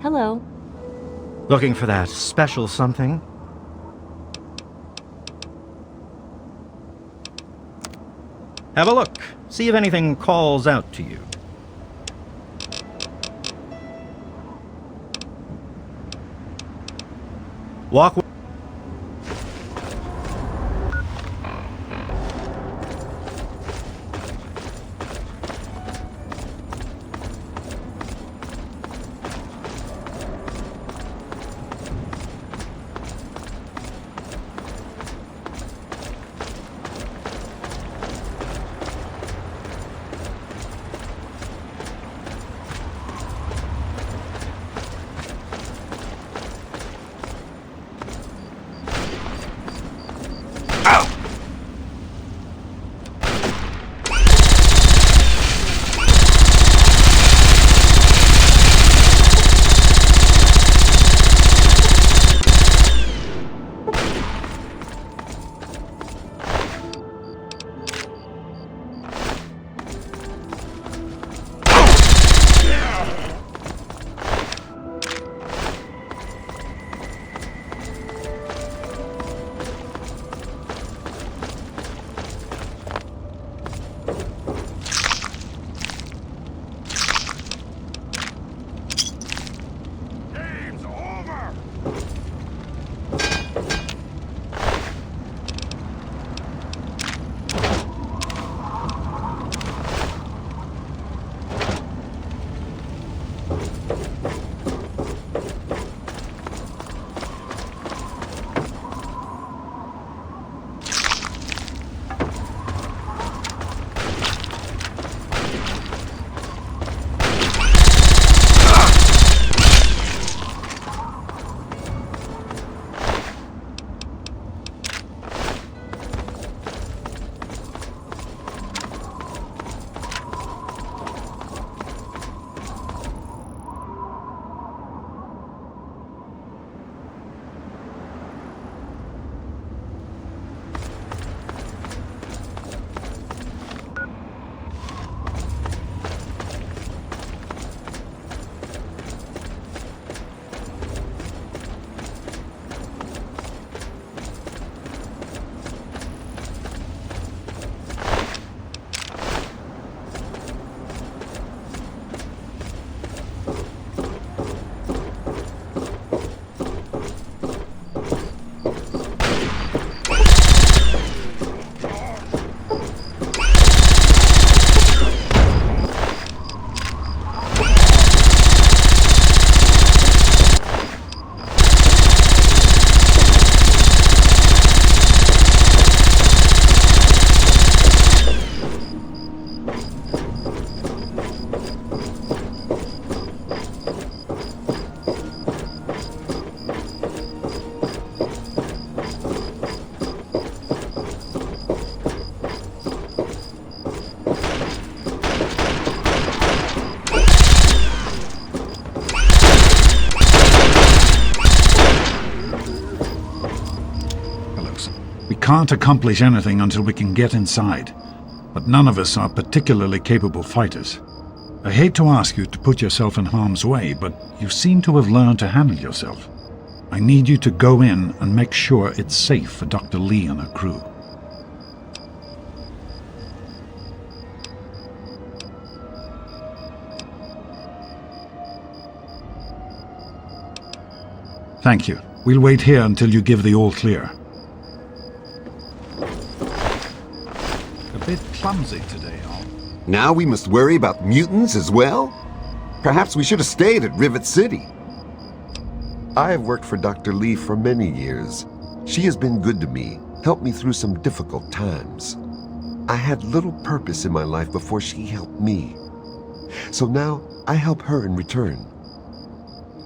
Hello. Looking for that special something? Have a look. See if anything calls out to you. Walk. Can't accomplish anything until we can get inside, but none of us are particularly capable fighters. I hate to ask you to put yourself in harm's way, but you seem to have learned to handle yourself. I need you to go in and make sure it's safe for Dr. Lee and her crew. Thank you. We'll wait here until you give the all clear. A bit clumsy today, Al. Now we must worry about mutants as well? Perhaps we should have stayed at Rivet City. I have worked for Dr. Lee for many years. She has been good to me, helped me through some difficult times. I had little purpose in my life before she helped me. So now I help her in return.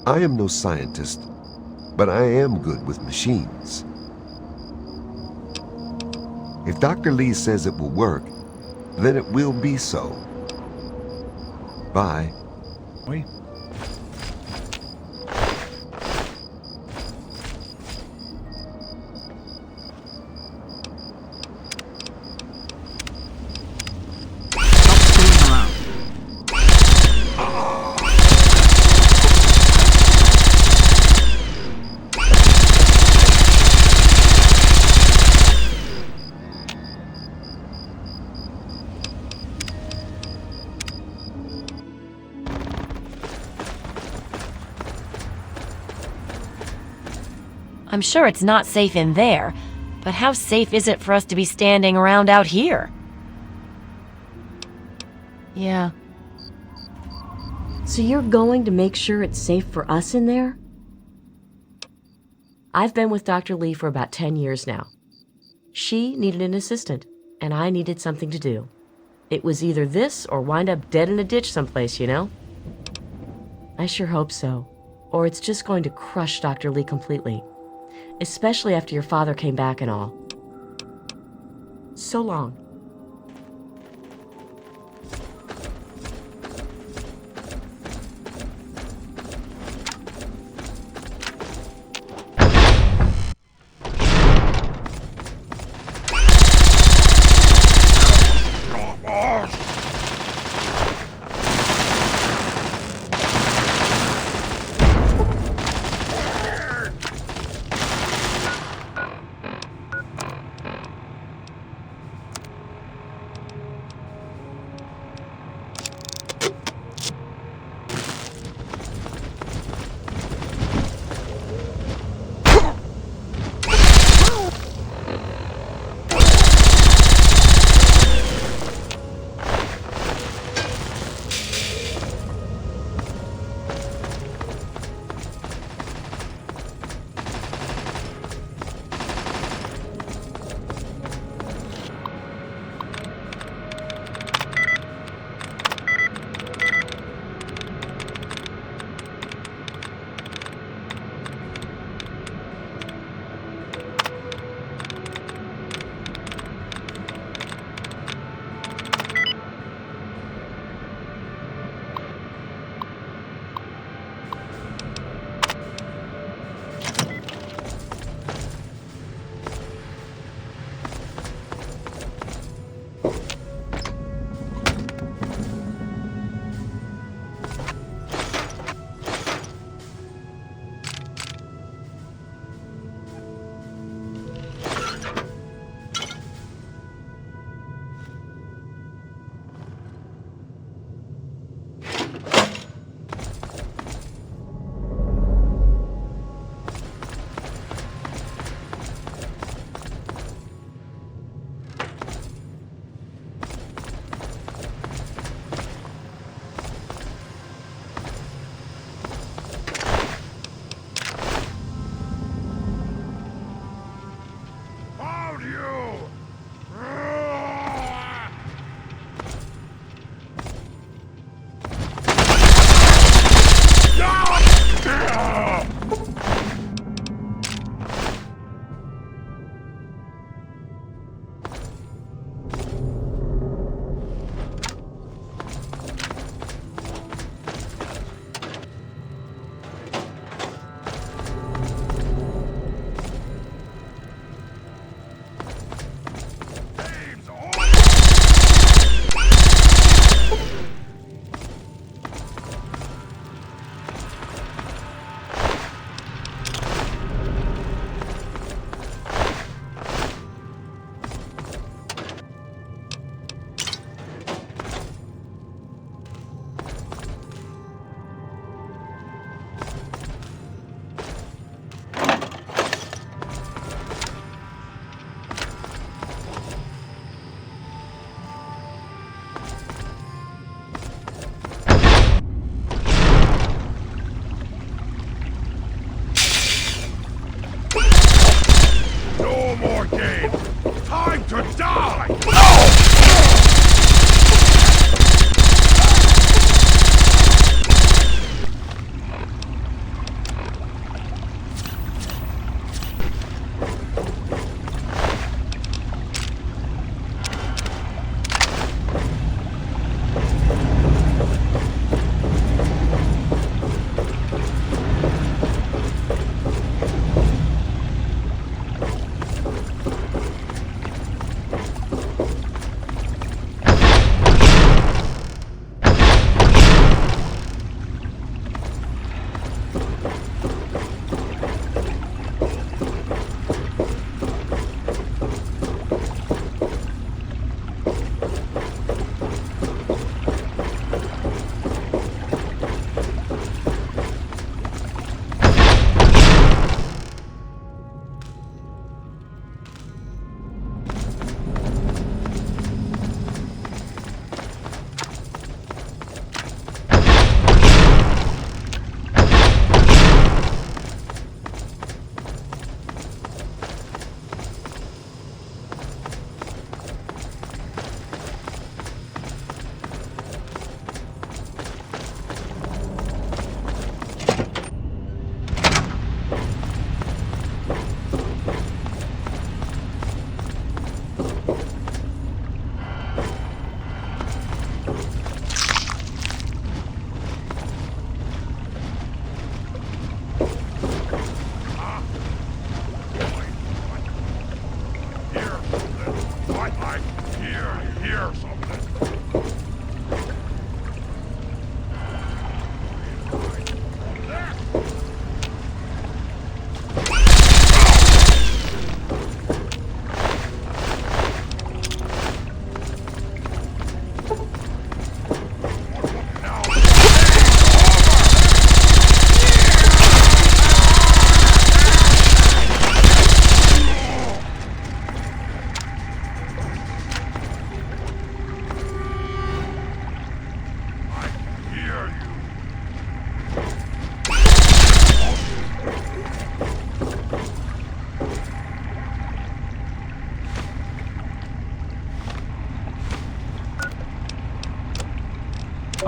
I am no scientist, but I am good with machines. If Dr. Lee says it will work, then it will be so. Bye. Wait. I'm sure it's not safe in there, but how safe is it for us to be standing around out here? Yeah. So you're going to make sure it's safe for us in there? I've been with Dr. Lee for about 10 years now. She needed an assistant, and I needed something to do. It was either this or wind up dead in a ditch someplace, you know? I sure hope so, or it's just going to crush Dr. Lee completely, especially after your father came back and all. So long.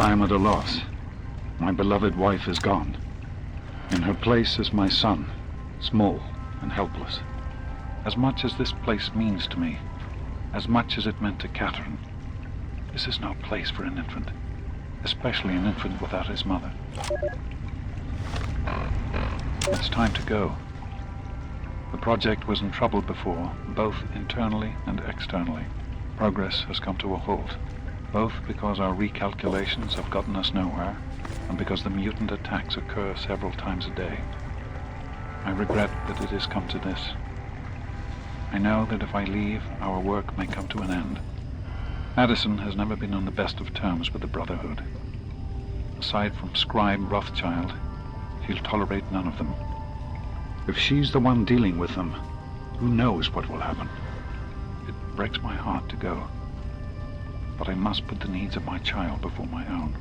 I am at a loss. My beloved wife is gone. In her place is my son, small and helpless. As much as this place means to me, as much as it meant to Catherine, this is no place for an infant, especially an infant without his mother. It's time to go. The project was in trouble before, both internally and externally. Progress has come to a halt, both because our recalculations have gotten us nowhere, and because the mutant attacks occur several times a day. I regret that it has come to this. I know that if I leave, our work may come to an end. Addison has never been on the best of terms with the Brotherhood. Aside from Scribe Rothschild, she'll tolerate none of them. If she's the one dealing with them, who knows what will happen? It breaks my heart to go. But I must put the needs of my child before my own.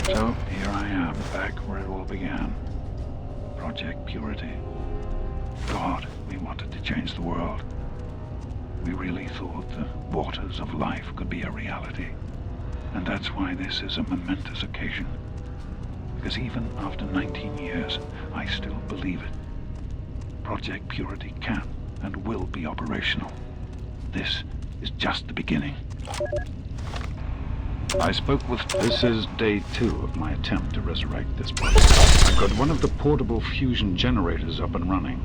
So, here I am, back where it all began. Project Purity. God, we wanted to change the world. We really thought the waters of life could be a reality. And that's why this is a momentous occasion. Because even after 19 years, I still believe it. Project Purity can and will be operational. This is just the beginning. I spoke with... This is day 2 of my attempt to resurrect this place. I've got one of the portable fusion generators up and running,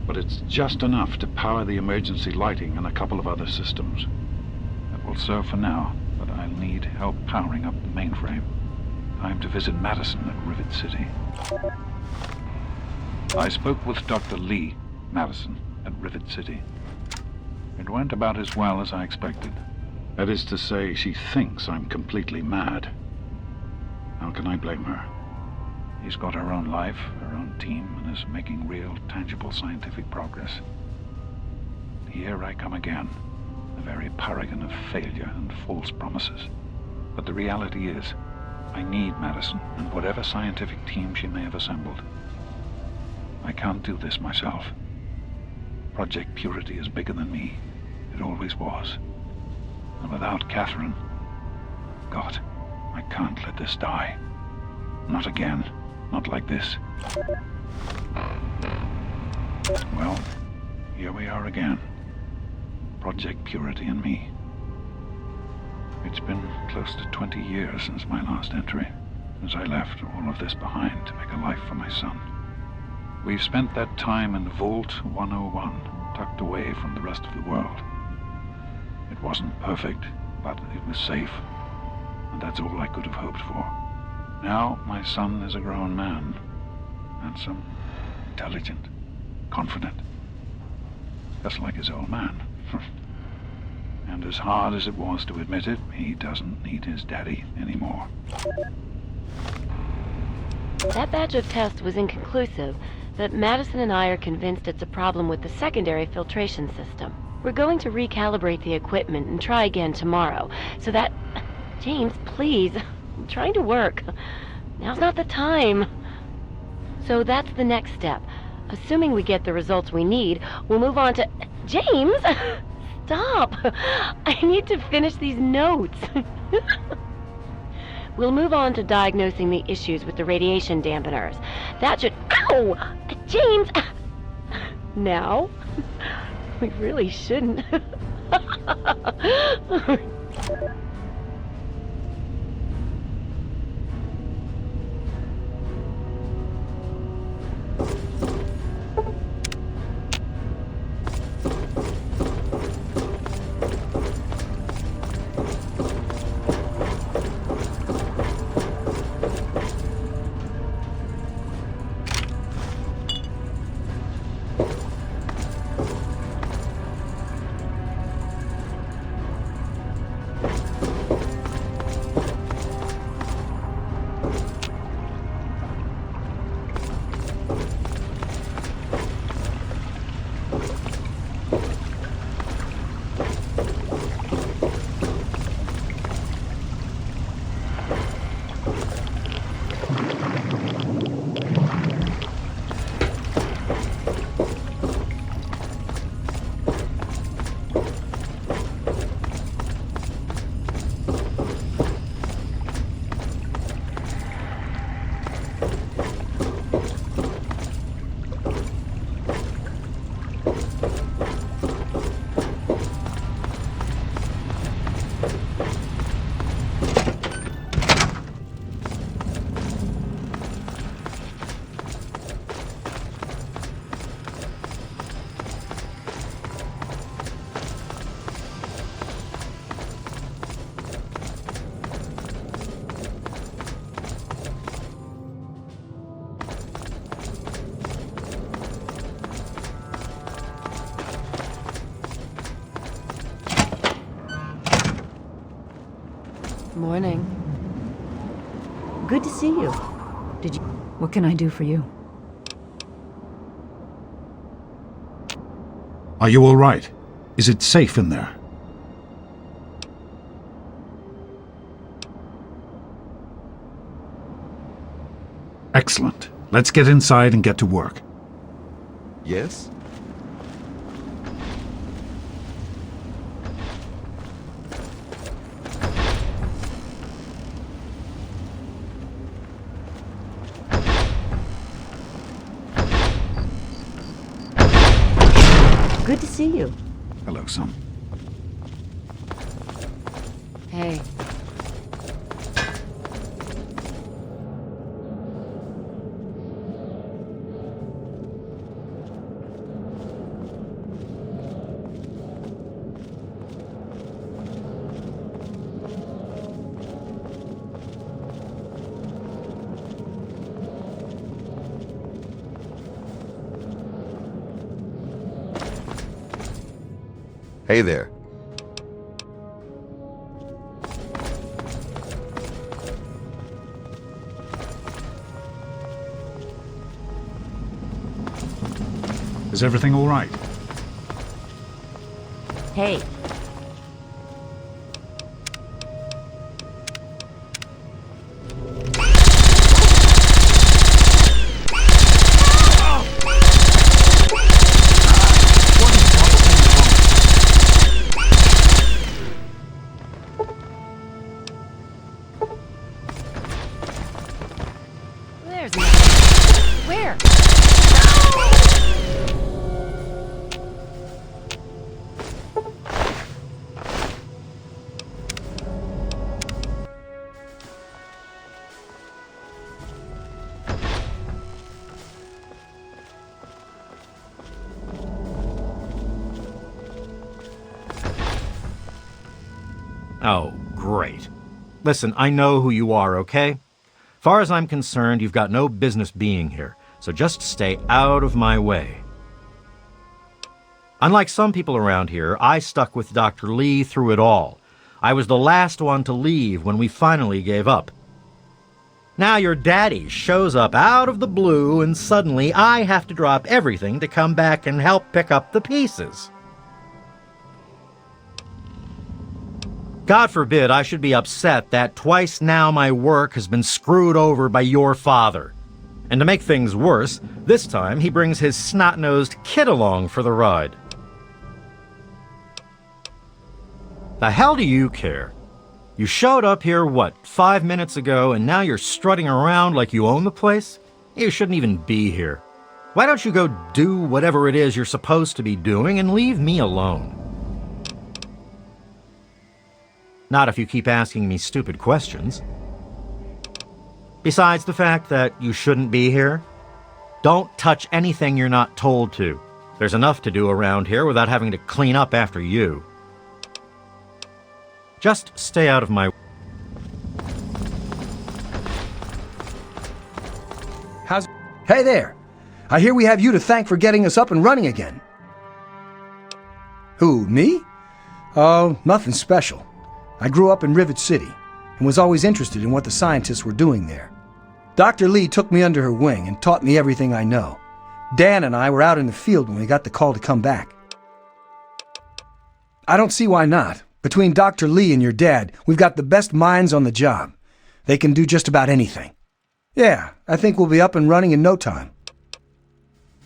but it's just enough to power the emergency lighting and a couple of other systems. That will serve for now, but I'll need help powering up the mainframe. Time to visit Madison at Rivet City. I spoke with Dr. Lee, Madison, at Rivet City. It went about as well as I expected. That is to say, she thinks I'm completely mad. How can I blame her? She's got her own life, her own team, and is making real, tangible scientific progress. Here I come again, the very paragon of failure and false promises. But the reality is, I need Madison and whatever scientific team she may have assembled. I can't do this myself. Project Purity is bigger than me. It always was. And without Catherine, God, I can't let this die. Not again. Not like this. Well, here we are again. Project Purity and me. It's been close to 20 years since my last entry, since I left all of this behind to make a life for my son. We've spent that time in Vault 101, tucked away from the rest of the world. It wasn't perfect, but it was safe, and that's all I could have hoped for. Now my son is a grown man, handsome, intelligent, confident, just like his old man. And as hard as it was to admit it, he doesn't need his daddy anymore. That batch of tests was inconclusive, but Madison and I are convinced it's a problem with the secondary filtration system. We're going to recalibrate the equipment and try again tomorrow, so that... James, please. I'm trying to work. Now's not the time. So that's the next step. Assuming we get the results we need, we'll move on to... James! Stop! I need to finish these notes. We'll move on to diagnosing the issues with the radiation dampeners. That should... Ow! James! Now? We really shouldn't. Morning. Good to see you. Did you... What can I do for you? Are you all right? Is it safe in there? Excellent. Let's get inside and get to work. Yes? Good to see you. Hello, son. Hey. Hey there. Is everything all right? Hey. There's nothing. Where? Oh, great. Listen, I know who you are, okay? Far as I'm concerned, you've got no business being here, so just stay out of my way. Unlike some people around here, I stuck with Dr. Lee through it all. I was the last one to leave when we finally gave up. Now your daddy shows up out of the blue and suddenly I have to drop everything to come back and help pick up the pieces. God forbid I should be upset that twice now my work has been screwed over by your father. And to make things worse, this time he brings his snot-nosed kid along for the ride. The hell do you care? You showed up here, 5 minutes ago, and now you're strutting around like you own the place? You shouldn't even be here. Why don't you go do whatever it is you're supposed to be doing and leave me alone? Not if you keep asking me stupid questions. Besides the fact that you shouldn't be here, don't touch anything you're not told to. There's enough to do around here without having to clean up after you. Just stay out of my... Hey there! I hear we have you to thank for getting us up and running again. Who, me? Oh, nothing special. I grew up in Rivet City and was always interested in what the scientists were doing there. Dr. Lee took me under her wing and taught me everything I know. Dan and I were out in the field when we got the call to come back. I don't see why not. Between Dr. Lee and your dad, we've got the best minds on the job. They can do just about anything. Yeah, I think we'll be up and running in no time.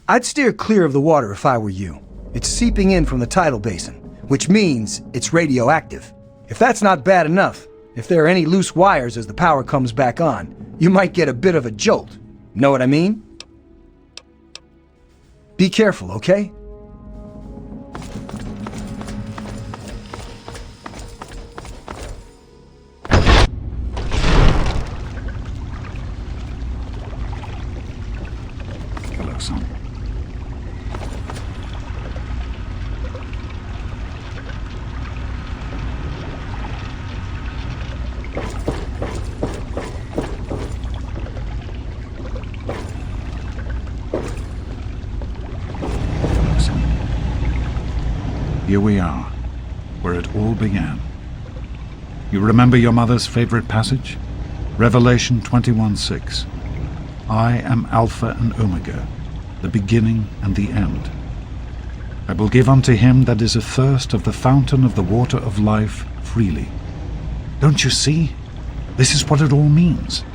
I'd steer clear of the water if I were you. It's seeping in from the tidal basin, which means it's radioactive. If that's not bad enough, if there are any loose wires as the power comes back on, you might get a bit of a jolt. Know what I mean? Be careful, okay? Hello, son. Here we are, where it all began. You remember your mother's favorite passage? Revelation 21:6. I am Alpha and Omega, the beginning and the end. I will give unto him that is athirst of the fountain of the water of life freely. Don't you see? This is what it all means.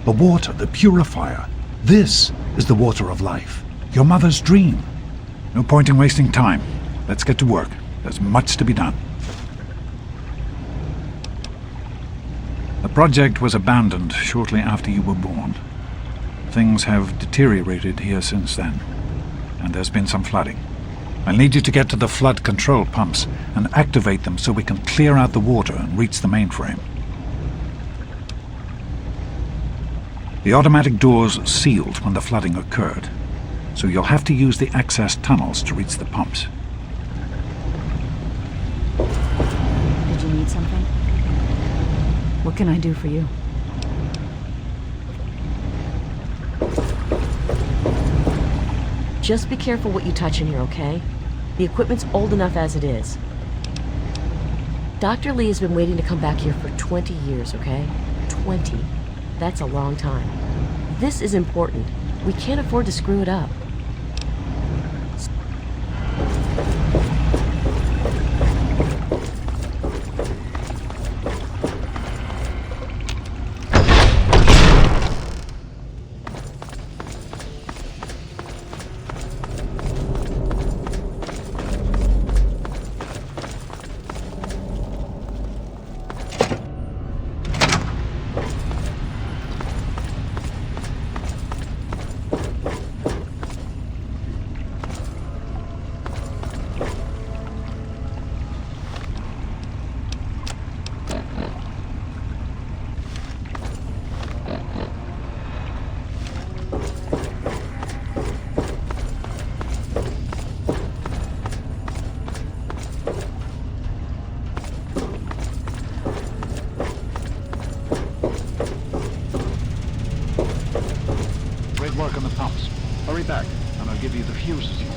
The water, the purifier. This is the water of life. Your mother's dream. No point in wasting time. Let's get to work. There's much to be done. The project was abandoned shortly after you were born. Things have deteriorated here since then, and there's been some flooding. I'll need you to get to the flood control pumps and activate them so we can clear out the water and reach the mainframe. The automatic doors sealed when the flooding occurred, so you'll have to use the access tunnels to reach the pumps. Did you need something? What can I do for you? Just be careful what you touch in here, okay? The equipment's old enough as it is. Dr. Lee has been waiting to come back here for 20 years, okay? 20. That's a long time. This is important. We can't afford to screw it up. Great work on the pumps. Hurry back, and I'll give you the fuses you need.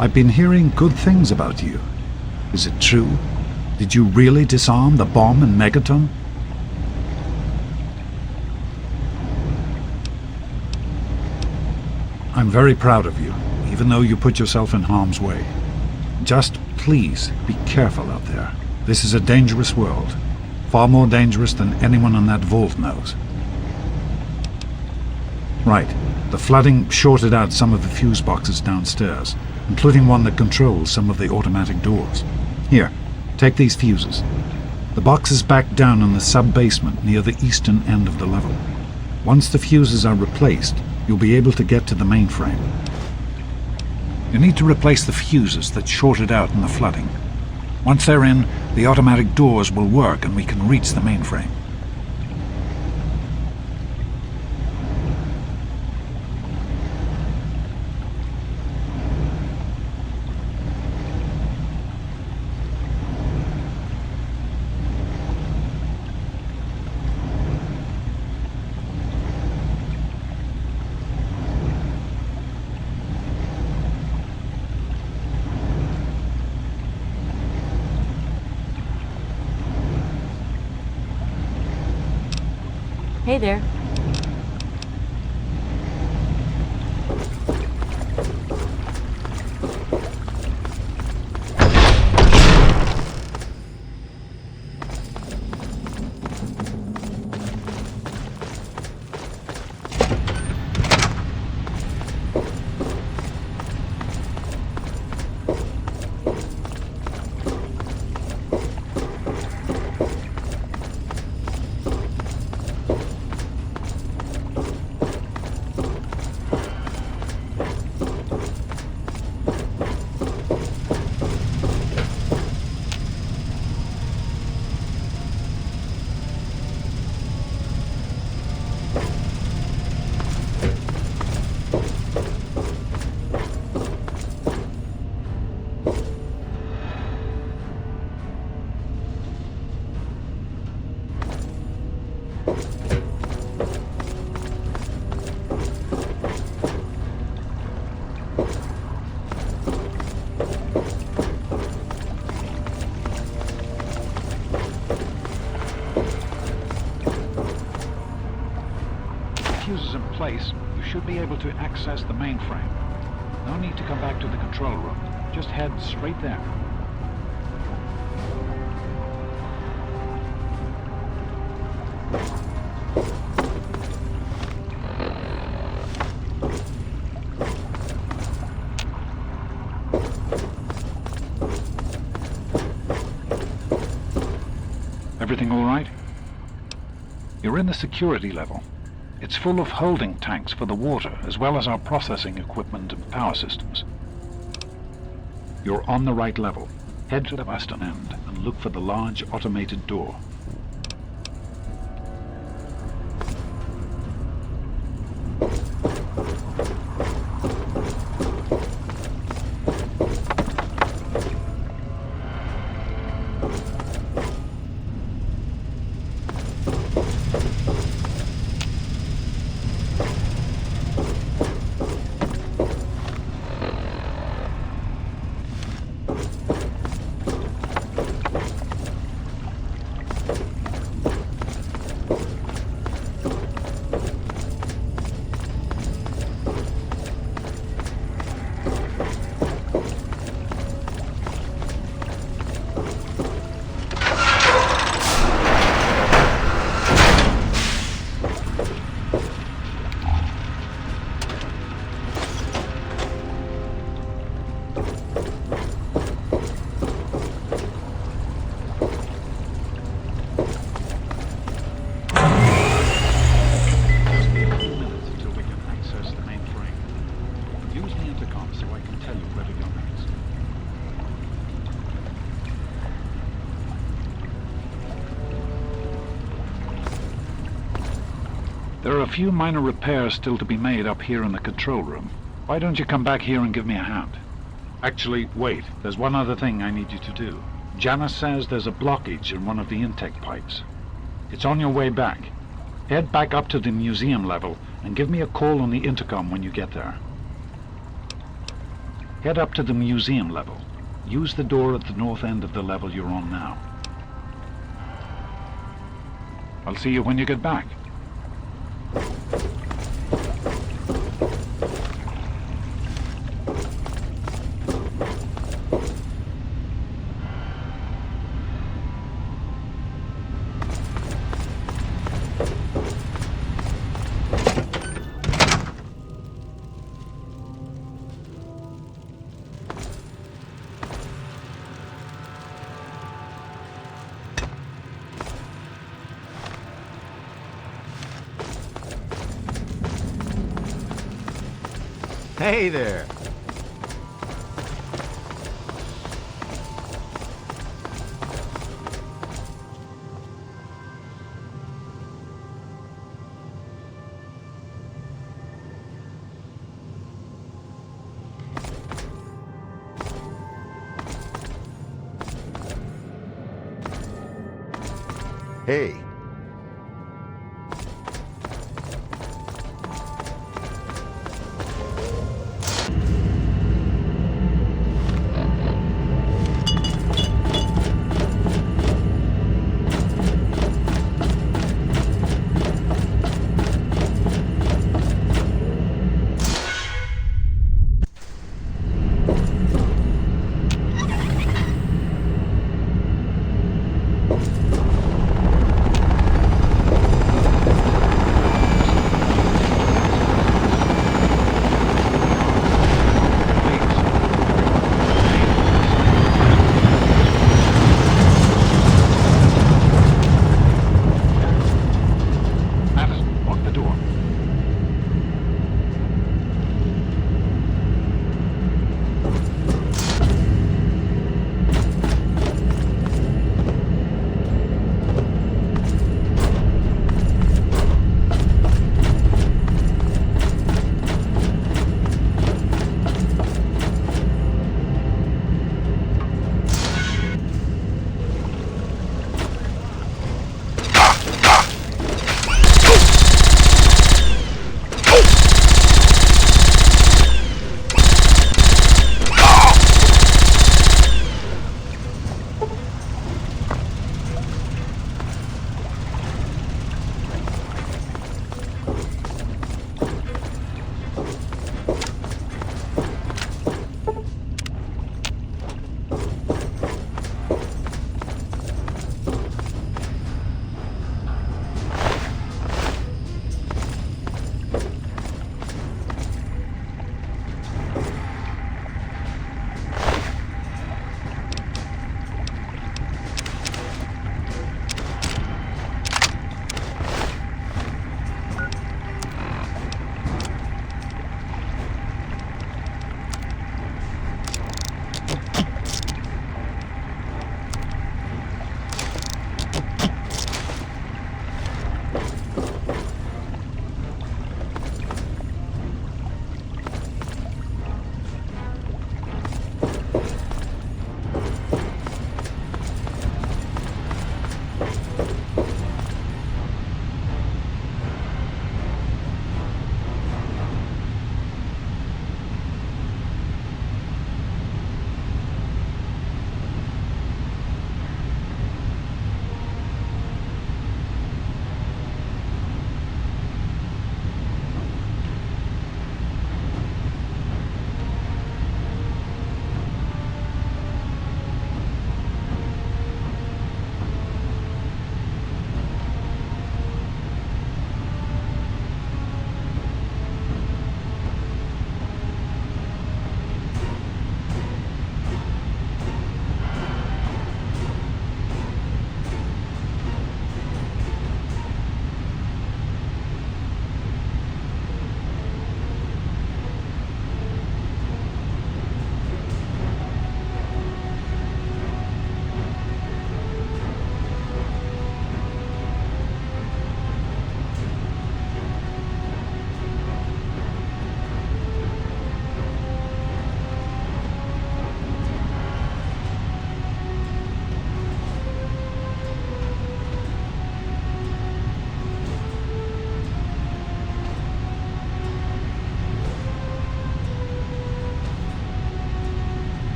I've been hearing good things about you. Is it true? Did you really disarm the bomb in Megaton? I'm very proud of you, even though you put yourself in harm's way. Just please be careful out there. This is a dangerous world. Far more dangerous than anyone in that vault knows. Right. The flooding shorted out some of the fuse boxes downstairs, including one that controls some of the automatic doors. Here, take these fuses. The box is back down in the sub-basement near the eastern end of the level. Once the fuses are replaced, you'll be able to get to the mainframe. You need to replace the fuses that shorted out in the flooding. Once they're in, the automatic doors will work and we can reach the mainframe. Hey there. Fuses in place, you should be able to access the mainframe. No need to come back to the control room. Just head straight there. Everything all right? You're in the security level. It's full of holding tanks for the water, as well as our processing equipment and power systems. You're on the right level. Head to the western end and look for the large automated door. There are a few minor repairs still to be made up here in the control room. Why don't you come back here and give me a hand? Actually, wait. There's one other thing I need you to do. Janice says there's a blockage in one of the intake pipes. It's on your way back. Head back up to the museum level and give me a call on the intercom when you get there. Head up to the museum level. Use the door at the north end of the level you're on now. I'll see you when you get back. Hey there. Hey,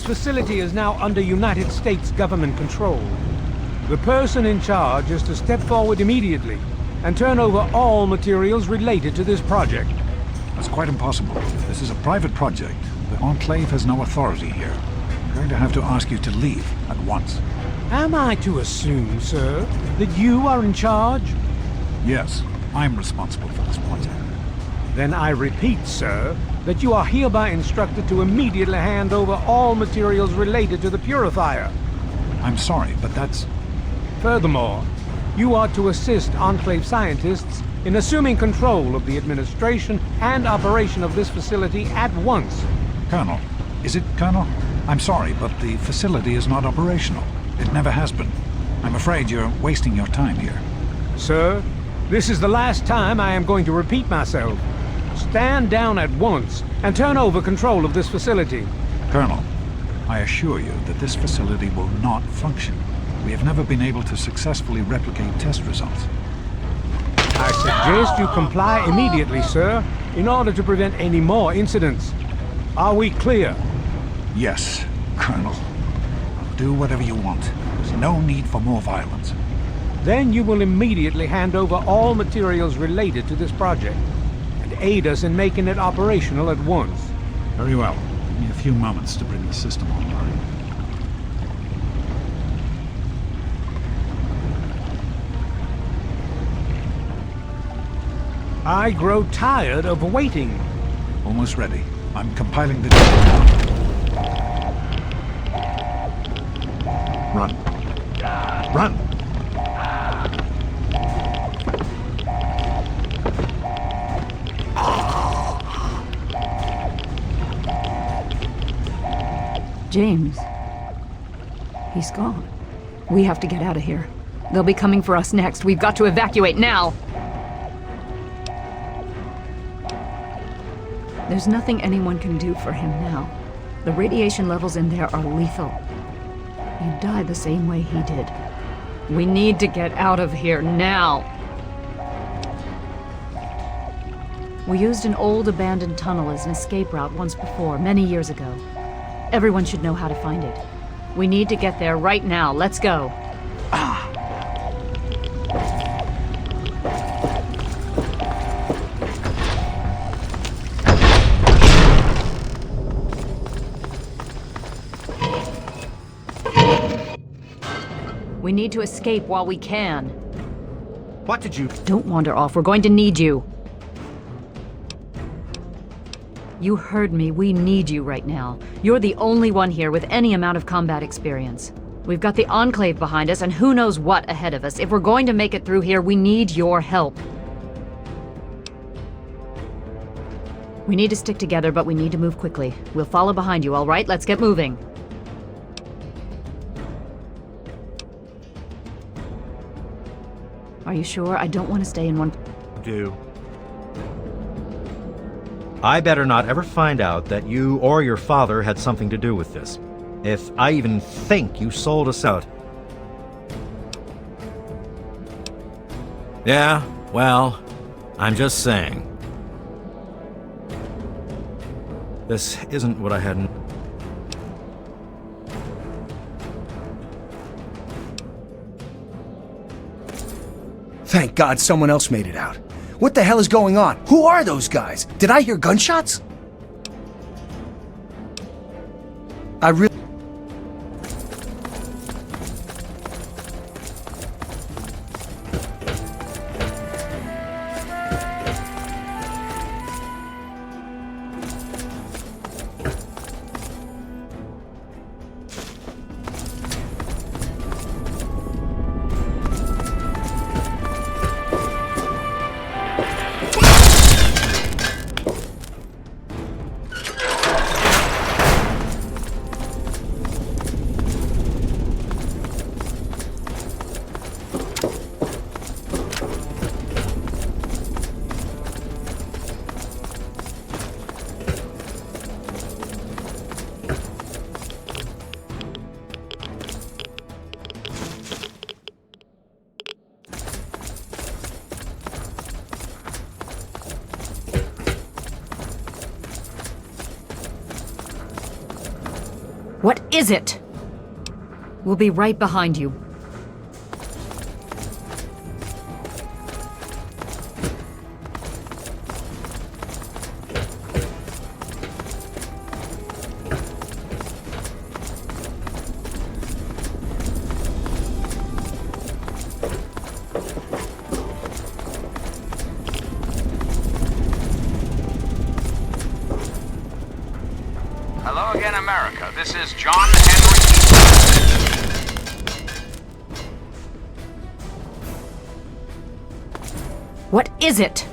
facility is now under United States government control. The person in charge is to step forward immediately and turn over all materials related to this project. That's quite impossible. This is a private project. The Enclave has no authority here. I'm going to have to ask you to leave at once. Am I to assume, sir, that you are in charge? Yes, I'm responsible for this project. Then I repeat, sir, that you are hereby instructed to immediately hand over all materials related to the purifier. I'm sorry, but that's... Furthermore, you are to assist Enclave scientists in assuming control of the administration and operation of this facility at once. Colonel. Is it Colonel? I'm sorry, but the facility is not operational. It never has been. I'm afraid you're wasting your time here. Sir, this is the last time I am going to repeat myself. Stand down at once and turn over control of this facility. Colonel, I assure you that this facility will not function. We have never been able to successfully replicate test results. I suggest you comply immediately, sir, in order to prevent any more incidents. Are we clear? Yes, Colonel. I'll do whatever you want. There's no need for more violence. Then you will immediately hand over all materials related to this project and aid us in making it operational at once. Very well. Give me a few moments to bring the system online. I grow tired of waiting. Almost ready. I'm compiling the data now. Run. Run! James. He's gone. We have to get out of here. They'll be coming for us next. We've got to evacuate now! There's nothing anyone can do for him now. The radiation levels in there are lethal. He'd die the same way he did. We need to get out of here now! We used an old abandoned tunnel as an escape route once before, many years ago. Everyone should know how to find it. We need to get there right now. Let's go. We need to escape while we can. What did you... Don't wander off. We're going to need you. You heard me. We need you right now. You're the only one here with any amount of combat experience. We've got the Enclave behind us and who knows what ahead of us. If we're going to make it through here, we need your help. We need to stick together, but we need to move quickly. We'll follow behind you, all right? Let's get moving. Are you sure? I don't want to stay in one... do? I better not ever find out that you or your father had something to do with this. If I even think you sold us out. Yeah, well, I'm just saying. This isn't what I had in... Thank God someone else made it out. What the hell is going on? Who are those guys? Did I hear gunshots? I really... is it? We'll be right behind you. Hello again, America. This is John Henry. What is it?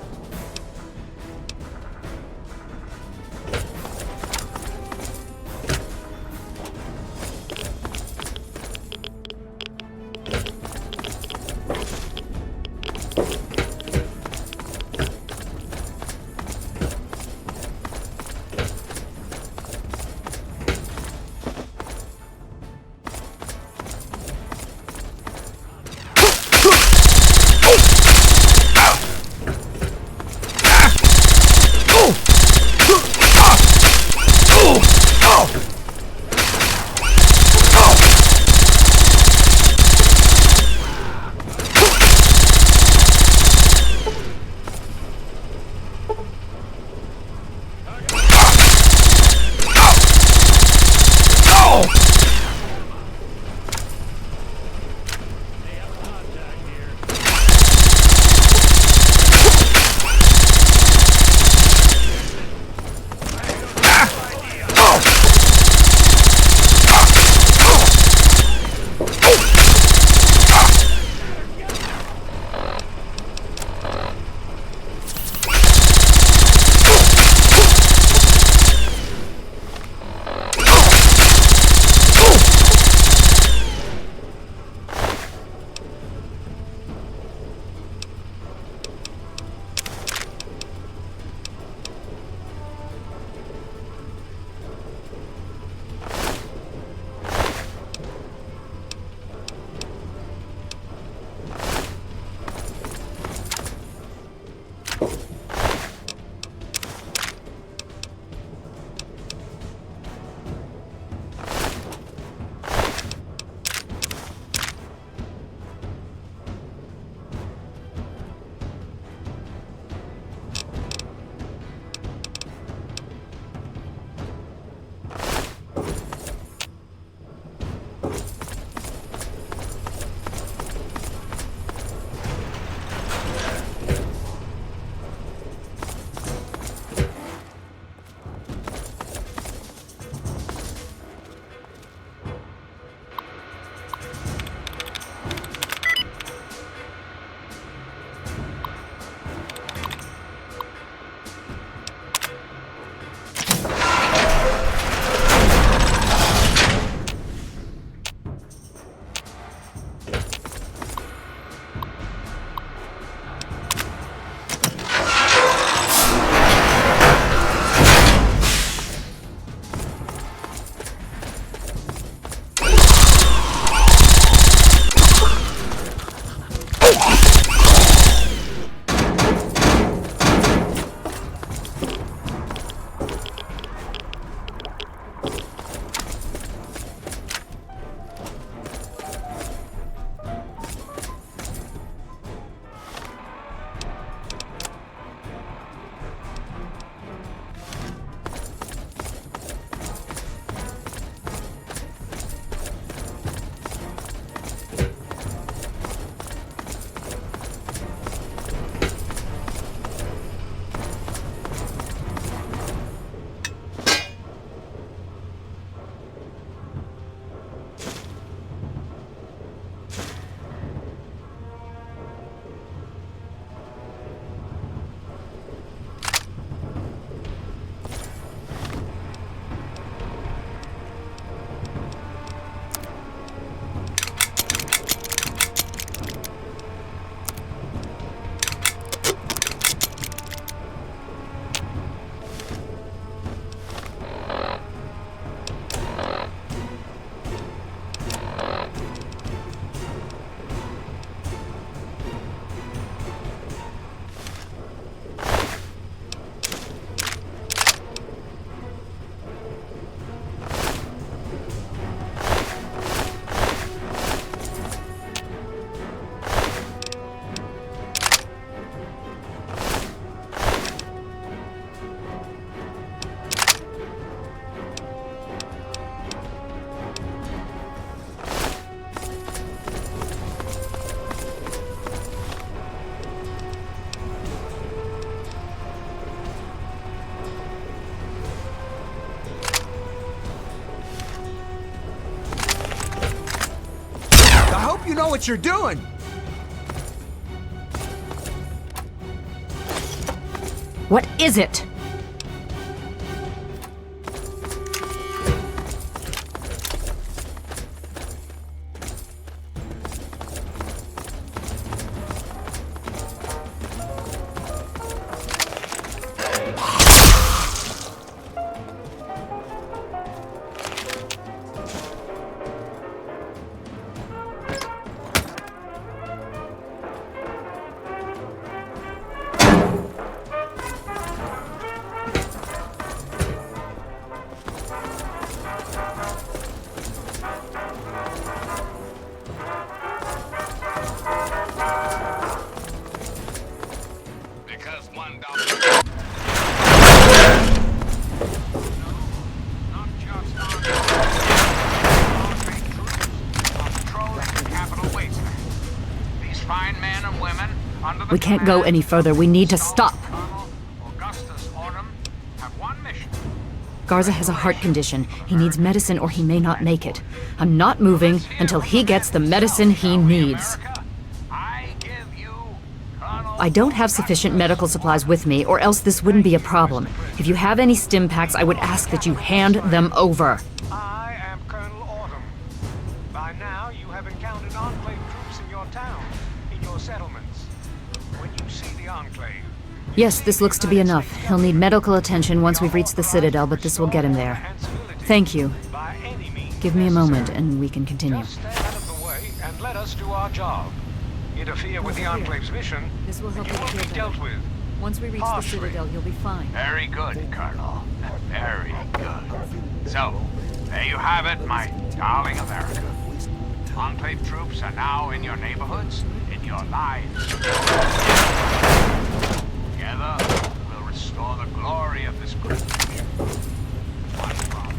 know what you're doing! What is it? We can't go any further. We need to stop. Garza has a heart condition. He needs medicine or he may not make it. I'm not moving until he gets the medicine he needs. I don't have sufficient medical supplies with me, or else this wouldn't be a problem. If you have any stim packs, I would ask that you hand them over. I am Colonel Autumn. By now, you have encountered Enclave troops in your town, in your settlements. When you see the Enclave... Yes, this looks to be enough. He'll need medical attention once we've reached the Citadel, but this will get him there. Thank you. Give me a moment, and we can continue. Just stay out of the way and let us do our job. Interfere with the Enclave's mission, This will help you you will feel be better. dealt with. Once we reach the Harshly. Citadel, you'll be fine. Very good, Colonel. Very good. So, there you have it, my darling America. Enclave troops are now in your neighborhoods, in your lives. Together, we'll restore the glory of this great nation. One problem.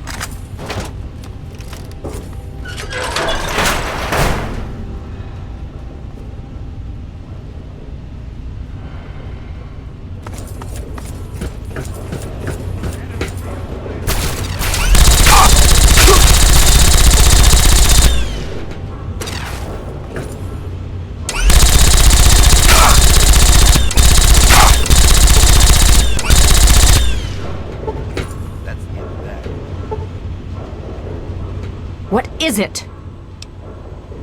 What is it?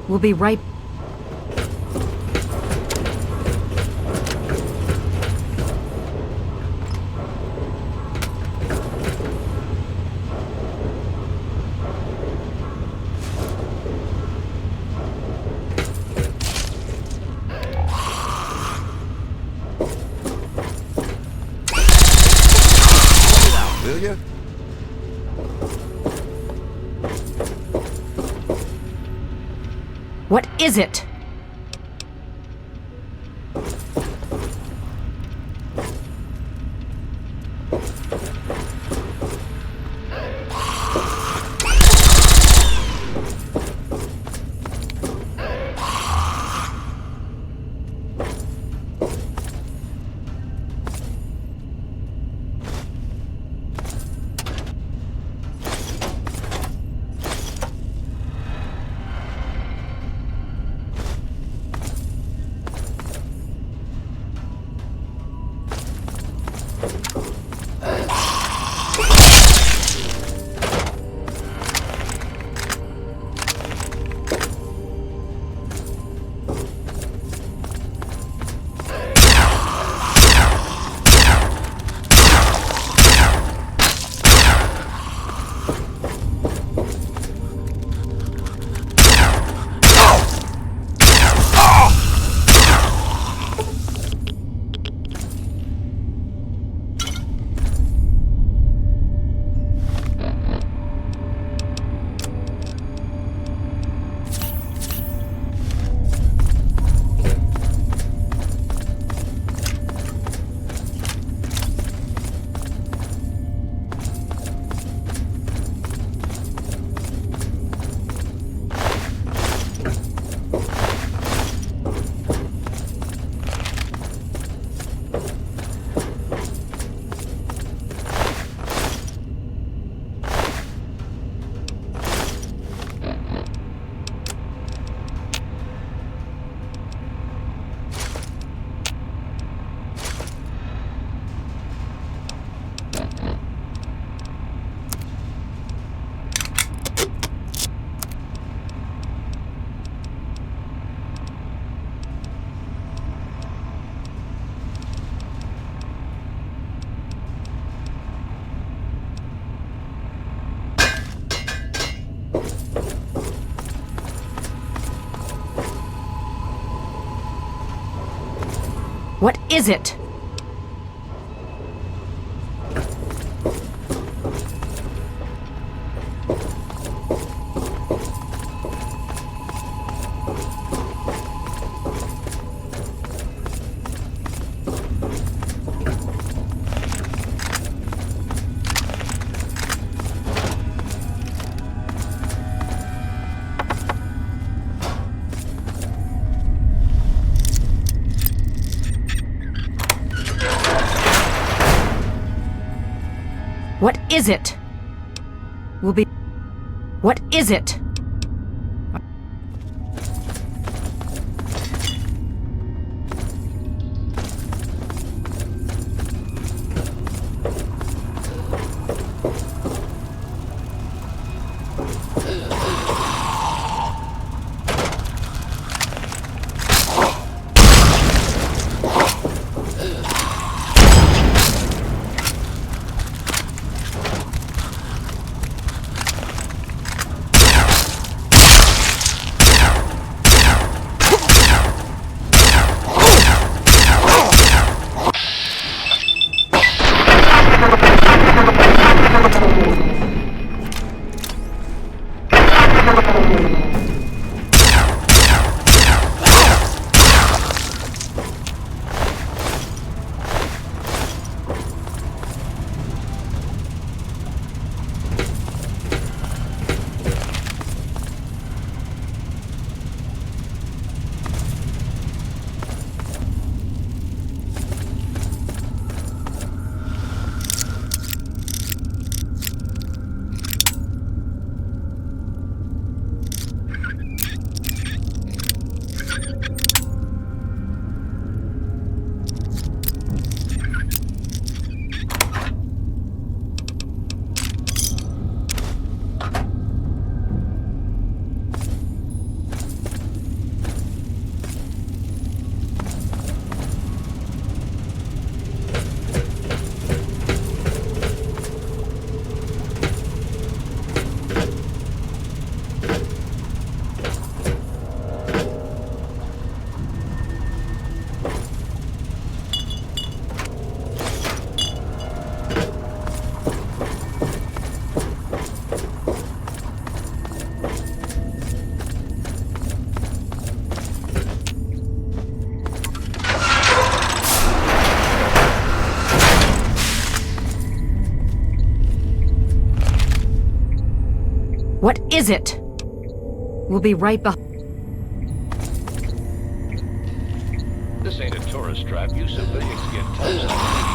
We'll be right... Will you? What is it? What is it? What is it? Will be... What is it? What is it? We'll be right behind. This ain't a tourist trap. You civilians get touched immediately.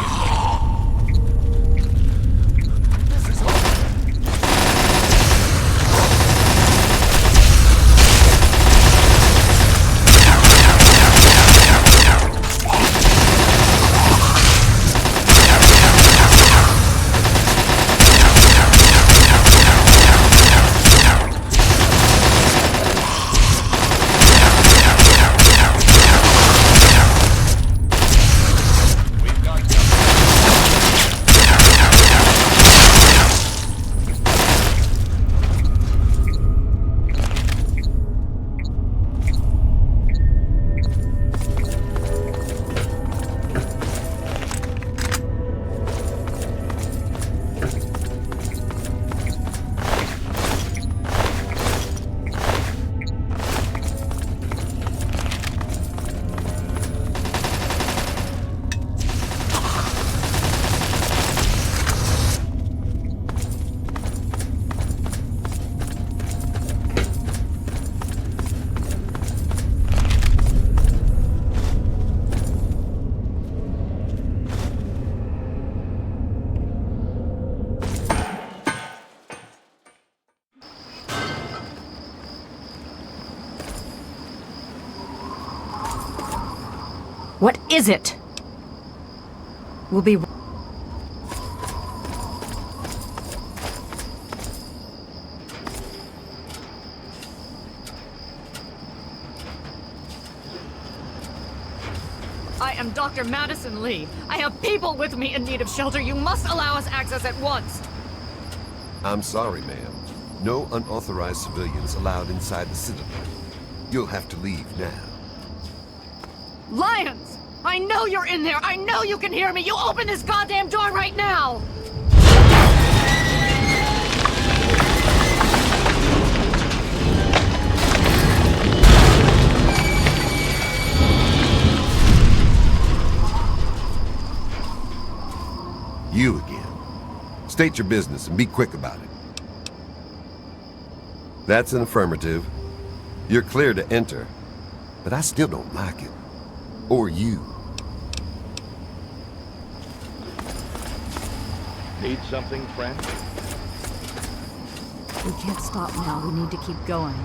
What is it? We'll be... I am Dr. Madison Lee. I have people with me in need of shelter. You must allow us access at once. I'm sorry, ma'am. No unauthorized civilians allowed inside the Citadel. You'll have to leave now. Lions! I know you're in there! I know you can hear me! You open this goddamn door right now! You again. State your business and be quick about it. That's an affirmative. You're clear to enter, but I still don't like it. Or you. Need something, friend? We can't stop now. We need to keep going.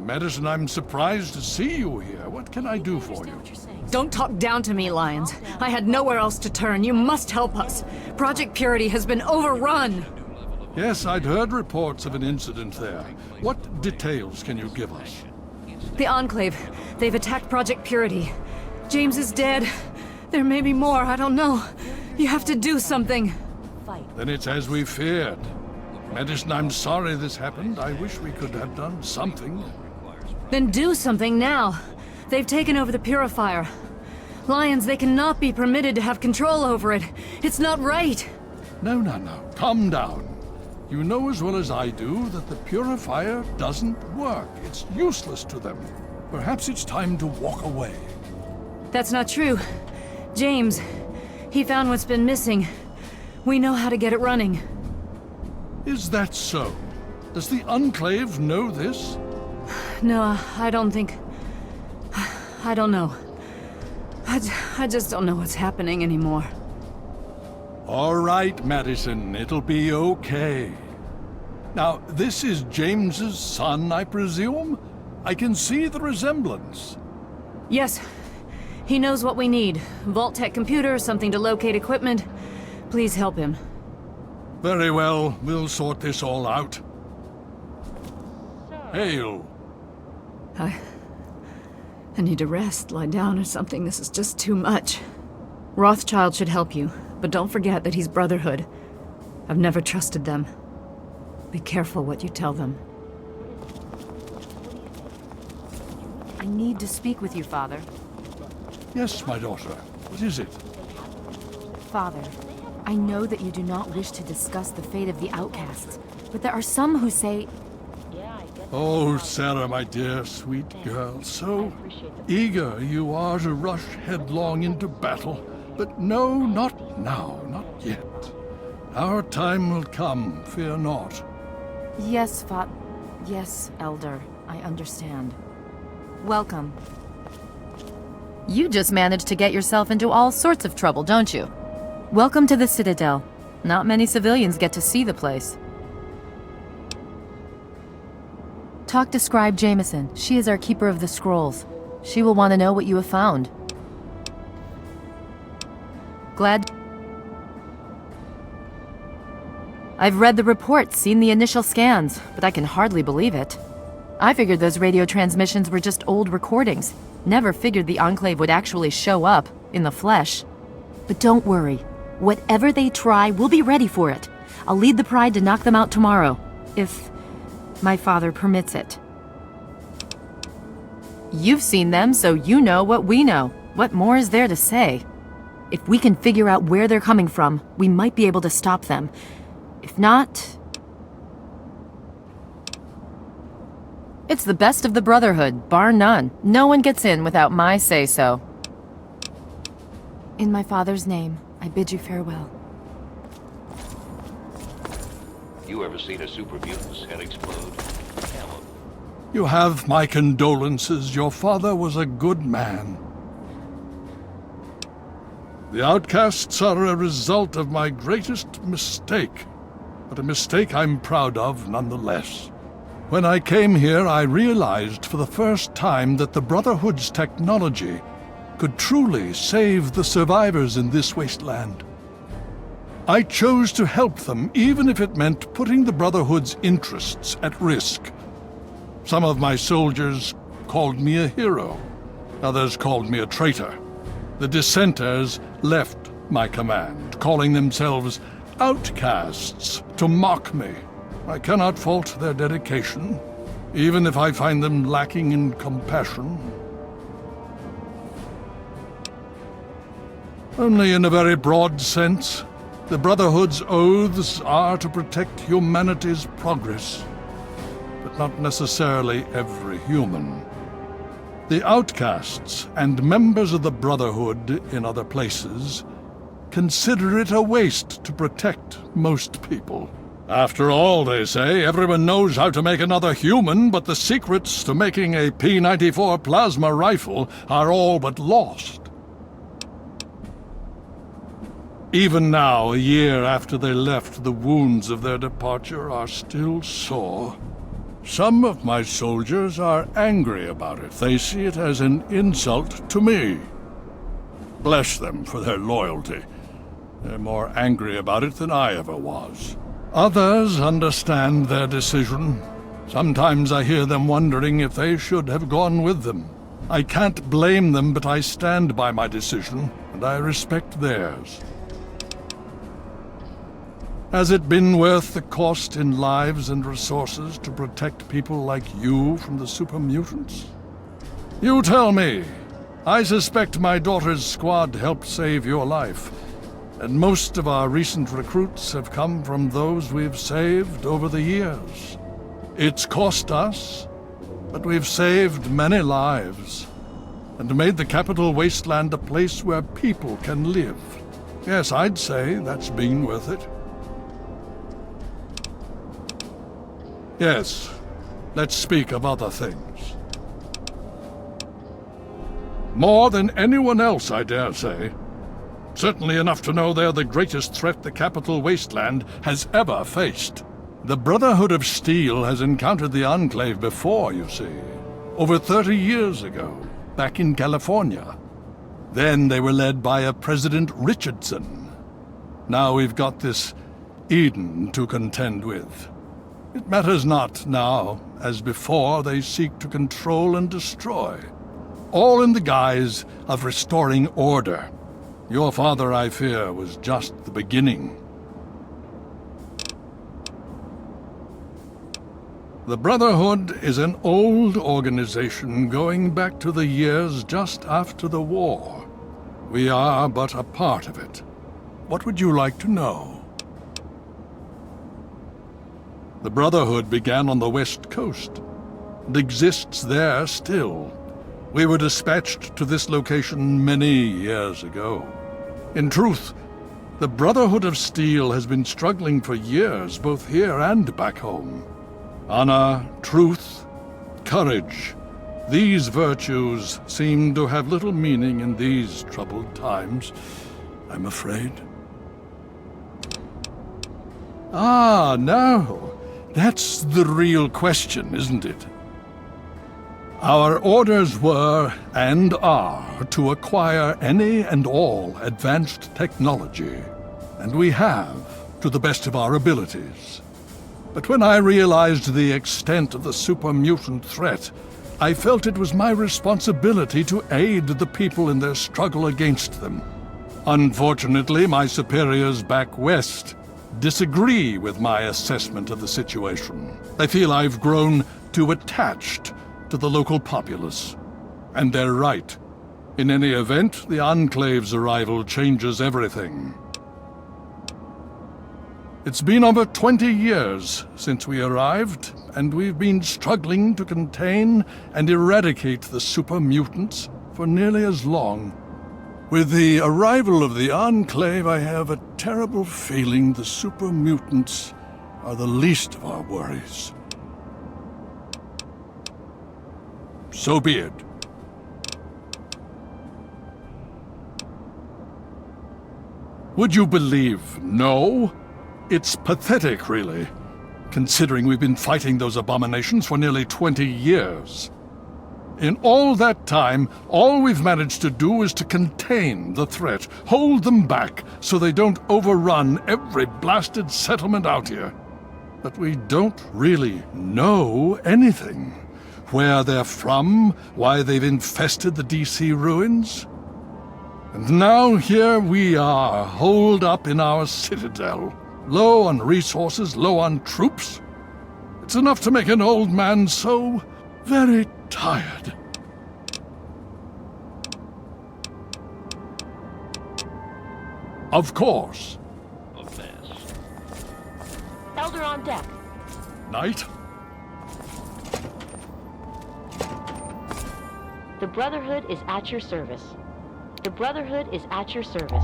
Madison, I'm surprised to see you here. What can I do for you? Don't talk down to me, Lyons. I had nowhere else to turn. You must help us. Project Purity has been overrun. Yes, I'd heard reports of an incident there. What details can you give us? The Enclave. They've attacked Project Purity. James is dead. There may be more. I don't know. You have to do something. Then it's as we feared. Madison, I'm sorry this happened. I wish we could have done something. Then do something now. They've taken over the purifier. Lyons, they cannot be permitted to have control over it. It's not right. No. Calm down. You know as well as I do that the purifier doesn't work. It's useless to them. Perhaps it's time to walk away. That's not true. James, he found what's been missing. We know how to get it running. Is that so? Does the Enclave know this? No, I don't think... I don't know. I just don't know what's happening anymore. All right, Madison, it'll be okay. Now, this is James's son, I presume? I can see the resemblance. Yes. He knows what we need. Vault-Tec computer, something to locate equipment. Please help him. Very well, we'll sort this all out. Hail. I need to rest, lie down or something. This is just too much. Rothschild should help you, but don't forget that he's Brotherhood. I've never trusted them. Be careful what you tell them. I need to speak with you, Father. Yes, my daughter. What is it? Father, I know that you do not wish to discuss the fate of the outcasts, but there are some who say... Oh, Sarah, my dear, sweet girl, so eager you are to rush headlong into battle. But no, not now, not yet. Our time will come, fear not. Yes, Yes, Elder, I understand. Welcome. You just managed to get yourself into all sorts of trouble, don't you? Welcome to the Citadel. Not many civilians get to see the place. Talk to Scribe Jameson. She is our keeper of the scrolls. She will want to know what you have found. Glad... I've read the reports, seen the initial scans, but I can hardly believe it. I figured those radio transmissions were just old recordings. Never figured the Enclave would actually show up, in the flesh. But don't worry. Whatever they try, we'll be ready for it. I'll lead the Pride to knock them out tomorrow, if my father permits it. You've seen them, so you know what we know. What more is there to say? If we can figure out where they're coming from, we might be able to stop them. If not... It's the best of the Brotherhood, bar none. No one gets in without my say-so. In my father's name, I bid you farewell. You ever seen a super mutant's head explode? Camel. You have my condolences. Your father was a good man. The outcasts are a result of my greatest mistake, but a mistake I'm proud of nonetheless. When I came here, I realized for the first time that the Brotherhood's technology could truly save the survivors in this wasteland. I chose to help them, even if it meant putting the Brotherhood's interests at risk. Some of my soldiers called me a hero. Others called me a traitor. The dissenters left my command, calling themselves outcasts to mock me. I cannot fault their dedication, even if I find them lacking in compassion. Only in a very broad sense. The Brotherhood's oaths are to protect humanity's progress, but not necessarily every human. The outcasts and members of the Brotherhood in other places consider it a waste to protect most people. After all, they say, everyone knows how to make another human, but the secrets to making a P-94 plasma rifle are all but lost. Even now, a year after they left, the wounds of their departure are still sore. Some of my soldiers are angry about it. They see it as an insult to me. Bless them for their loyalty. They're more angry about it than I ever was. Others understand their decision. Sometimes I hear them wondering if they should have gone with them. I can't blame them, but I stand by my decision, and I respect theirs. Has it been worth the cost in lives and resources to protect people like you from the super mutants? You tell me. I suspect my daughter's squad helped save your life, and most of our recent recruits have come from those we've saved over the years. It's cost us, but we've saved many lives, and made the Capital Wasteland a place where people can live. Yes, I'd say that's been worth it. Yes, let's speak of other things. More than anyone else, I dare say. Certainly enough to know they're the greatest threat the Capital Wasteland has ever faced. The Brotherhood of Steel has encountered the Enclave before, you see. Over 30 years ago, back in California. Then they were led by a President Richardson. Now we've got this Eden to contend with. It matters not now, as before they seek to control and destroy. All in the guise of restoring order. Your father, I fear, was just the beginning. The Brotherhood is an old organization going back to the years just after the war. We are but a part of it. What would you like to know? The Brotherhood began on the West Coast, and exists there still. We were dispatched to this location many years ago. In truth, the Brotherhood of Steel has been struggling for years, both here and back home. Honor, truth, courage. These virtues seem to have little meaning in these troubled times, I'm afraid. Ah, no. That's the real question, isn't it? Our orders were, and are, to acquire any and all advanced technology, and we have, to the best of our abilities. But when I realized the extent of the super-mutant threat, I felt it was my responsibility to aid the people in their struggle against them. Unfortunately, my superiors back west disagree with my assessment of the situation. They feel I've grown too attached to the local populace. And they're right. In any event, the Enclave's arrival changes everything. It's been over 20 years since we arrived, and we've been struggling to contain and eradicate the super mutants for nearly as long. With the arrival of the Enclave, I have a terrible feeling the super mutants are the least of our worries. So be it. Would you believe no? It's pathetic, really, considering we've been fighting those abominations for nearly 20 years. In all that time, all we've managed to do is to contain the threat, hold them back so they don't overrun every blasted settlement out here. But we don't really know anything. Where they're from, why they've infested the DC ruins. And now here we are, holed up in our citadel. Low on resources, low on troops. It's enough to make an old man so very tired. Of course. Of this. Elder on deck. Knight? The Brotherhood is at your service. The Brotherhood is at your service.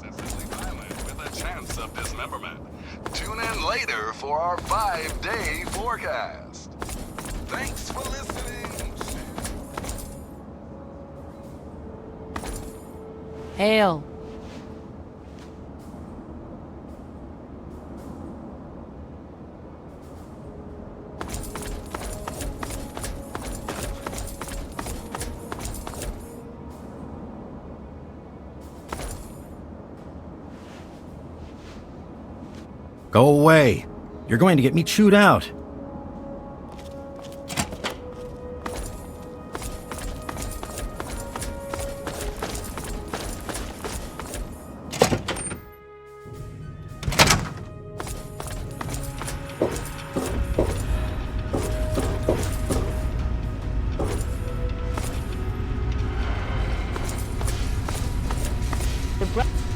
Excessively violent with a chance of dismemberment. Tune in later for our 5-day forecast. Thanks for listening. Hail. Go away. You're going to get me chewed out.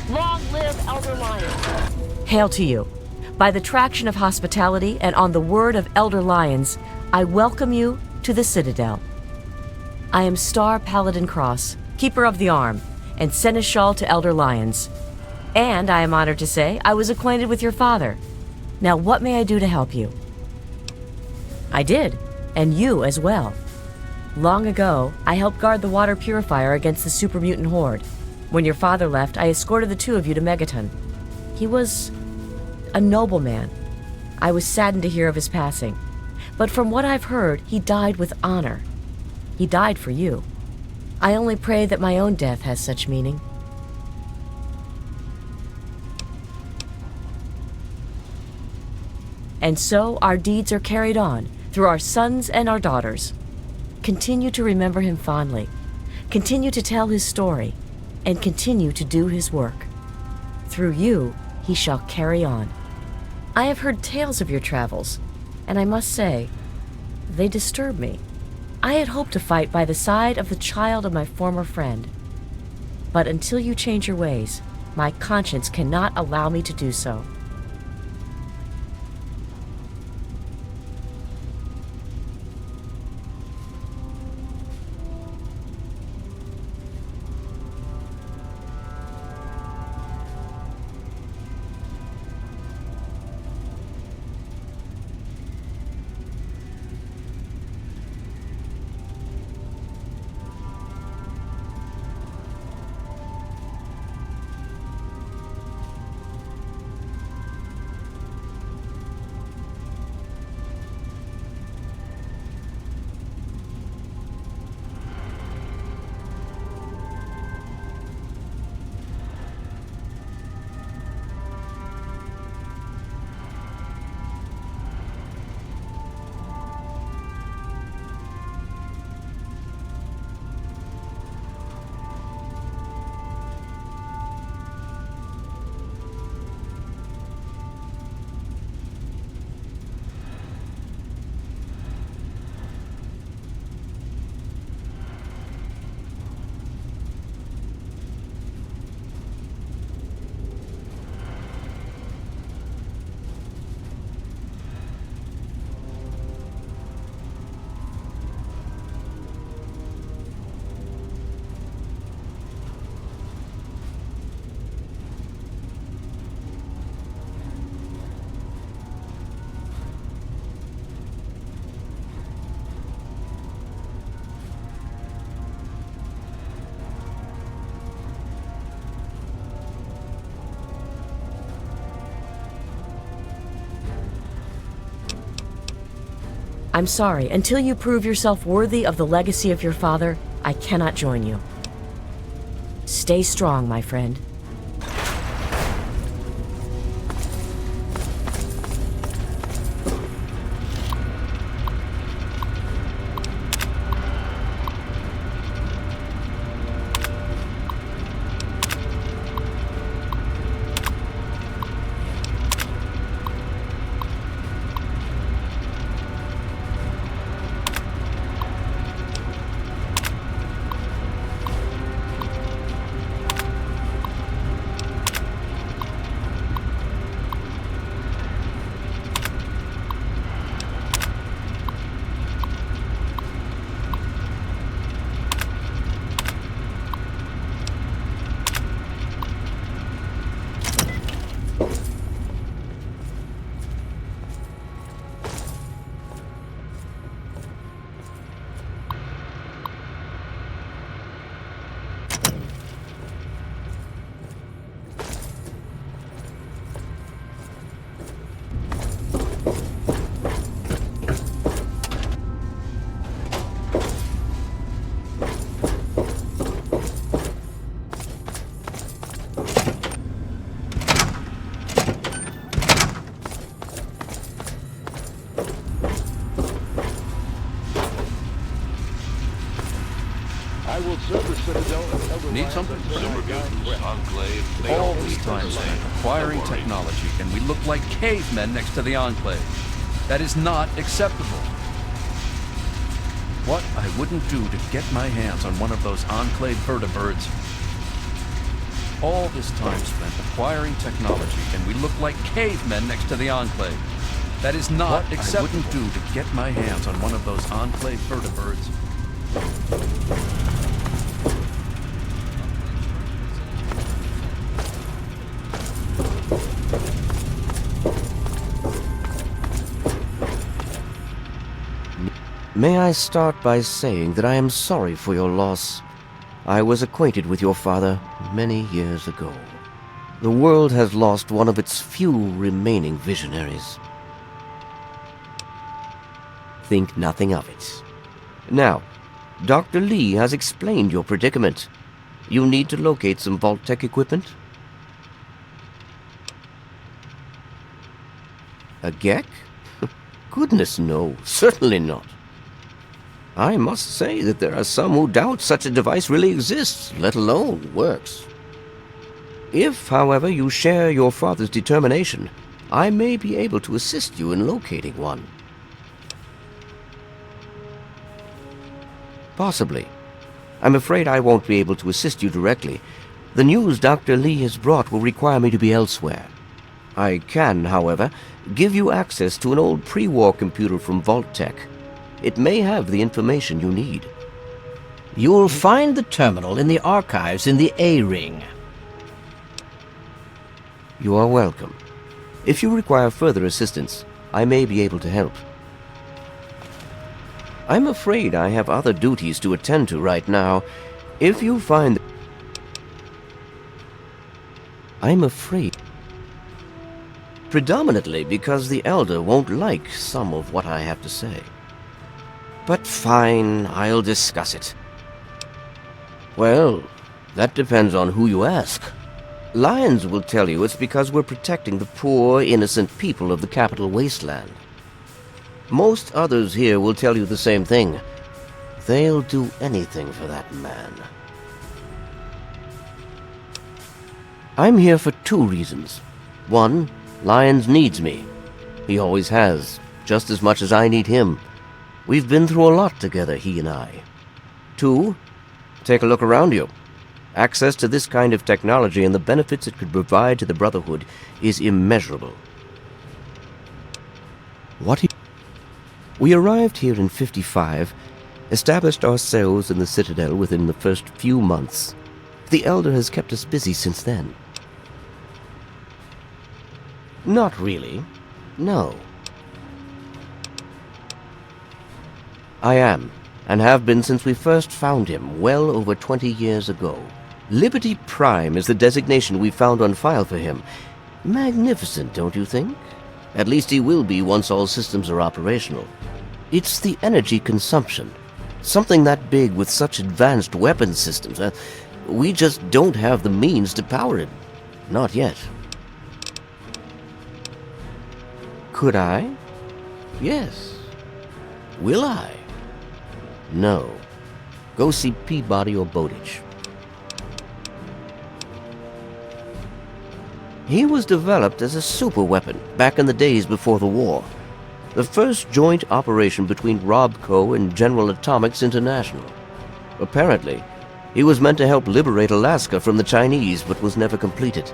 Long live Elder Lyons. Hail to you. By the traction of hospitality and on the word of Elder Lyons, I welcome you to the Citadel. I am Star Paladin Cross, Keeper of the Arm, and Seneschal to Elder Lyons. And I am honored to say I was acquainted with your father. Now what may I do to help you? I did, and you as well. Long ago, I helped guard the water purifier against the super mutant horde. When your father left, I escorted the two of you to Megaton. He was a noble man. I was saddened to hear of his passing. But from what I've heard, he died with honor. He died for you. I only pray that my own death has such meaning. And so our deeds are carried on through our sons and our daughters. Continue to remember him fondly. Continue to tell his story. And continue to do his work. Through you, he shall carry on. I have heard tales of your travels, and I must say, they disturb me. I had hoped to fight by the side of the child of my former friend. But until you change your ways, my conscience cannot allow me to do so. I'm sorry. Until you prove yourself worthy of the legacy of your father, I cannot join you. Stay strong, my friend. Need something? Enclave. All this time spent acquiring technology, and we look like cavemen next to the Enclave. That is not acceptable. What I wouldn't do to get my hands on one of those Enclave vertibirds. All this time spent acquiring technology, and we look like cavemen next to the Enclave. That is not acceptable. What I wouldn't do to get my hands on one of those Enclave vertibirds. May I start by saying that I am sorry for your loss. I was acquainted with your father many years ago. The world has lost one of its few remaining visionaries. Think nothing of it. Now, Dr. Lee has explained your predicament. You need to locate some Vault-Tec equipment? A Gek? Goodness no, certainly not. I must say that there are some who doubt such a device really exists, let alone works. If, however, you share your father's determination, I may be able to assist you in locating one. Possibly. I'm afraid I won't be able to assist you directly. The news Dr. Lee has brought will require me to be elsewhere. I can, however, give you access to an old pre-war computer from Vault-Tec. It may have the information you need. You'll find the terminal in the archives in the A-Ring. You are welcome. If you require further assistance, I may be able to help. I'm afraid I have other duties to attend to right now. If you find... I'm afraid... Predominantly because the Elder won't like some of what I have to say. But fine, I'll discuss it. Well, that depends on who you ask. Lyons will tell you it's because we're protecting the poor, innocent people of the Capital Wasteland. Most others here will tell you the same thing. They'll do anything for that man. I'm here for two reasons. One, Lyons needs me. He always has, just as much as I need him. We've been through a lot together, he and I. Two, take a look around you. Access to this kind of technology and the benefits it could provide to the Brotherhood is immeasurable. We arrived here in 55, established ourselves in the Citadel within the first few months. The Elder has kept us busy since then. Not really. No. I am, and have been since we first found him, well over 20 years ago. Liberty Prime is the designation we found on file for him. Magnificent, don't you think? At least he will be once all systems are operational. It's the energy consumption. Something that big with such advanced weapon systems. We just don't have the means to power it. Not yet. Could I? Yes. Will I? No. Go see Peabody or Bowditch. He was developed as a superweapon back in the days before the war. The first joint operation between RobCo and General Atomics International. Apparently, he was meant to help liberate Alaska from the Chinese, but was never completed.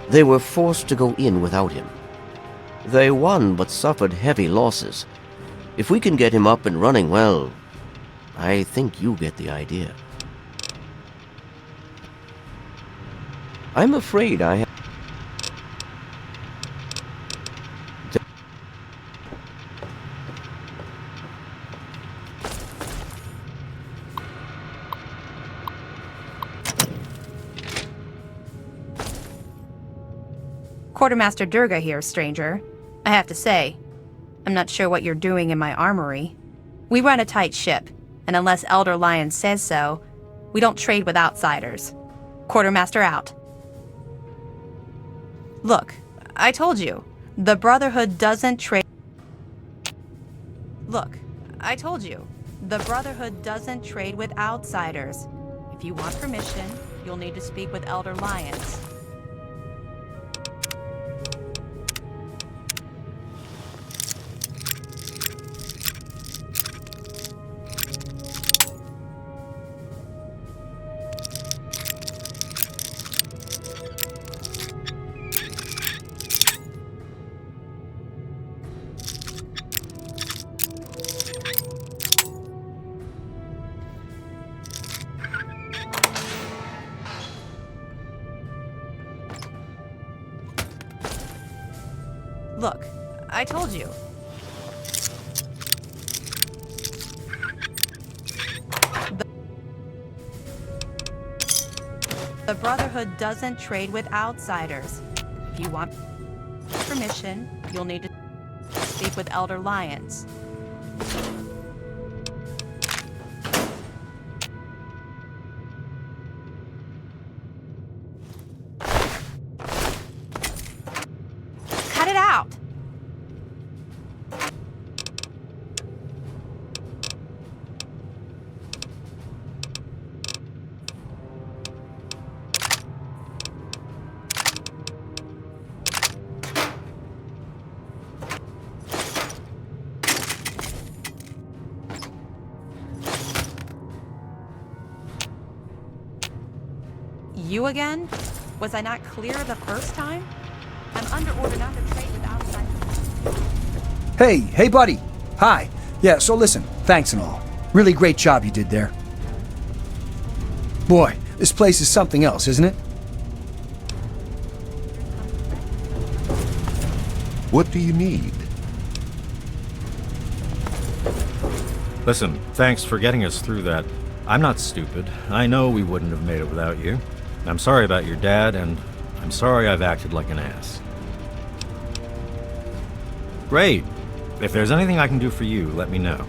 They were forced to go in without him. They won, but suffered heavy losses. If we can get him up and running, well, I think you get the idea. I'm afraid I have... Quartermaster Durga here, stranger. I have to say, I'm not sure what you're doing in my armory. We run a tight ship, and unless Elder Lion says so, we don't trade with outsiders. Quartermaster out. Look, I told you, the Brotherhood doesn't trade... Look, I told you, the Brotherhood doesn't trade with outsiders. If you want permission, you'll need to speak with Elder Lions. Look, I told you. The Brotherhood doesn't trade with outsiders. If you want permission, you'll need to speak with Elder Lions. Cut it out! You again? Was I not clear the first time? I'm under order not to trade with outsiders. Hey, buddy. Hi. Yeah, so listen, thanks and all. Really great job you did there. Boy, this place is something else, isn't it? What do you need? Listen, thanks for getting us through that. I'm not stupid. I know we wouldn't have made it without you. I'm sorry about your dad, and I'm sorry I've acted like an ass. Great. If there's anything I can do for you, let me know.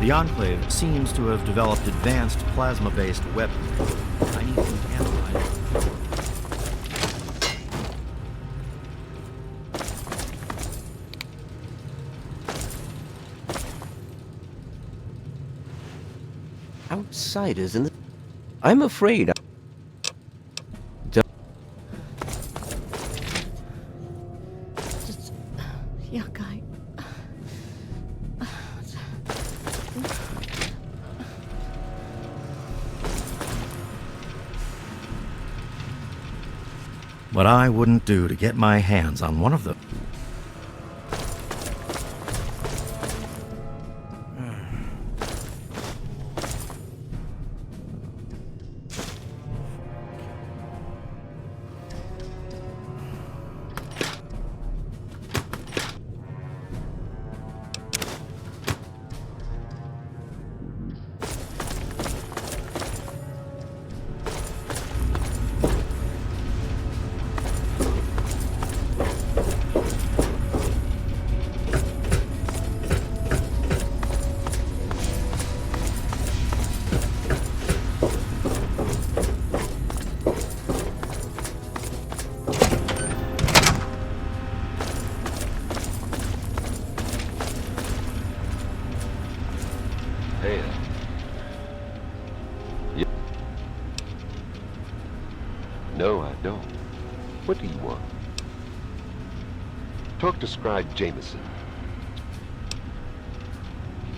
The Enclave seems to have developed advanced plasma-based weaponry. I need to analyze it. Outsiders in the... I'm afraid... Yeah, guy. What I wouldn't do to get my hands on one of them. hiya. No, I don't. What do you want? Talk to Scribe Jameson.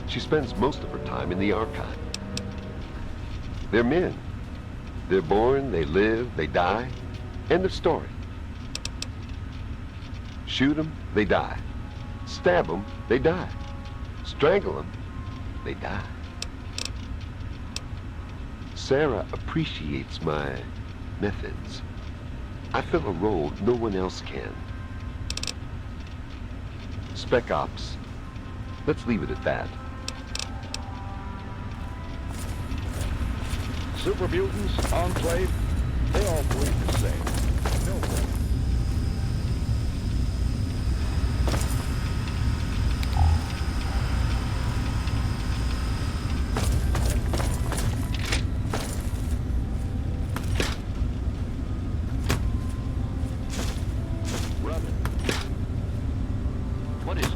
She spends most of her time in the archive. They're men. They're born, they live, they die. End of story. Shoot them, they die. Stab them, they die. Strangle them, they die. Sarah appreciates my methods. I fill a role no one else can. Spec Ops. Let's leave it at that. Super mutants, Enclave, they all believe the same. What is it?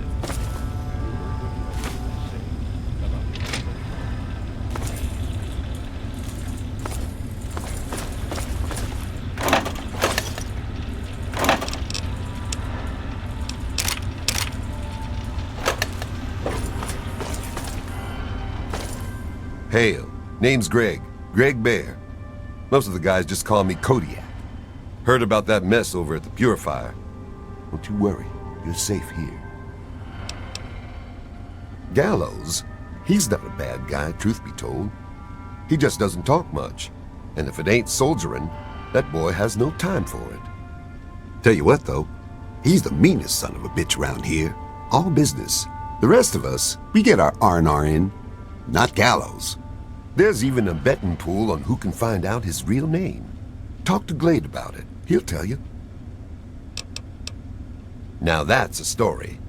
Hail. Name's Greg. Greg Bear. Most of the guys just call me Kodiak. Heard about that mess over at the purifier. Don't you worry. You're safe here. Gallows? He's not a bad guy, truth be told. He just doesn't talk much. And if it ain't soldiering, that boy has no time for it. Tell you what, though. He's the meanest son of a bitch around here. All business. The rest of us, we get our R&R in. Not Gallows. There's even a betting pool on who can find out his real name. Talk to Glade about it. He'll tell you. Now that's a story.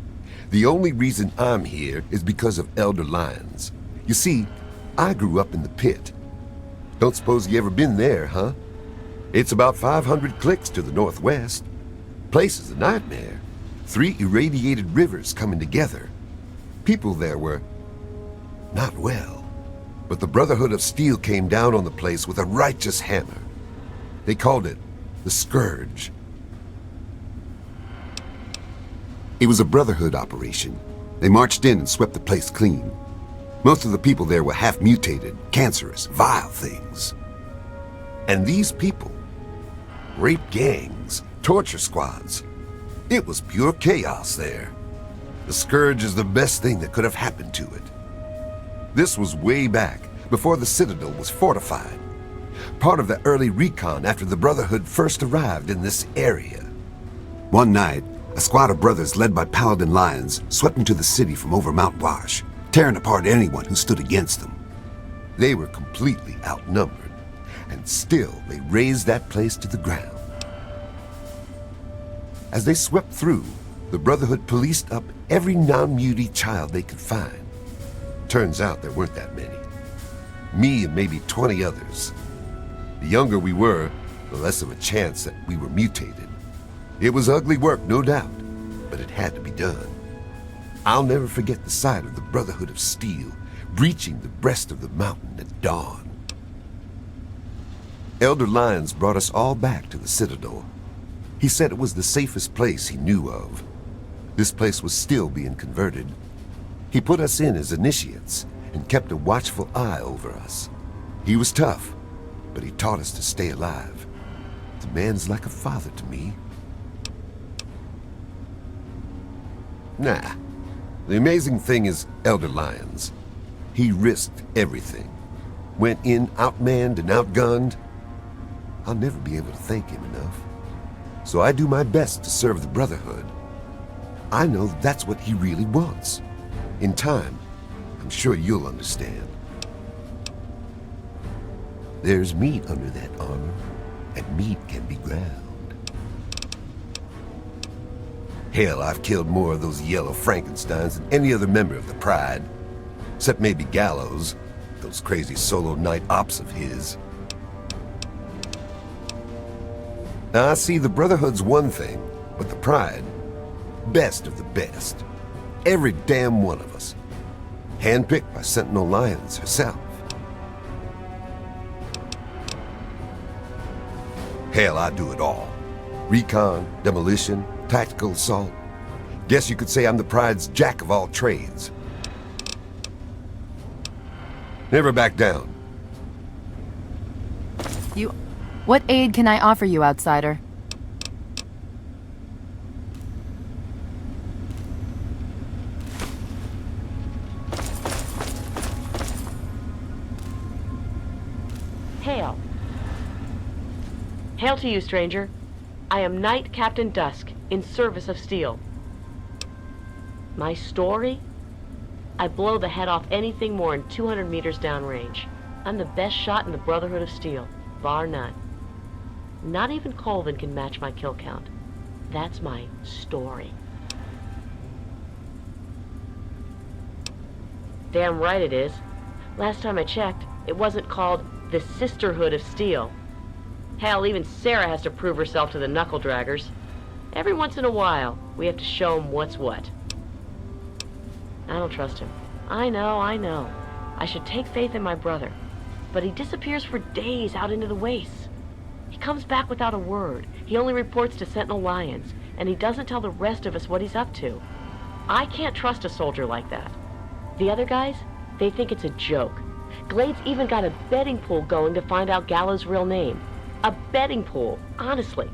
The only reason I'm here is because of Elder Lyons. You see, I grew up in the pit. Don't suppose you ever been there, huh? It's about 500 clicks to the northwest. Place is a nightmare. 3 irradiated rivers coming together. People there were not well. But the Brotherhood of Steel came down on the place with a righteous hammer. They called it the Scourge. It was a Brotherhood operation. They marched in and swept the place clean. Most of the people there were half-mutated, cancerous, vile things. And these people, rape gangs, torture squads. It was pure chaos there. The Scourge is the best thing that could have happened to it. This was way back, before the Citadel was fortified. Part of the early recon after the Brotherhood first arrived in this area. One night, a squad of brothers led by Paladin Lions swept into the city from over Mount Wash, tearing apart anyone who stood against them. They were completely outnumbered, and still they razed that place to the ground. As they swept through, the Brotherhood policed up every non-mutie child they could find. Turns out there weren't that many. Me and maybe 20 others. The younger we were, the less of a chance that we were mutated. It was ugly work, no doubt, but it had to be done. I'll never forget the sight of the Brotherhood of Steel breaching the breast of the mountain at dawn. Elder Lyons brought us all back to the Citadel. He said it was the safest place he knew of. This place was still being converted. He put us in as initiates and kept a watchful eye over us. He was tough, but he taught us to stay alive. The man's like a father to me. Nah. The amazing thing is Elder Lyons. He risked everything. Went in outmanned and outgunned. I'll never be able to thank him enough. So I do my best to serve the Brotherhood. I know that's what he really wants. In time, I'm sure you'll understand. There's meat under that armor, and meat can be ground. Hell, I've killed more of those yellow Frankensteins than any other member of the Pride. Except maybe Gallows, those crazy solo night ops of his. Now, I see the Brotherhood's one thing, but the Pride, best of the best. Every damn one of us. handpicked by Sentinel Lyons herself. Hell, I do it all. Recon, demolition, tactical assault. Guess you could say I'm the Pride's jack of all trades. Never back down. What aid can I offer you, outsider? Hail. Hail to you, stranger. I am Knight Captain Dusk, in service of steel. My story? I blow the head off anything more than 200 meters downrange. I'm the best shot in the Brotherhood of Steel, bar none. Not even Colvin can match my kill count. That's my story. Damn right it is. Last time I checked, it wasn't called the Sisterhood of Steel. Hell, even Sarah has to prove herself to the knuckle-draggers. Every once in a while, we have to show them what's what. I don't trust him. I know. I should take faith in my brother. But he disappears for days out into the wastes. He comes back without a word. He only reports to Sentinel Lyons, and he doesn't tell the rest of us what he's up to. I can't trust a soldier like that. The other guys, they think it's a joke. Glade's even got a betting pool going to find out Gallo's real name. A betting pool, honestly.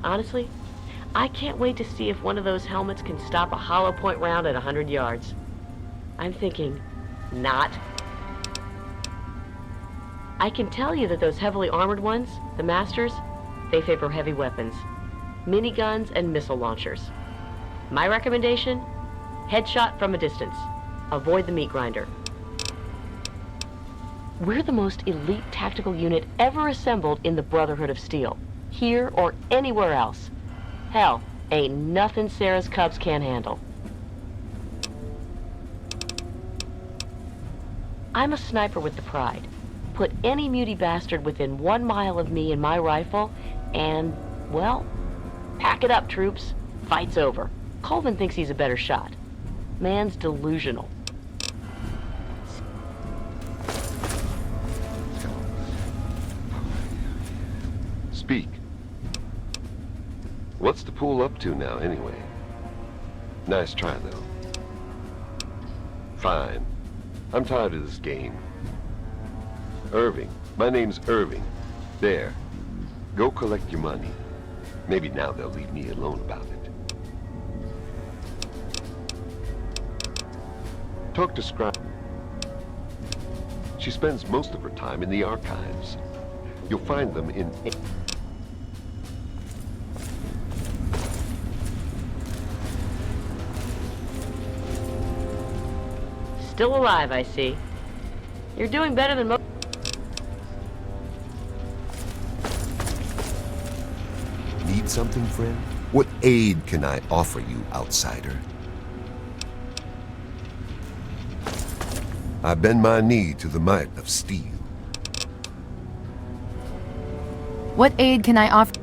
Honestly, I can't wait to see if one of those helmets can stop a hollow point round at 100 yards. I'm thinking, not. I can tell you that those heavily armored ones, the Masters, they favor heavy weapons. Miniguns and missile launchers. My recommendation? Headshot from a distance. Avoid the meat grinder. We're the most elite tactical unit ever assembled in the Brotherhood of Steel. Here or anywhere else. Hell, ain't nothing Sarah's Cubs can't handle. I'm a sniper with the Pride. Put any muty bastard within 1 mile of me and my rifle, and, well, pack it up, troops. Fight's over. Colvin thinks he's a better shot. Man's delusional. Speak. What's the pool up to now, anyway? Nice try, though. Fine. I'm tired of this game. Irving. My name's Irving. There. Go collect your money. Maybe now they'll leave me alone about it. Talk to Scribe. She spends most of her time in the archives. You'll find them in... Still alive, I see. You're doing better than most. Need something, friend? What aid can I offer you, outsider? I bend my knee to the might of steel. What aid can I offer?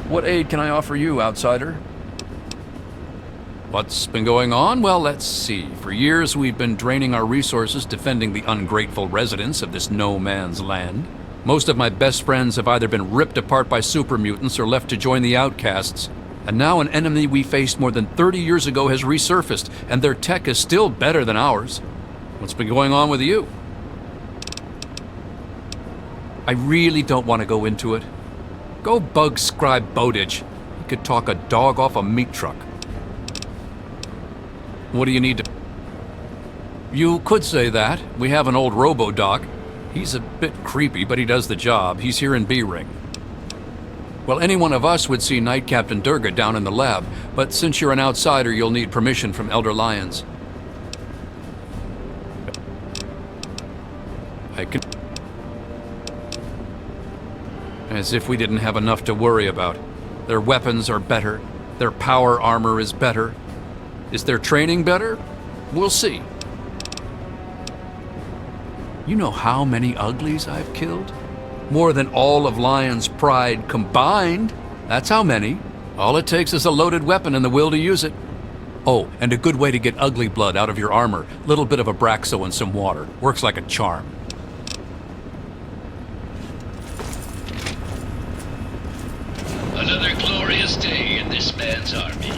What aid can I offer you, outsider? What's been going on? Well, let's see. For years, we've been draining our resources defending the ungrateful residents of this no-man's land. Most of my best friends have either been ripped apart by super mutants or left to join the outcasts. And now an enemy we faced more than 30 years ago has resurfaced, and their tech is still better than ours. What's been going on with you? I really don't want to go into it. Go bug Scribe Bowditch. He could talk a dog off a meat truck. What do you need to... You could say that. We have an old robo-doc. He's a bit creepy, but he does the job. He's here in B-Ring. Well, any one of us would see Knight Captain Durga down in the lab, but since you're an outsider, you'll need permission from Elder Lyons. I can... As if we didn't have enough to worry about. Their weapons are better. Their power armor is better. Is their training better? We'll see. You know how many uglies I've killed? More than all of Lion's pride combined. That's how many. All it takes is a loaded weapon and the will to use it. Oh, and a good way to get ugly blood out of your armor. Little bit of Abraxo and some water. Works like a charm. Another glorious day in this man's army.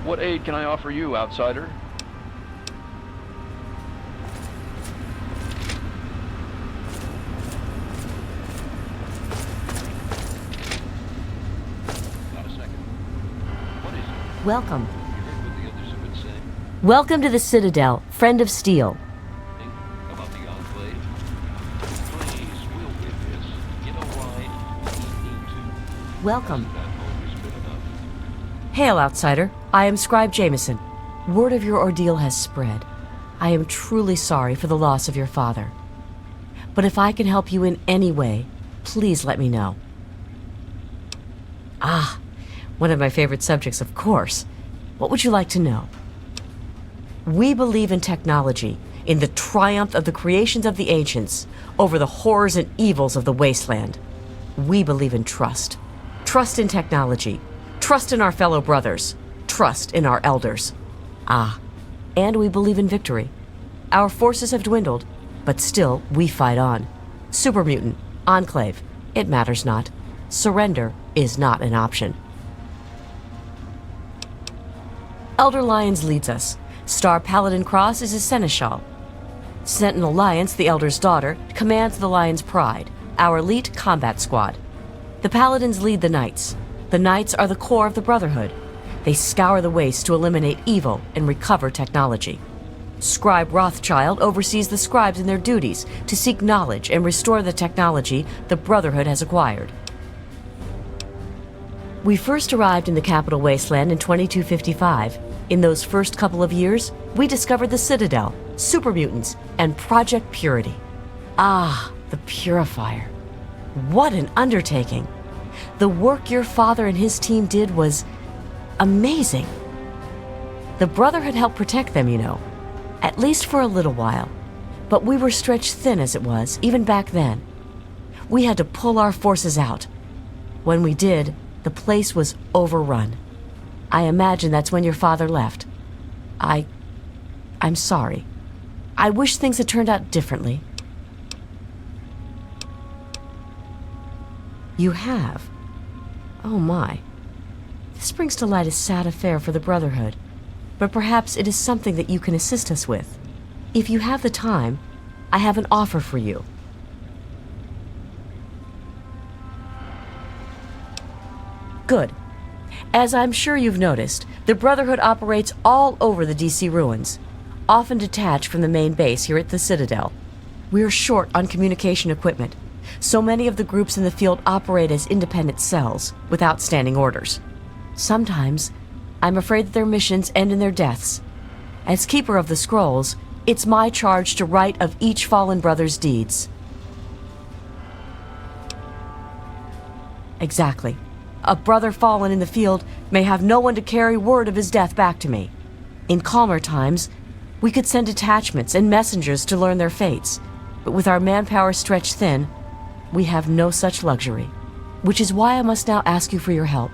What aid can I offer you, outsider? Welcome. Welcome to the Citadel, friend of steel. Welcome. Hail, outsider. I am Scribe Jameson. Word of your ordeal has spread. I am truly sorry for the loss of your father. But if I can help you in any way, please let me know. Ah, one of my favorite subjects, of course. What would you like to know? We believe in technology, in the triumph of the creations of the ancients over the horrors and evils of the wasteland. We believe in trust. Trust in technology. Trust in our fellow brothers. Trust in our elders. Ah, and we believe in victory. Our forces have dwindled, but still we fight on. Super mutant, enclave, it matters not. Surrender is not an option. Elder Lyons leads us. Star Paladin Cross is his seneschal. Sentinel Lyons, the Elder's daughter, commands the Lion's Pride, our elite combat squad. The Paladins lead the Knights. The Knights are the core of the Brotherhood. They scour the wastes to eliminate evil and recover technology. Scribe Rothschild oversees the scribes in their duties to seek knowledge and restore the technology the Brotherhood has acquired. We first arrived in the Capital Wasteland in 2255. In those first couple of years, we discovered the Citadel, super mutants, and Project Purity. Ah, the Purifier. What an undertaking! The work your father and his team did was amazing. The Brotherhood helped protect them, you know, at least for a little while. But we were stretched thin as it was, even back then. We had to pull our forces out. When we did, the place was overrun. I imagine that's when your father left. I'm sorry. I wish things had turned out differently. You have? Oh my. This brings to light a sad affair for the Brotherhood, but perhaps it is something that you can assist us with. If you have the time, I have an offer for you. Good. As I'm sure you've noticed, the Brotherhood operates all over the DC ruins, often detached from the main base here at the Citadel. We're short on communication equipment, so many of the groups in the field operate as independent cells, without standing orders. Sometimes, I'm afraid that their missions end in their deaths. As Keeper of the Scrolls, it's my charge to write of each fallen brother's deeds. Exactly. A brother fallen in the field may have no one to carry word of his death back to me. In calmer times, we could send detachments and messengers to learn their fates, but with our manpower stretched thin, we have no such luxury. Which is why I must now ask you for your help.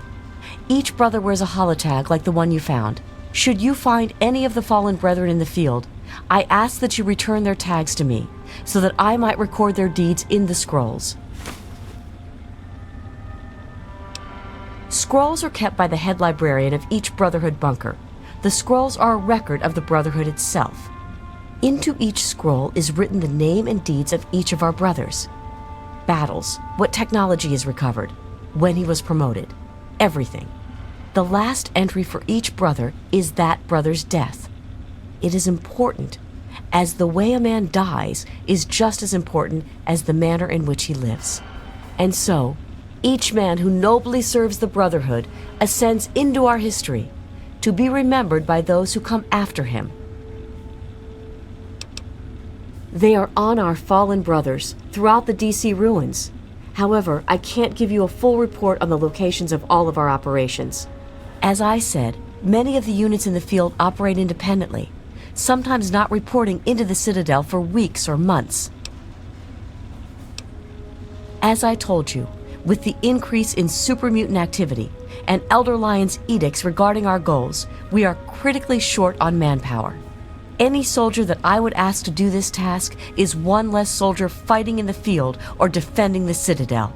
Each brother wears a holotag like the one you found. Should you find any of the fallen brethren in the field, I ask that you return their tags to me, so that I might record their deeds in the scrolls. Scrolls are kept by the head librarian of each Brotherhood bunker. The scrolls are a record of the Brotherhood itself. Into each scroll is written the name and deeds of each of our brothers. Battles, what technology is recovered, when he was promoted, everything. The last entry for each brother is that brother's death. It is important, as the way a man dies is just as important as the manner in which he lives. And so, each man who nobly serves the Brotherhood ascends into our history, to be remembered by those who come after him. They are on our fallen brothers throughout the DC ruins. However, I can't give you a full report on the locations of all of our operations. As I said, many of the units in the field operate independently, sometimes not reporting into the Citadel for weeks or months. As I told you, with the increase in super mutant activity and Elder Lion's edicts regarding our goals, we are critically short on manpower. Any soldier that I would ask to do this task is one less soldier fighting in the field or defending the Citadel.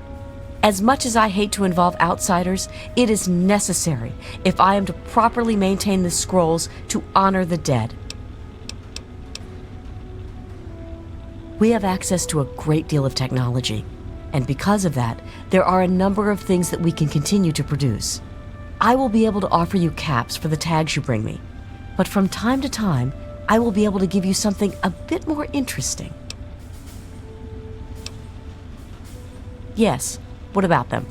As much as I hate to involve outsiders, it is necessary if I am to properly maintain the scrolls to honor the dead. We have access to a great deal of technology, and because of that, there are a number of things that we can continue to produce. I will be able to offer you caps for the tags you bring me, but from time to time, I will be able to give you something a bit more interesting. Yes, what about them?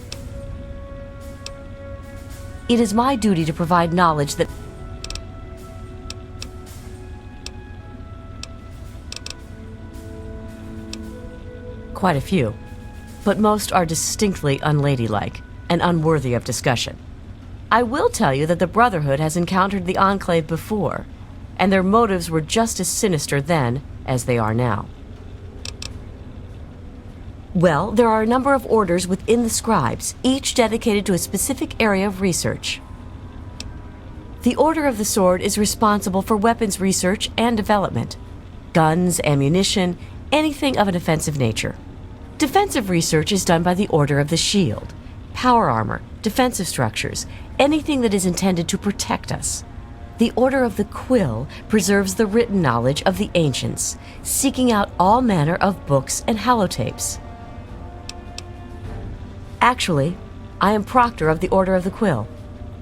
It is my duty to provide knowledge that... Quite a few, but most are distinctly unladylike and unworthy of discussion. I will tell you that the Brotherhood has encountered the Enclave before, and their motives were just as sinister then as they are now. Well, there are a number of orders within the scribes, each dedicated to a specific area of research. The Order of the Sword is responsible for weapons research and development. Guns, ammunition, anything of an offensive nature. Defensive research is done by the Order of the Shield. Power armor, defensive structures, anything that is intended to protect us. The Order of the Quill preserves the written knowledge of the ancients, seeking out all manner of books and holotapes. Actually, I am Proctor of the Order of the Quill.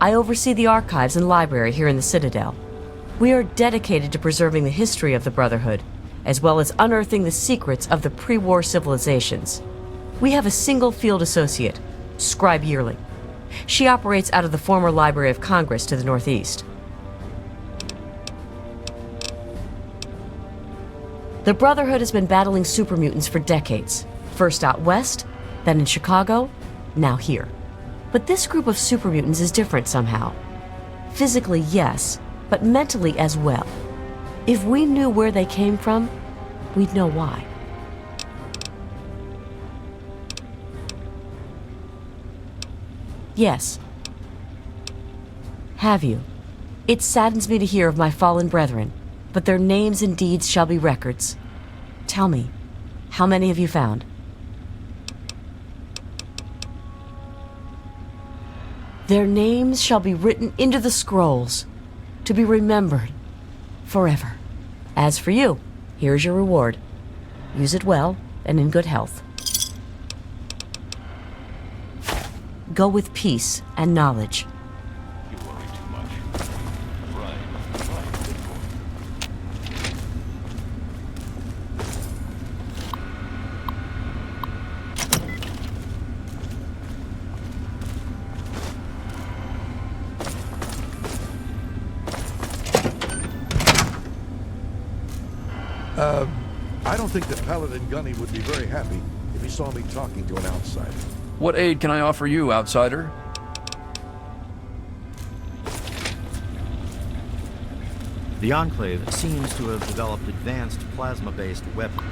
I oversee the archives and library here in the Citadel. We are dedicated to preserving the history of the Brotherhood, as well as unearthing the secrets of the pre-war civilizations. We have a single field associate, Scribe Yearling. She operates out of the former Library of Congress to the northeast. The Brotherhood has been battling super mutants for decades. First out west, then in Chicago, now here. But this group of super mutants is different somehow. Physically, yes, but mentally as well. If we knew where they came from, we'd know why. Yes. Have you? It saddens me to hear of my fallen brethren, but their names and deeds shall be records. Tell me, how many have you found? Their names shall be written into the scrolls, to be remembered forever. As for you, here's your reward. Use it well and in good health. Go with peace and knowledge. I don't think that Paladin Gunny would be very happy if he saw me talking to an outsider. What aid can I offer you, outsider? The Enclave seems to have developed advanced plasma-based weapons.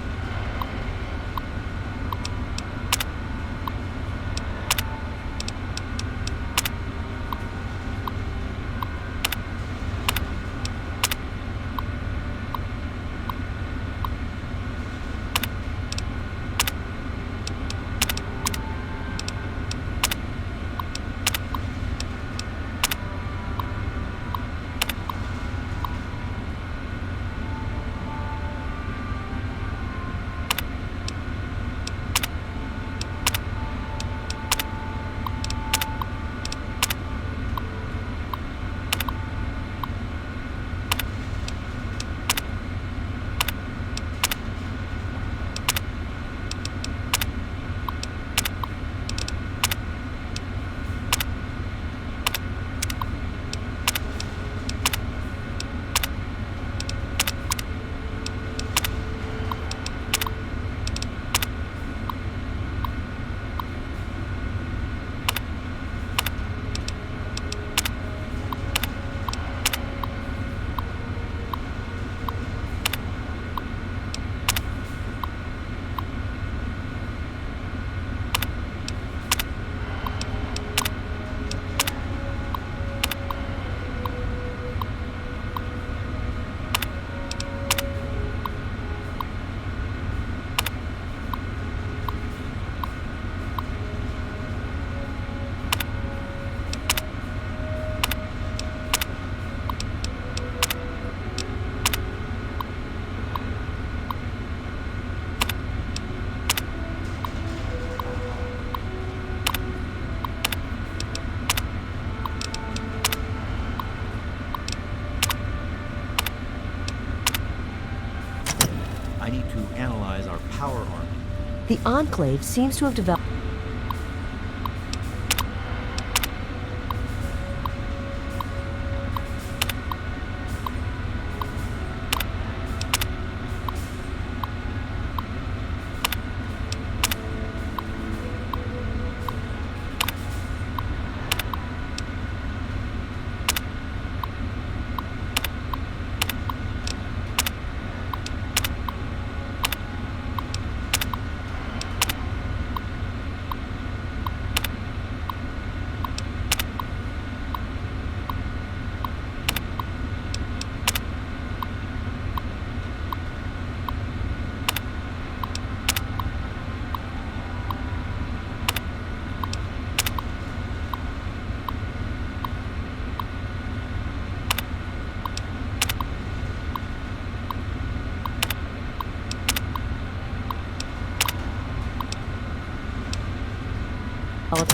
The Enclave seems to have developed...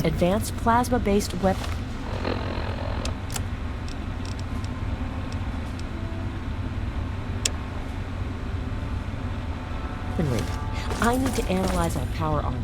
advanced plasma-based weapons. I need to analyze our power armor.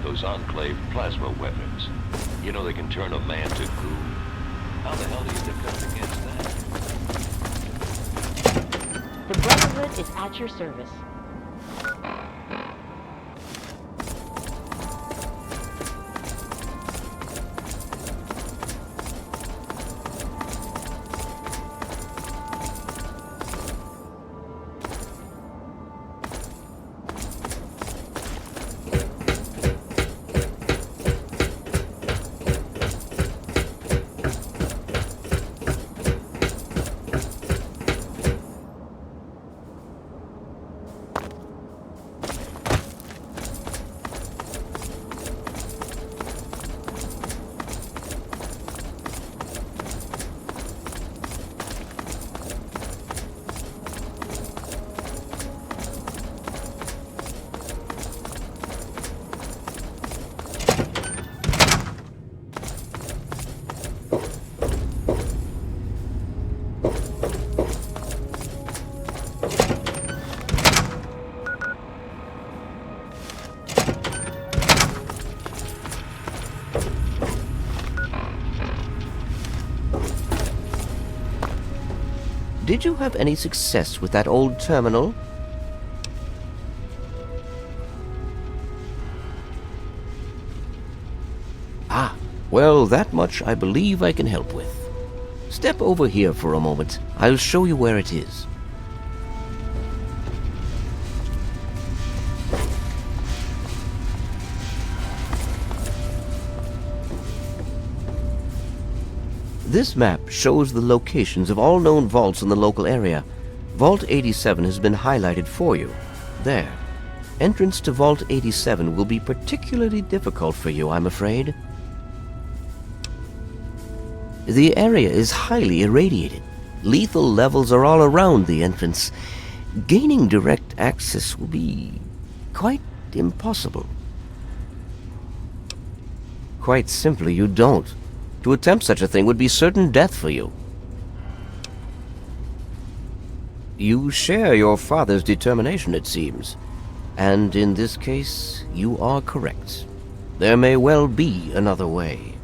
Those Enclave plasma weapons. You know they can turn a man to ghoul. How the hell do you defend against that? The Brotherhood is at your service. Did you have any success with that old terminal? Ah, well, that much I believe I can help with. Step over here for a moment. I'll show you where it is. This map shows the locations of all known vaults in the local area. Vault 87 has been highlighted for you. There. Entrance to Vault 87 will be particularly difficult for you, I'm afraid. The area is highly irradiated. Lethal levels are all around the entrance. Gaining direct access will be quite impossible. Quite simply, you don't. To attempt such a thing would be certain death for you. You share your father's determination, it seems. And in this case, you are correct. There may well be another way.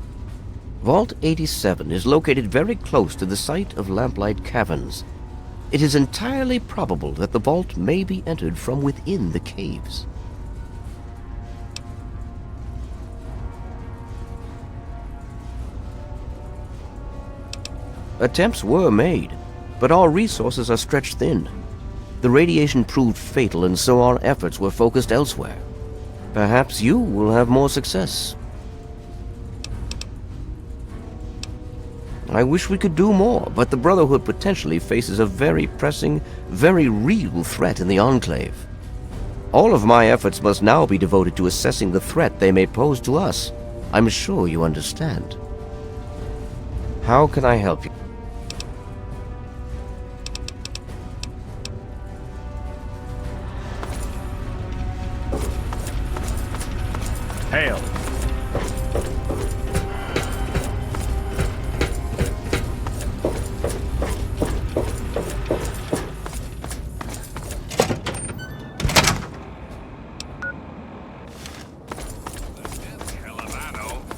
Vault 87 is located very close to the site of Lamplight Caverns. It is entirely probable that the vault may be entered from within the caves. Attempts were made, but our resources are stretched thin. The radiation proved fatal, and so our efforts were focused elsewhere. Perhaps you will have more success. I wish we could do more, but the Brotherhood potentially faces a very pressing, very real threat in the Enclave. All of my efforts must now be devoted to assessing the threat they may pose to us. I'm sure you understand. How can I help you? Hail.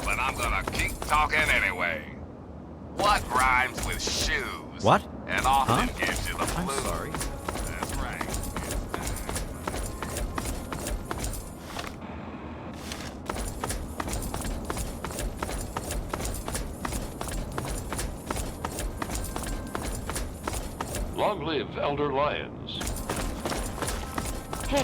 But I'm gonna keep talking anyway. What rhymes with shoes? What? And often gives you the flu. I'm sorry. That's right. Long live Elder Lyons. Hey.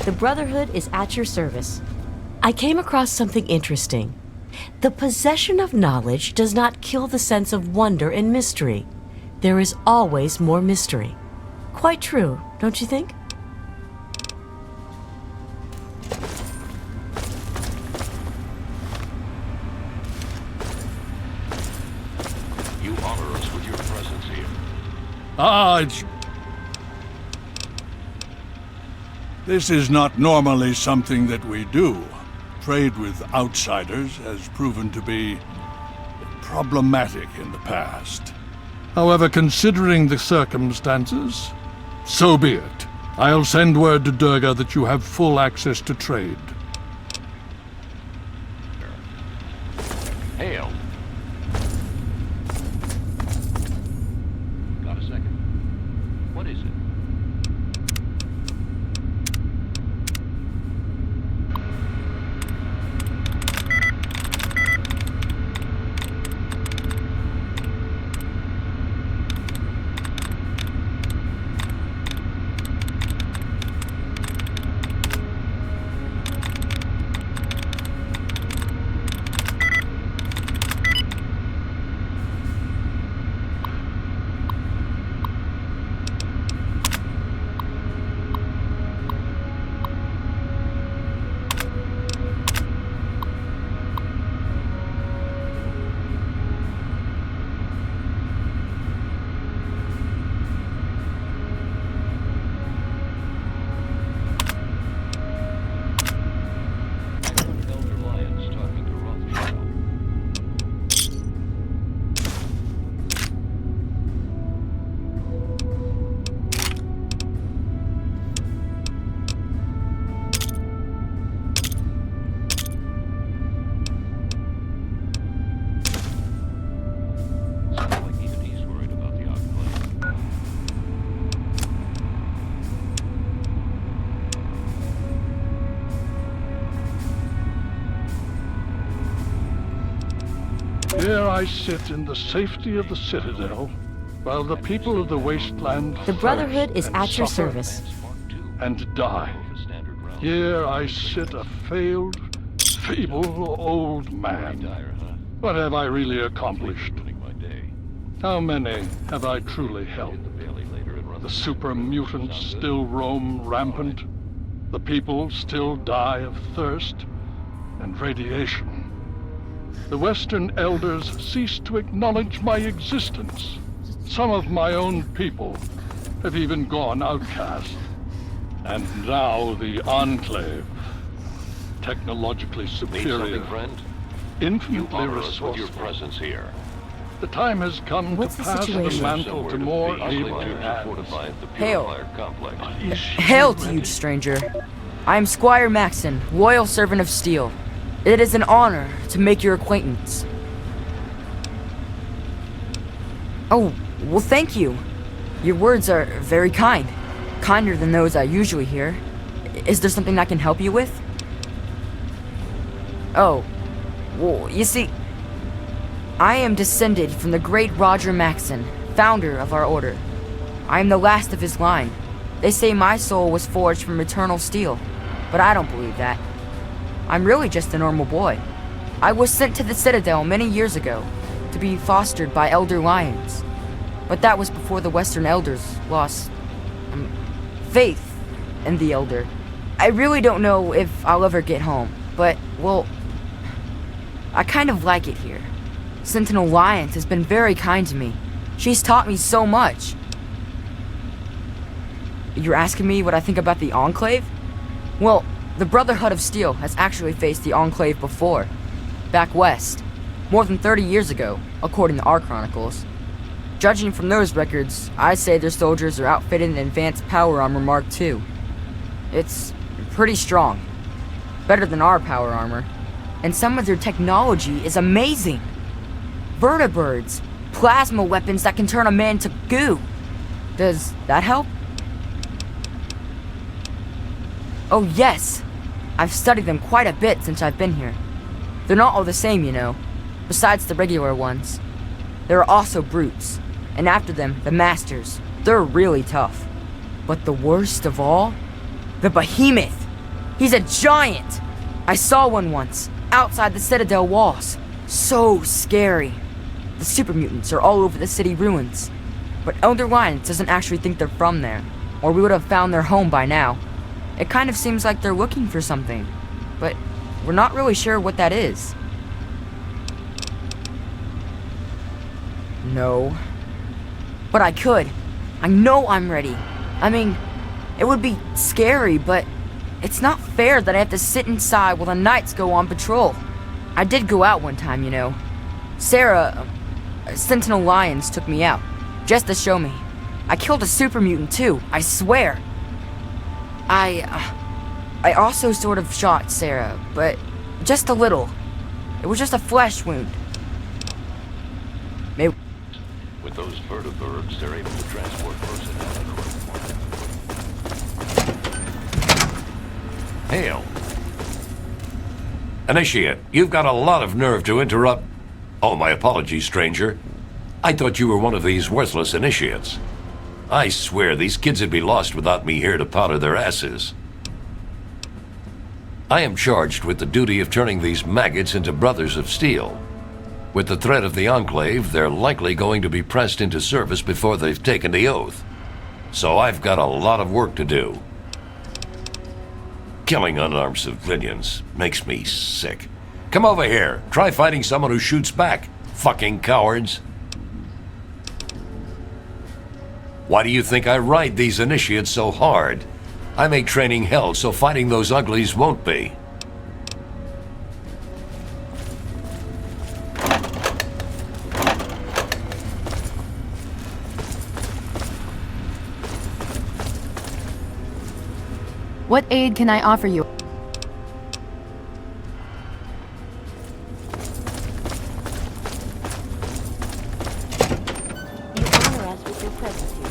The Brotherhood is at your service. I came across something interesting. The possession of knowledge does not kill the sense of wonder and mystery. There is always more mystery. Quite true, don't you think? You honor us with your presence here. This is not normally something that we do. Trade with outsiders has proven to be problematic in the past. However, considering the circumstances, so be it. I'll send word to Durga that you have full access to trade. Hail. Got a second? What is it? Here I sit in the safety of the Citadel, while the people of the Wasteland The Brotherhood thirst is and at your suffer service. and die. Here I sit a failed, feeble old man. What have I really accomplished? How many have I truly helped? The super mutants still roam rampant. The people still die of thirst and radiation. The Western elders cease to acknowledge my existence. Some of my own people have even gone outcast. And now the Enclave, technologically superior, something, friend? infinitely You honor us with your resourceful. presence here. The time has come What's to the pass the situation? mantle to more able Enclave troops have hands. fortified the Hail. purifier complex. Hail to you, stranger. I am Squire Maxon, loyal servant of steel. It is an honor to make your acquaintance. Oh, well, thank you. Your words are very kind. Kinder than those I usually hear. Is there something I can help you with? Oh, well, you see, I am descended from the great Roger Maxon, founder of our order. I am the last of his line. They say my soul was forged from eternal steel, but I don't believe that. I'm really just a normal boy, I was sent to the Citadel many years ago to be fostered by Elder Lions. But that was before the Western Elders lost faith in the Elder. I really don't know if I'll ever get home, but, well, I kind of like it here. Sentinel Lyons has been very kind to me. She's taught me so much. You're asking me what I think about the Enclave? Well, the Brotherhood of Steel has actually faced the Enclave before. Back west. More than 30 years ago, according to our chronicles. Judging from those records, I say their soldiers are outfitted in advanced power armor Mark II. It's pretty strong. Better than our power armor. And some of their technology is amazing. Vertibirds, plasma weapons that can turn a man to goo. Does that help? Oh yes, I've studied them quite a bit since I've been here. They're not all the same, you know, besides the regular ones. There are also brutes, and after them, the masters. They're really tough. But the worst of all? The behemoth! He's a giant! I saw one once, outside the Citadel walls. So scary. The super mutants are all over the city ruins. But Elder Lyons doesn't actually think they're from there, or we would have found their home by now. It kind of seems like they're looking for something, but we're not really sure what that is. No. But I could. I know I'm ready. I mean, it would be scary, but it's not fair that I have to sit inside while the knights go on patrol. I did go out one time, you know. Sarah, Sentinel Lyons took me out, just to show me. I killed a super mutant too, I swear. I also sort of shot Sarah, but just a little. It was just a flesh wound. Maybe. With those vertibirds, they're able to transport personnel. Hail. Initiate, you've got a lot of nerve to interrupt. Oh, my apologies, stranger. I thought you were one of these worthless initiates. I swear these kids would be lost without me here to powder their asses. I am charged with the duty of turning these maggots into brothers of steel. With the threat of the Enclave, they're likely going to be pressed into service before they've taken the oath. So I've got a lot of work to do. Killing unarmed civilians makes me sick. Come over here. Try fighting someone who shoots back. Fucking cowards. Why do you think I ride these initiates so hard? I make training hell so fighting those uglies won't be. What aid can I offer you? You honor us with your presence here.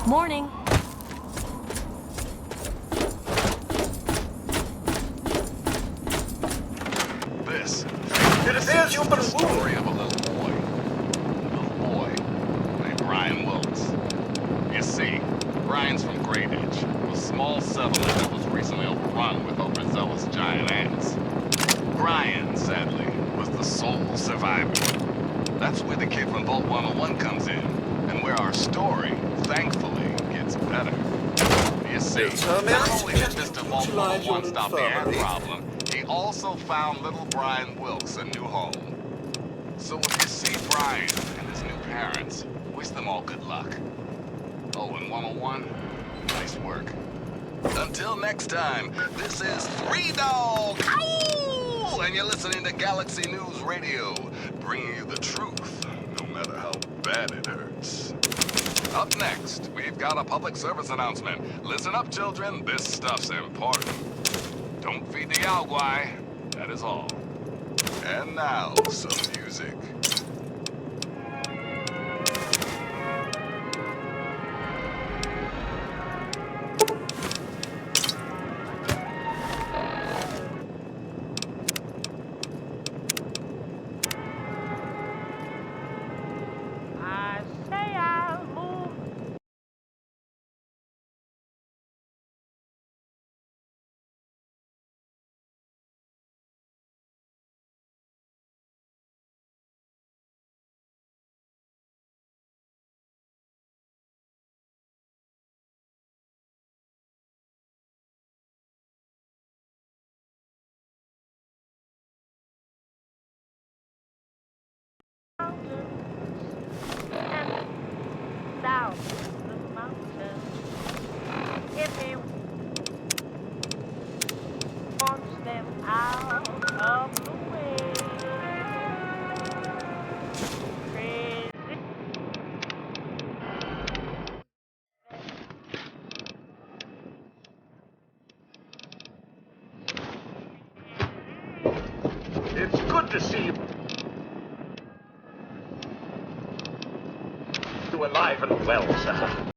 Morning. This. It appears you've been wounded. Story of a little boy named Brian Wilkes. You see, Brian's from Great Edge, a small settlement that was recently overrun with overzealous giant ants. Brian, sadly, was the sole survivor. That's where the kid from Vault 101 comes in, and where our story, thankfully, gets better. You see, not only did Mr. Vault 101 stop the ant problem, he also found little Brian Wilkes a new home. So if you see Brian and his new parents, wish them all good luck. Oh, and 101, nice work. Until next time, this is Three Dog, Ow! And you're listening to Galaxy News Radio, bringing you the truth, no matter how bad it hurts. Up next, we've got a public service announcement. Listen up, children, this stuff's important. Don't feed the Yaogwai, that is all. And now, some music. down the mountain. If he wants them out of the way. Crazy. It's good to see you. You alive and well, sir.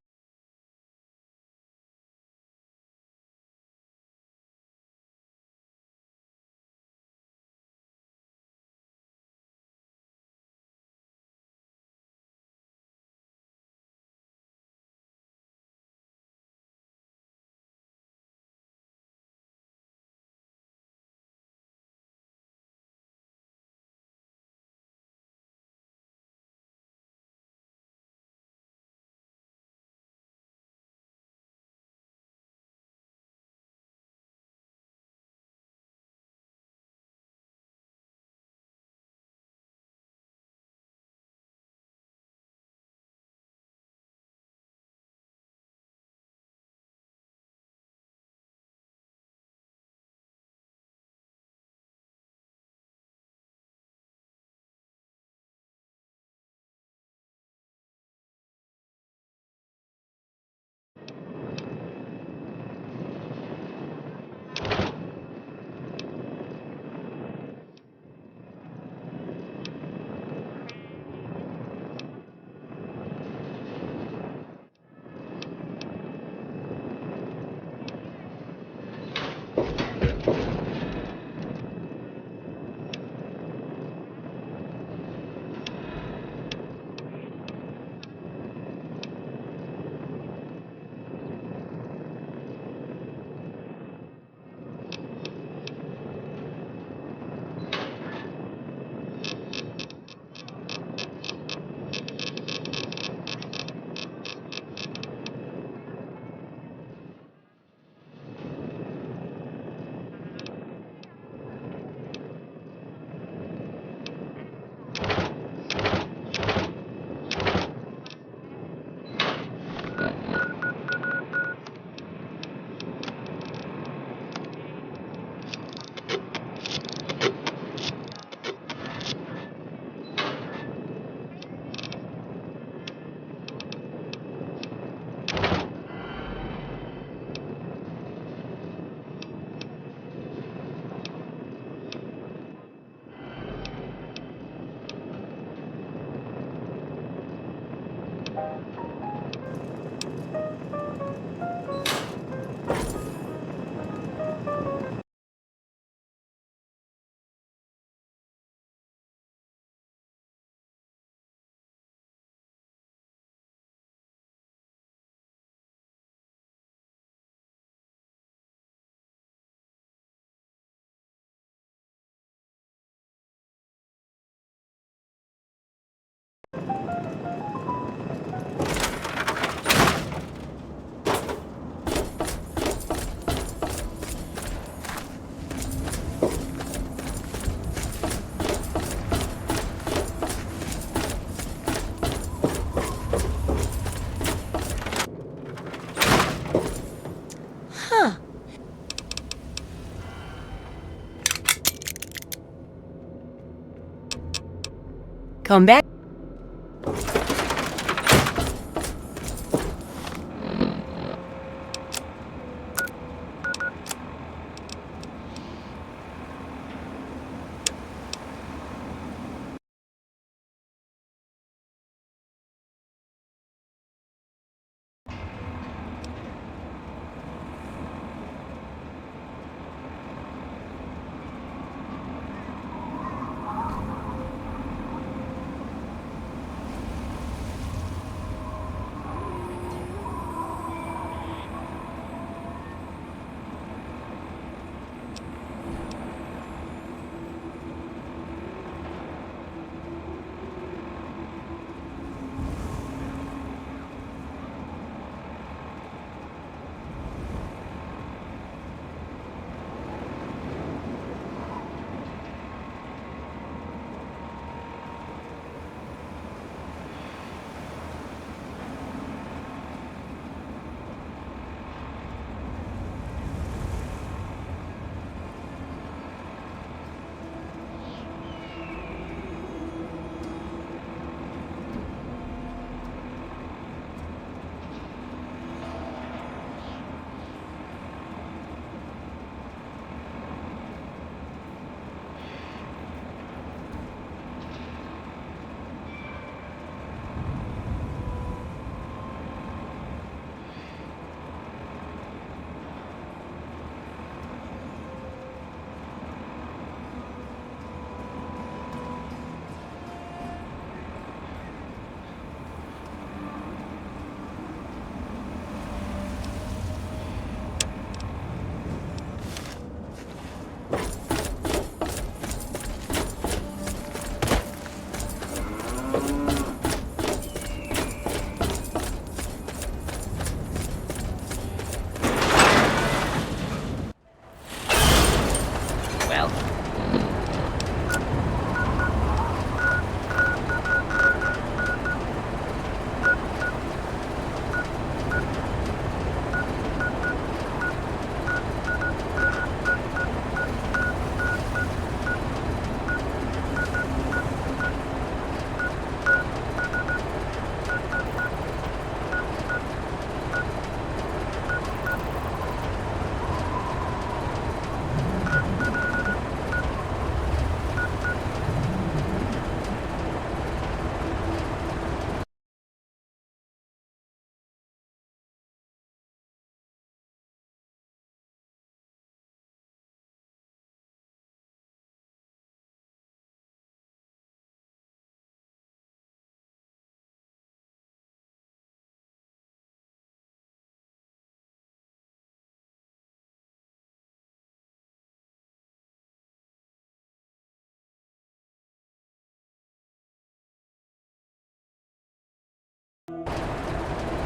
Come back.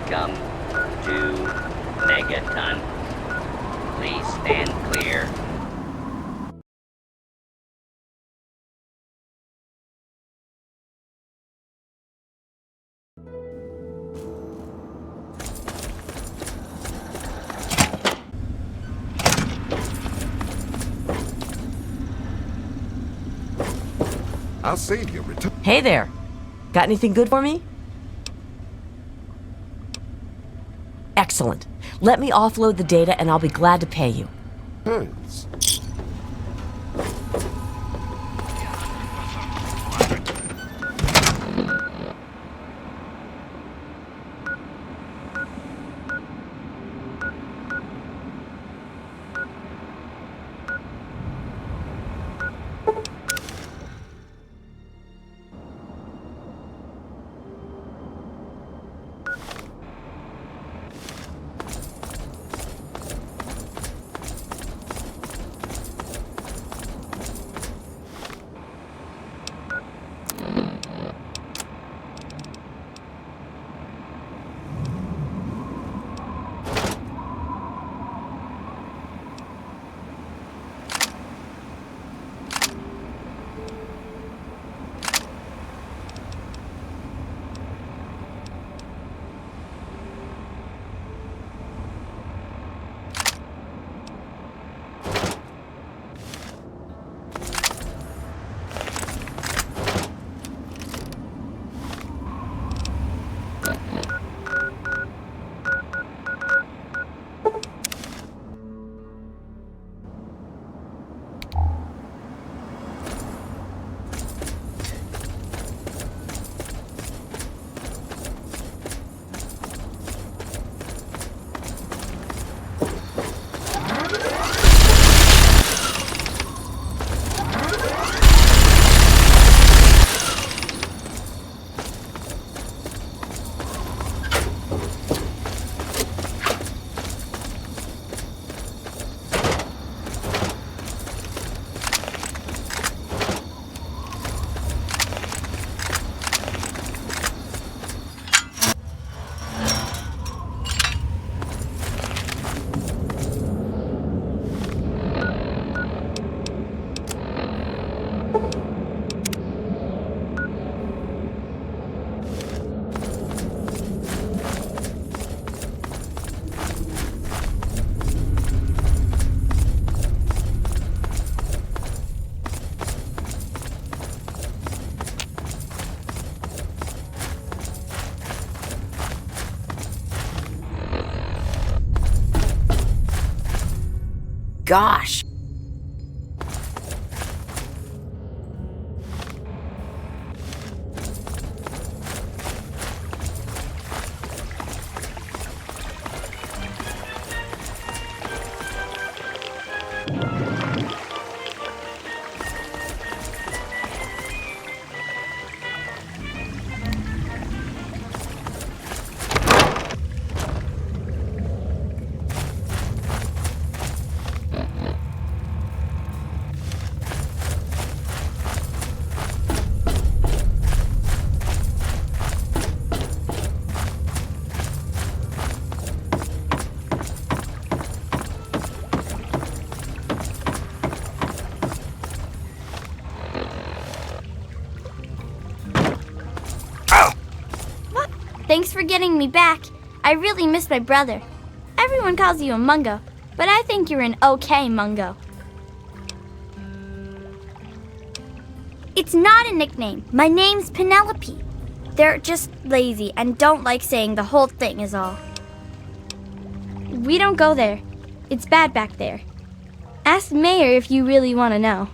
Welcome to Megaton. Please stand clear. I'll save you. Hey there. Got anything good for me? Excellent. Let me offload the data and I'll be glad to pay you. Thanks. Gosh. Thanks for getting me back. I really miss my brother. Everyone calls you a Mungo, but I think you're an okay Mungo. It's not a nickname. My name's Penelope. They're just lazy and don't like saying the whole thing is all. We don't go there. It's bad back there. Ask Mayor if you really want to know.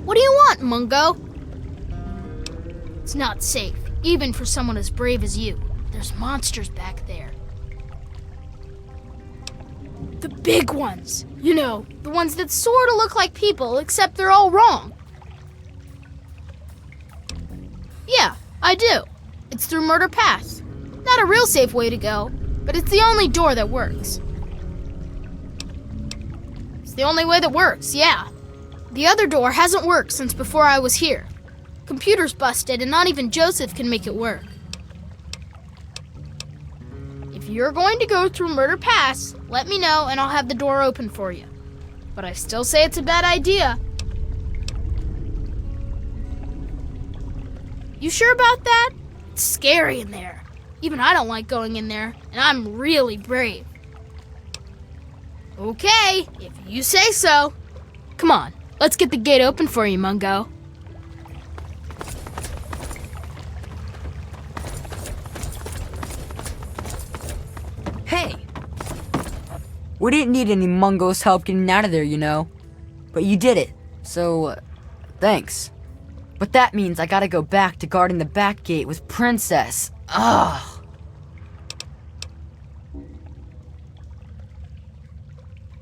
What do you want, Mungo? It's not safe, even for someone as brave as you. There's monsters back there. The big ones. You know, the ones that sort of look like people, except they're all wrong. Yeah, I do. It's through Murder Pass. Not a real safe way to go, but it's the only door that works. It's the only way that works, yeah. The other door hasn't worked since before I was here. Computer's busted and not even Joseph can make it work. If you're going to go through Murder Pass, let me know and I'll have the door open for you. But I still say it's a bad idea. You sure about that? It's scary in there. Even I don't like going in there, and I'm really brave. Okay, if you say so. Come on, let's get the gate open for you, Mungo. Hey! We didn't need any Mungo's help getting out of there, you know. But you did it, so thanks. But that means I gotta go back to guarding the back gate with Princess. Ugh.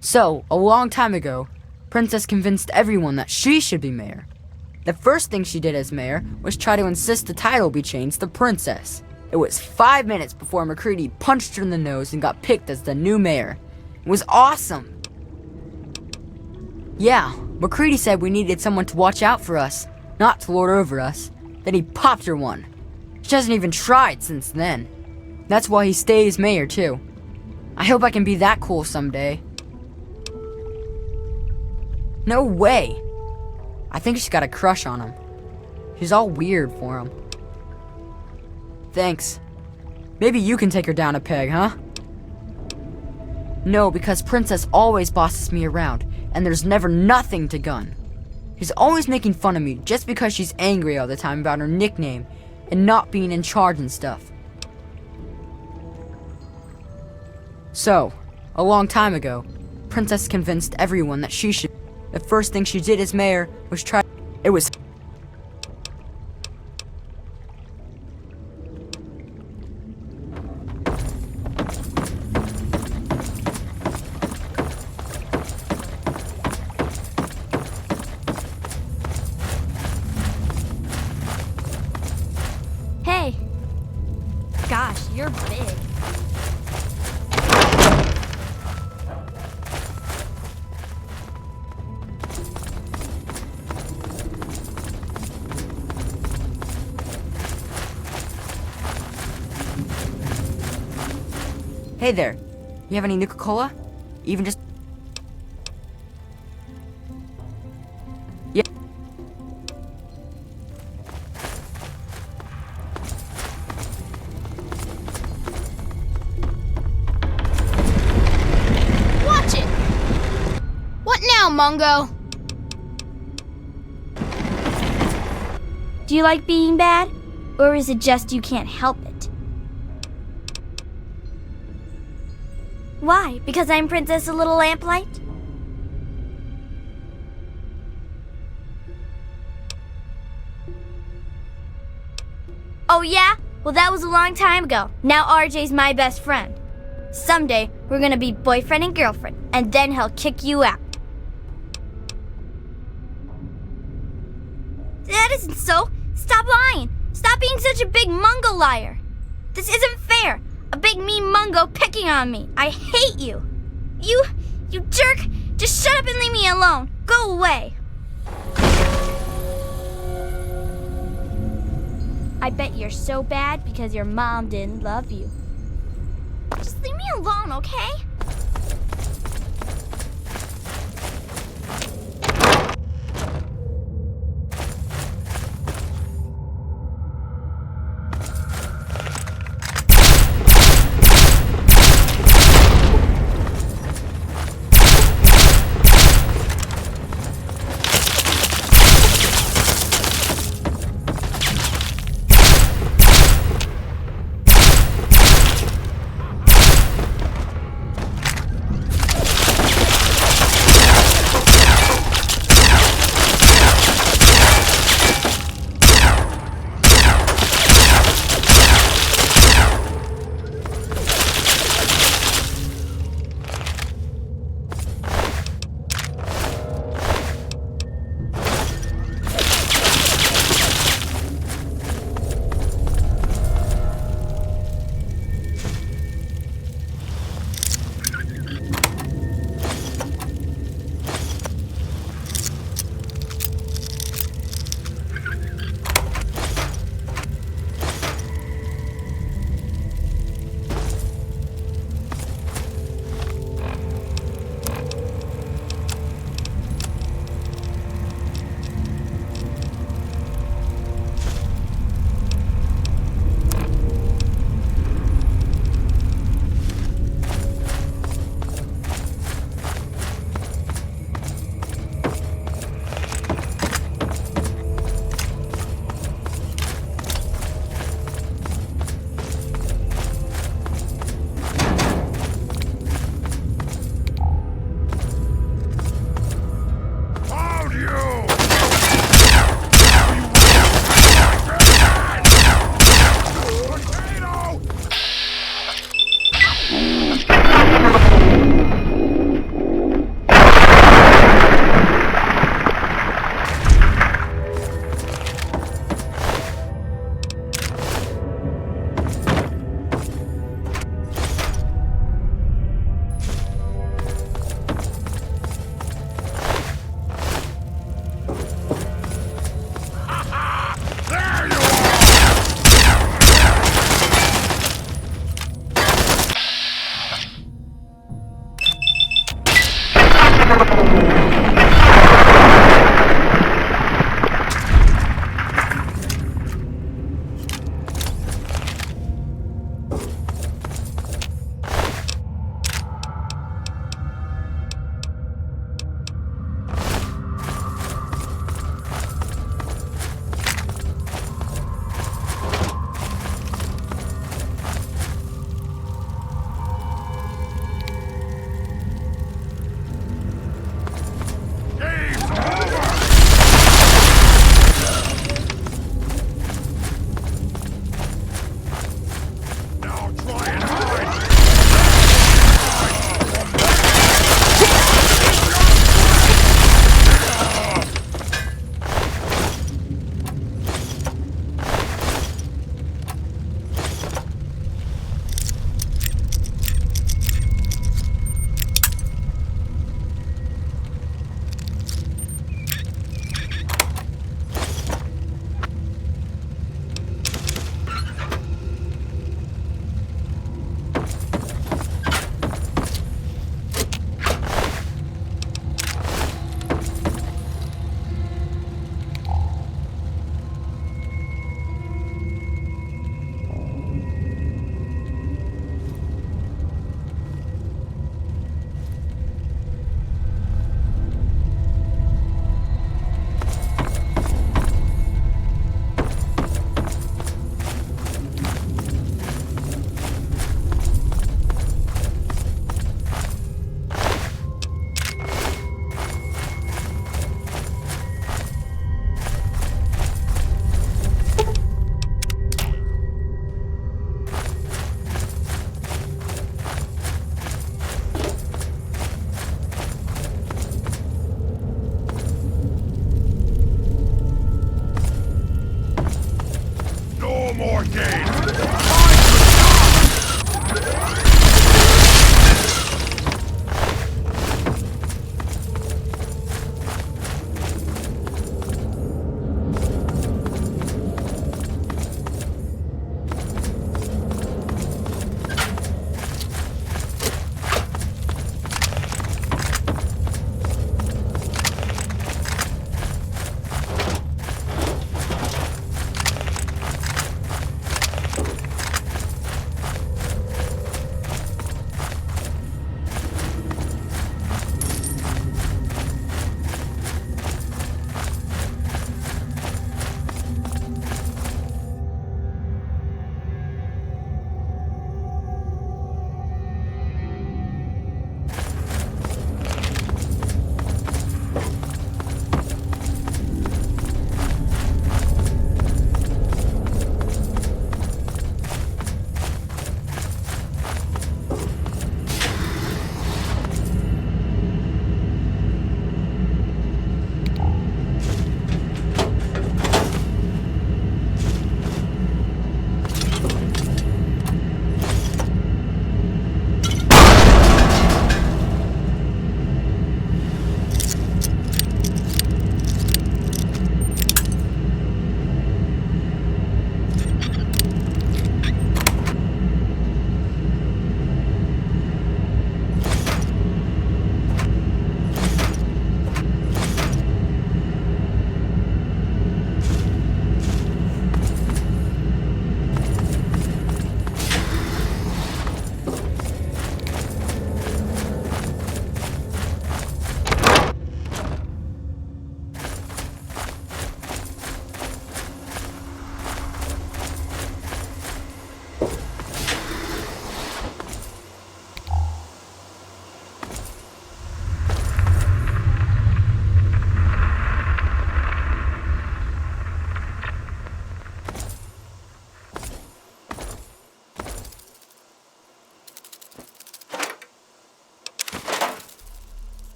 So, a long time ago, Princess convinced everyone that she should be mayor. The first thing she did as mayor was try to insist the title be changed to Princess. It was 5 minutes before McCready punched her in the nose and got picked as the new mayor. It was awesome. Yeah, McCready said we needed someone to watch out for us, not to lord over us. Then he popped her one. She hasn't even tried since then. That's why he stays mayor too. I hope I can be that cool someday. No way! I think she's got a crush on him. She's all weird for him. Thanks. Maybe you can take her down a peg, huh? No, because Princess always bosses me around, and there's never nothing to gun. She's always making fun of me just because she's angry all the time about her nickname and not being in charge and stuff. So, a long time ago, Princess convinced everyone that she should. The first thing she did as mayor was try. It was. Hey. Gosh, you're big. Hey there, you have any Nuka-Cola? Even just... Yeah. Watch it! What now, Mungo? Do you like being bad? Or is it just you can't help it? Why? Because I'm Princess a Little Lamplight? Oh yeah? Well, that was a long time ago. Now RJ's my best friend. Someday, we're gonna be boyfriend and girlfriend, and then he'll kick you out. That isn't so. Stop lying. Stop being such a big Mungo liar. This isn't fair. A big mean Mungo picking on me. I hate you. You jerk. Just shut up and leave me alone. Go away. I bet you're so bad because your mom didn't love you. Just leave me alone, okay?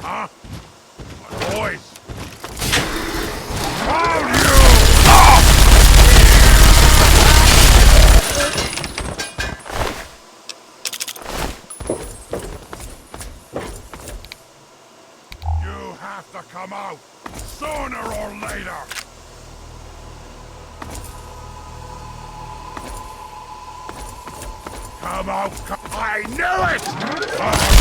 Huh? My boys! Found you! You have to come out, sooner or later! Come out! I knew it!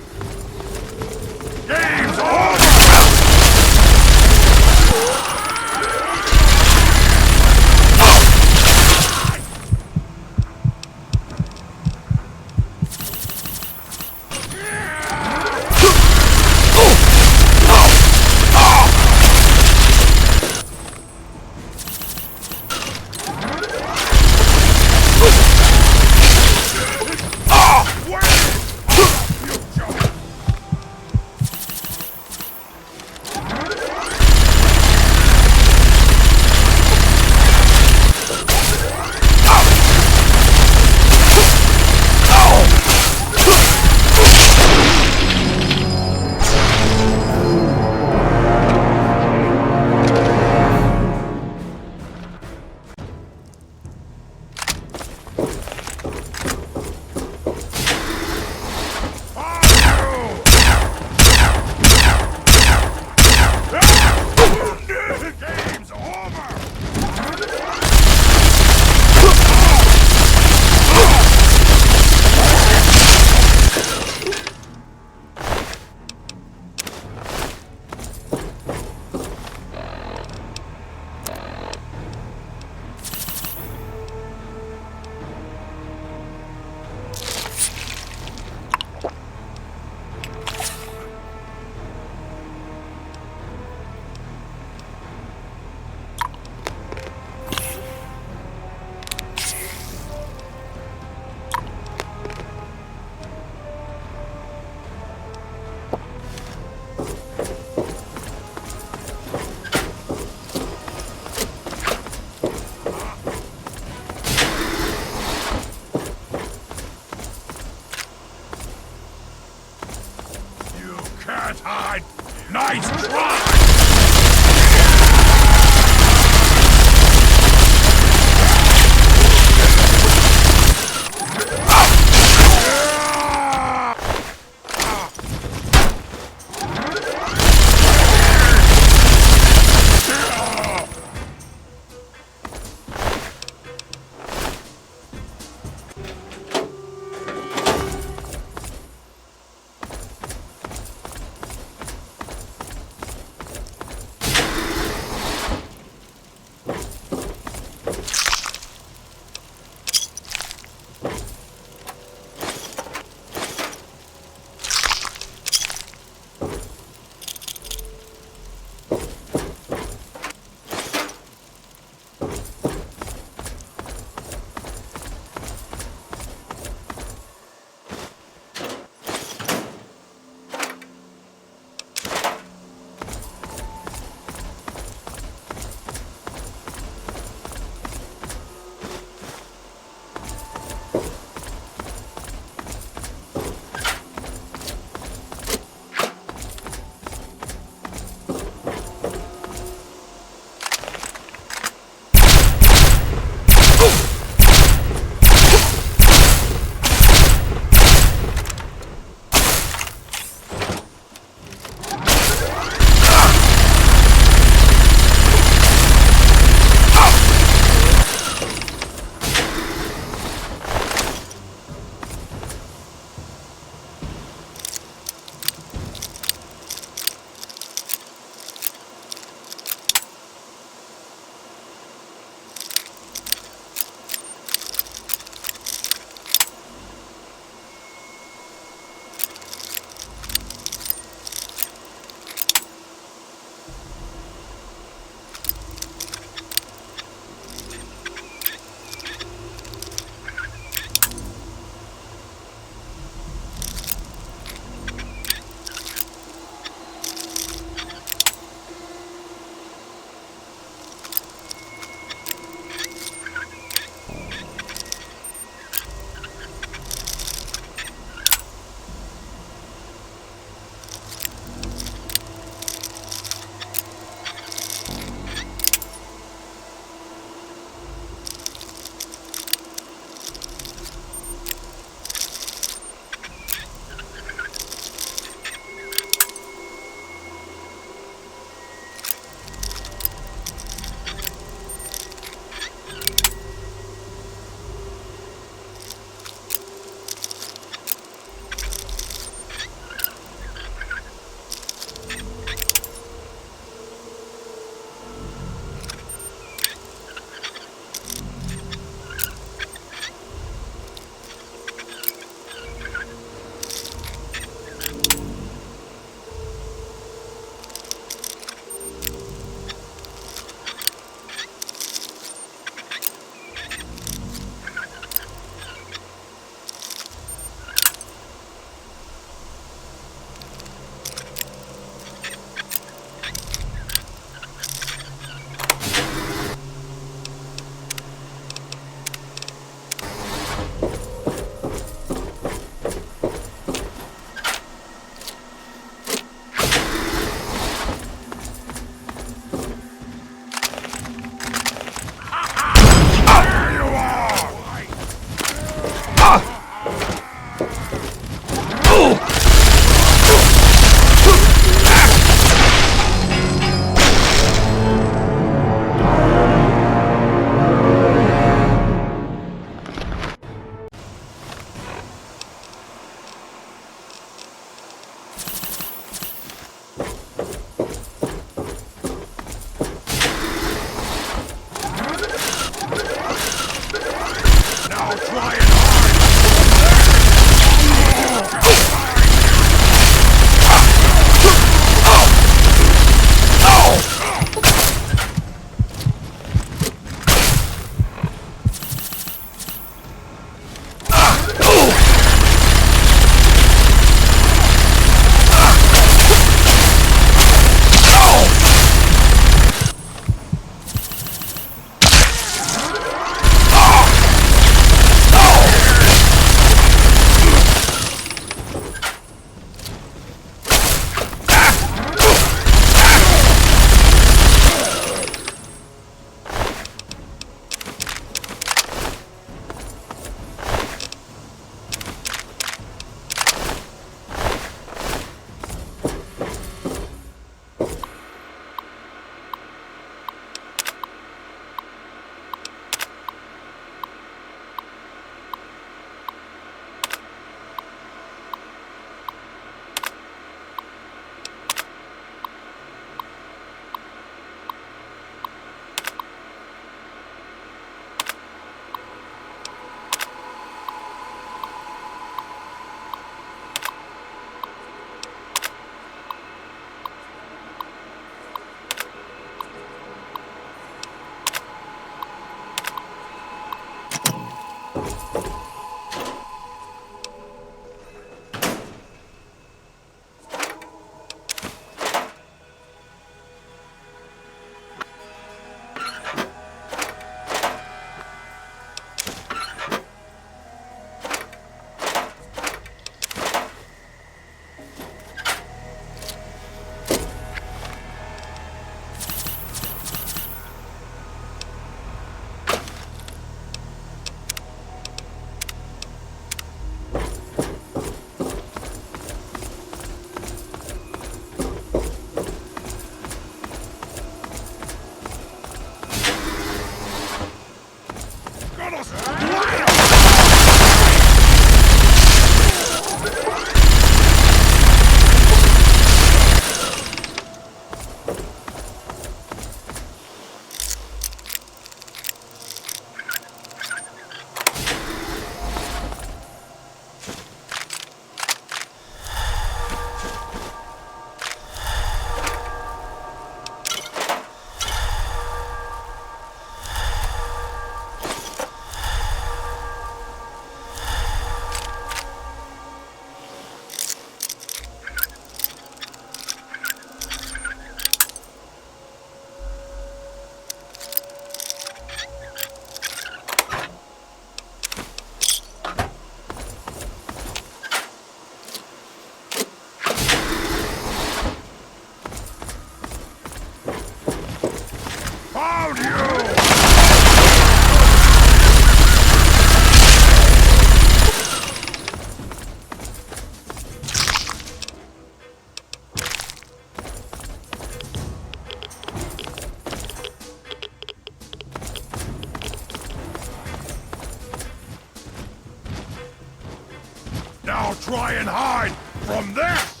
Now try and hide from this!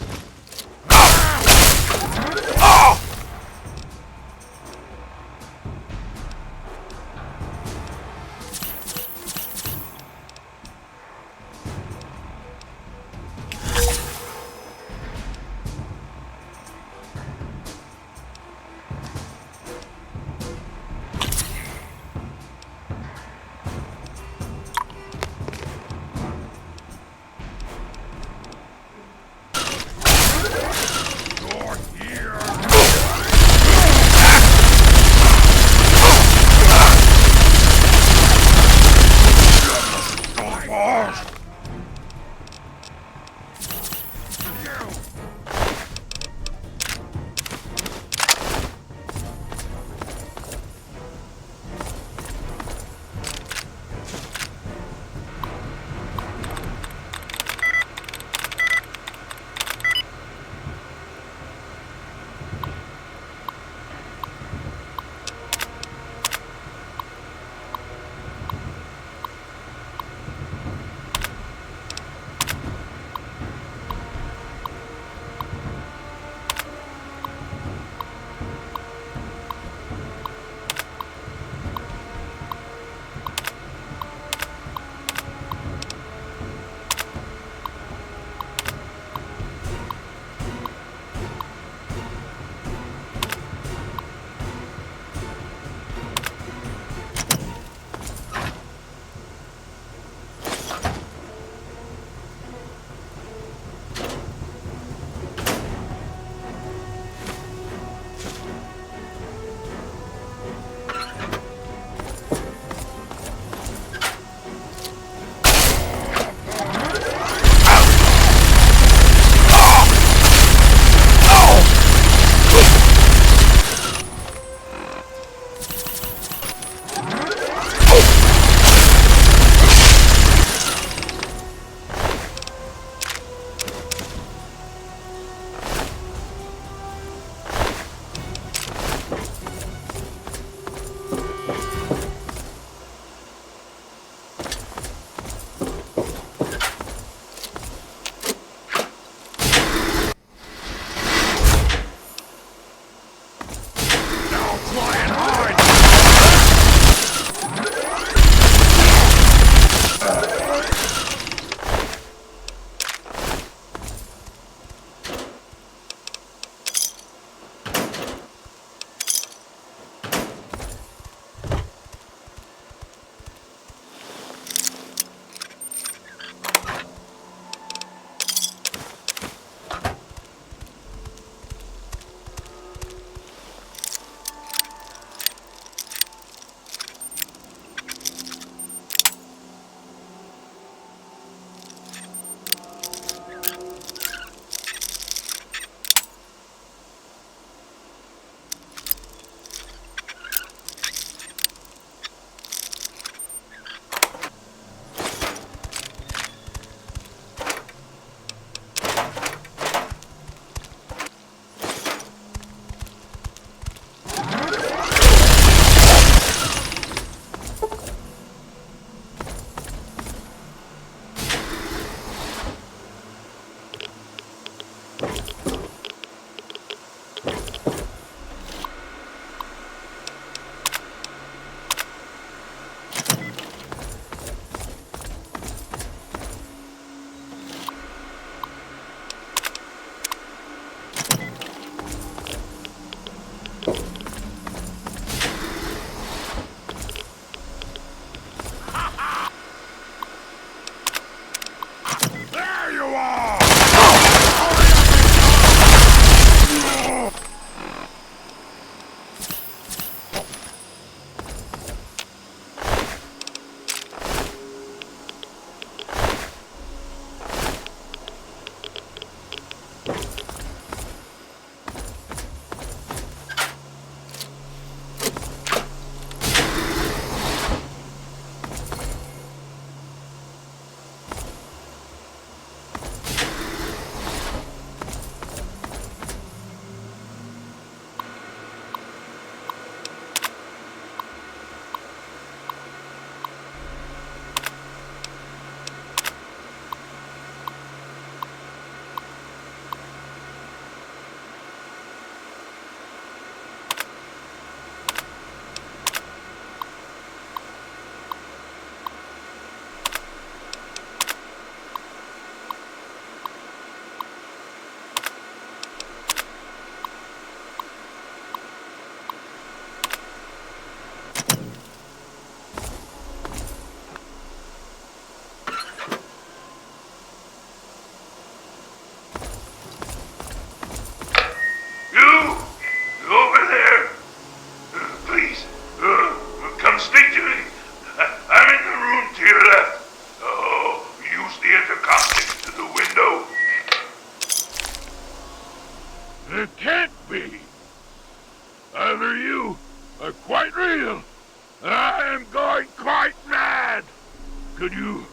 Could you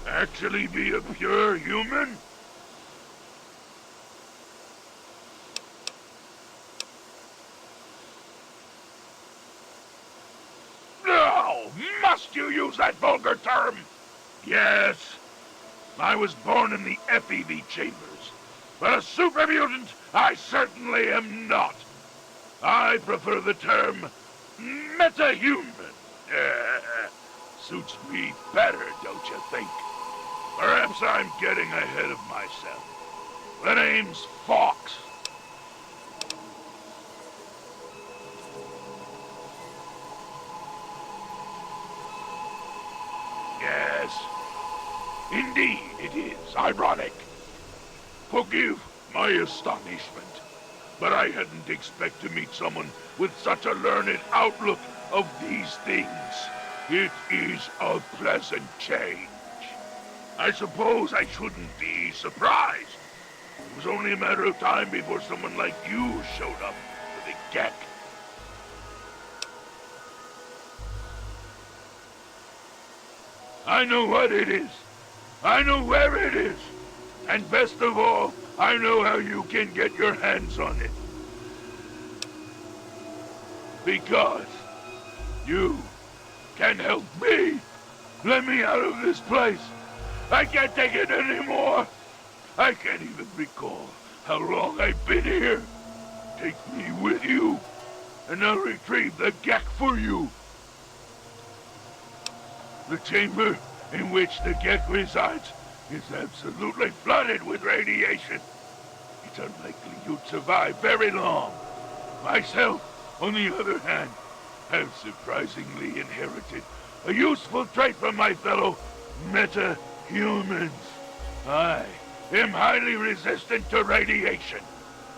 actually be a pure human? No! Must you use that vulgar term? Yes. I was born in the FEV chambers, but a super mutant I certainly am not. I prefer the term metahuman. Suits me better, don't you think? Perhaps I'm getting ahead of myself. The name's Fox. Yes, indeed it is ironic. Forgive my astonishment, but I hadn't expected to meet someone with such a learned outlook of these things. It is a pleasant change. I suppose I shouldn't be surprised. It was only a matter of time before someone like you showed up with a geck. I know what it is. I know where it is. And best of all, I know how you can get your hands on it. Because you can help me. Let me out of this place. I can't take it anymore. I can't even recall how long I've been here. Take me with you, and I'll retrieve the geck for you. The chamber in which the geck resides is absolutely flooded with radiation. It's unlikely you'd survive very long. Myself, on the other hand, have surprisingly inherited a useful trait from my fellow meta-humans. I am highly resistant to radiation.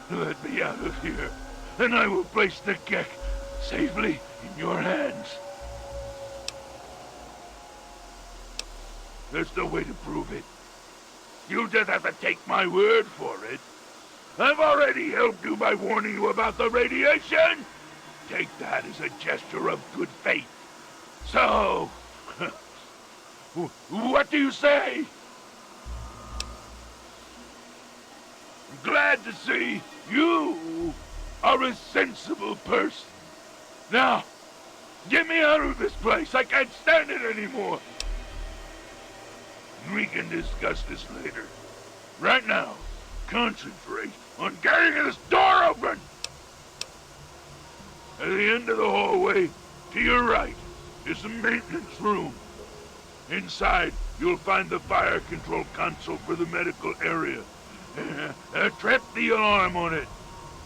Let me out of here, and I will place the geck safely in your hands. There's no way to prove it. You just have to take my word for it. I've already helped you by warning you about the radiation. Take that as a gesture of good faith. So, what do you say? I'm glad to see you are a sensible person. Now, get me out of this place. I can't stand it anymore. We can discuss this later. Right now, concentrate on getting this door open! At the end of the hallway, to your right, is the maintenance room. Inside, you'll find the fire control console for the medical area. Trip the alarm on it.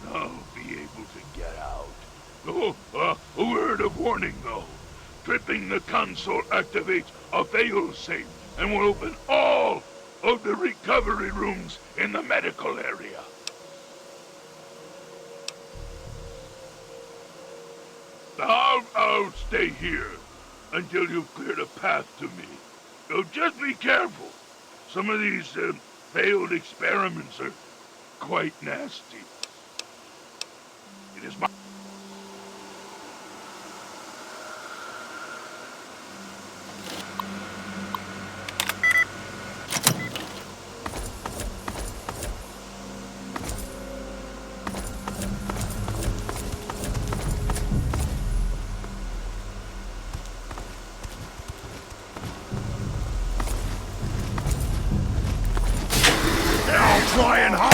I'll be able to get out. Oh, a word of warning, though. Tripping the console activates a fail-safe and will open all of the recovery rooms in the medical area. I'll stay here until you've cleared a path to me. So just be careful. Some of these failed experiments are quite nasty. It is my... Trying hard!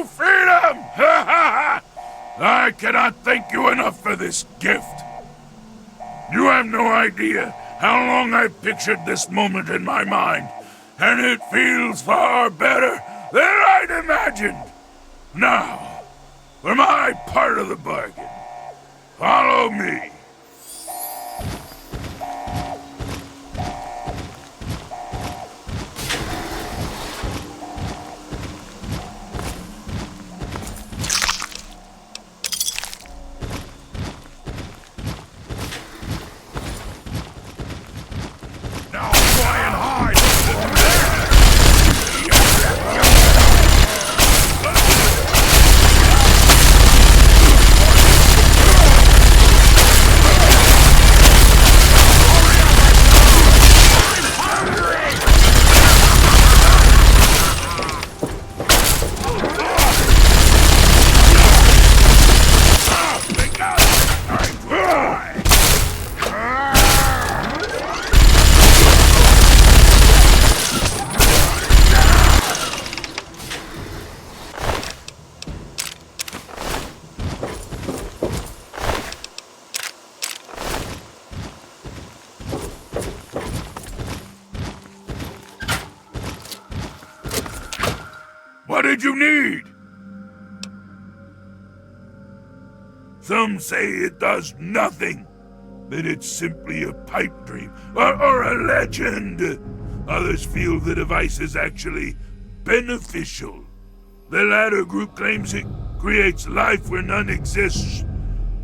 Oh, freedom! I cannot thank you enough for this gift. You have no idea how long I've pictured this moment in my mind, and it feels far better than I'd imagined. Now, for my part of the bargain, follow me. What did you need? Some say it does nothing, that it's simply a pipe dream or a legend. Others feel the device is actually beneficial. The latter group claims it creates life where none exists.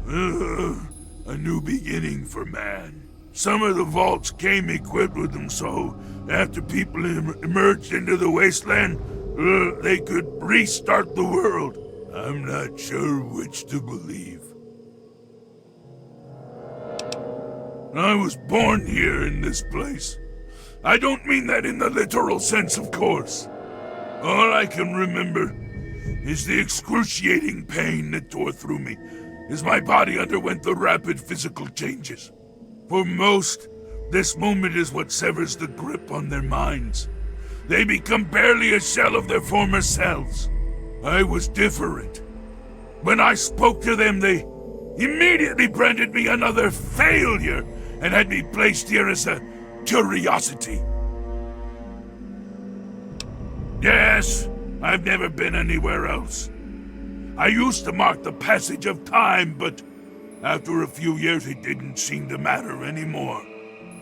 A new beginning for man. Some of the vaults came equipped with them, so after people emerged into the wasteland, they could restart the world. I'm not sure which to believe. I was born here in this place. I don't mean that in the literal sense, of course. All I can remember is the excruciating pain that tore through me as my body underwent the rapid physical changes. For most, this moment is what severs the grip on their minds. They become barely a shell of their former selves. I was different. When I spoke to them, they immediately branded me another failure and had me placed here as a curiosity. Yes, I've never been anywhere else. I used to mark the passage of time, but after a few years it didn't seem to matter anymore.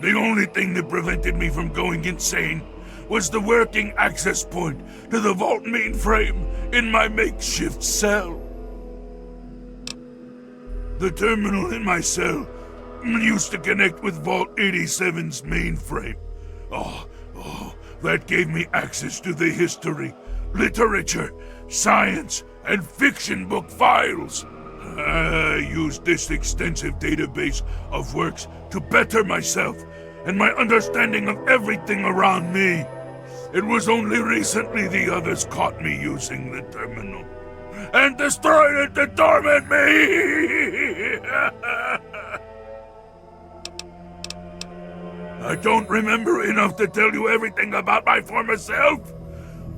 The only thing that prevented me from going insane was the working access point to the vault mainframe in my makeshift cell. The terminal in my cell used to connect with Vault 87's mainframe. That gave me access to the history, literature, science, and fiction book files. I used this extensive database of works to better myself and my understanding of everything around me. It was only recently the others caught me using the terminal and destroyed it to torment me. I don't remember enough to tell you everything about my former self.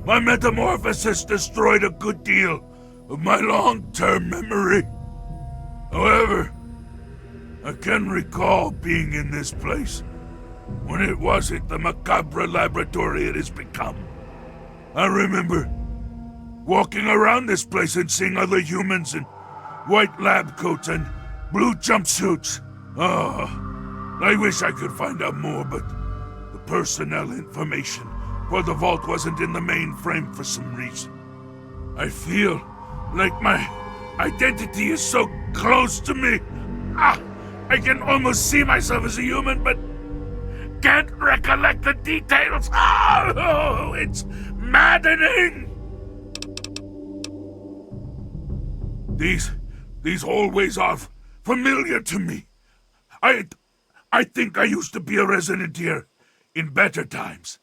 My metamorphosis destroyed a good deal of my long-term memory. However, I can recall being in this place when it wasn't the macabre laboratory it has become. I remember walking around this place and seeing other humans in white lab coats and blue jumpsuits. I wish I could find out more, but the personnel information for the vault wasn't in the mainframe for some reason. I feel like my identity is so close to me. I can almost see myself as a human, but can't recollect the details. It's maddening! These hallways are familiar to me. I think I used to be a resident here in better times.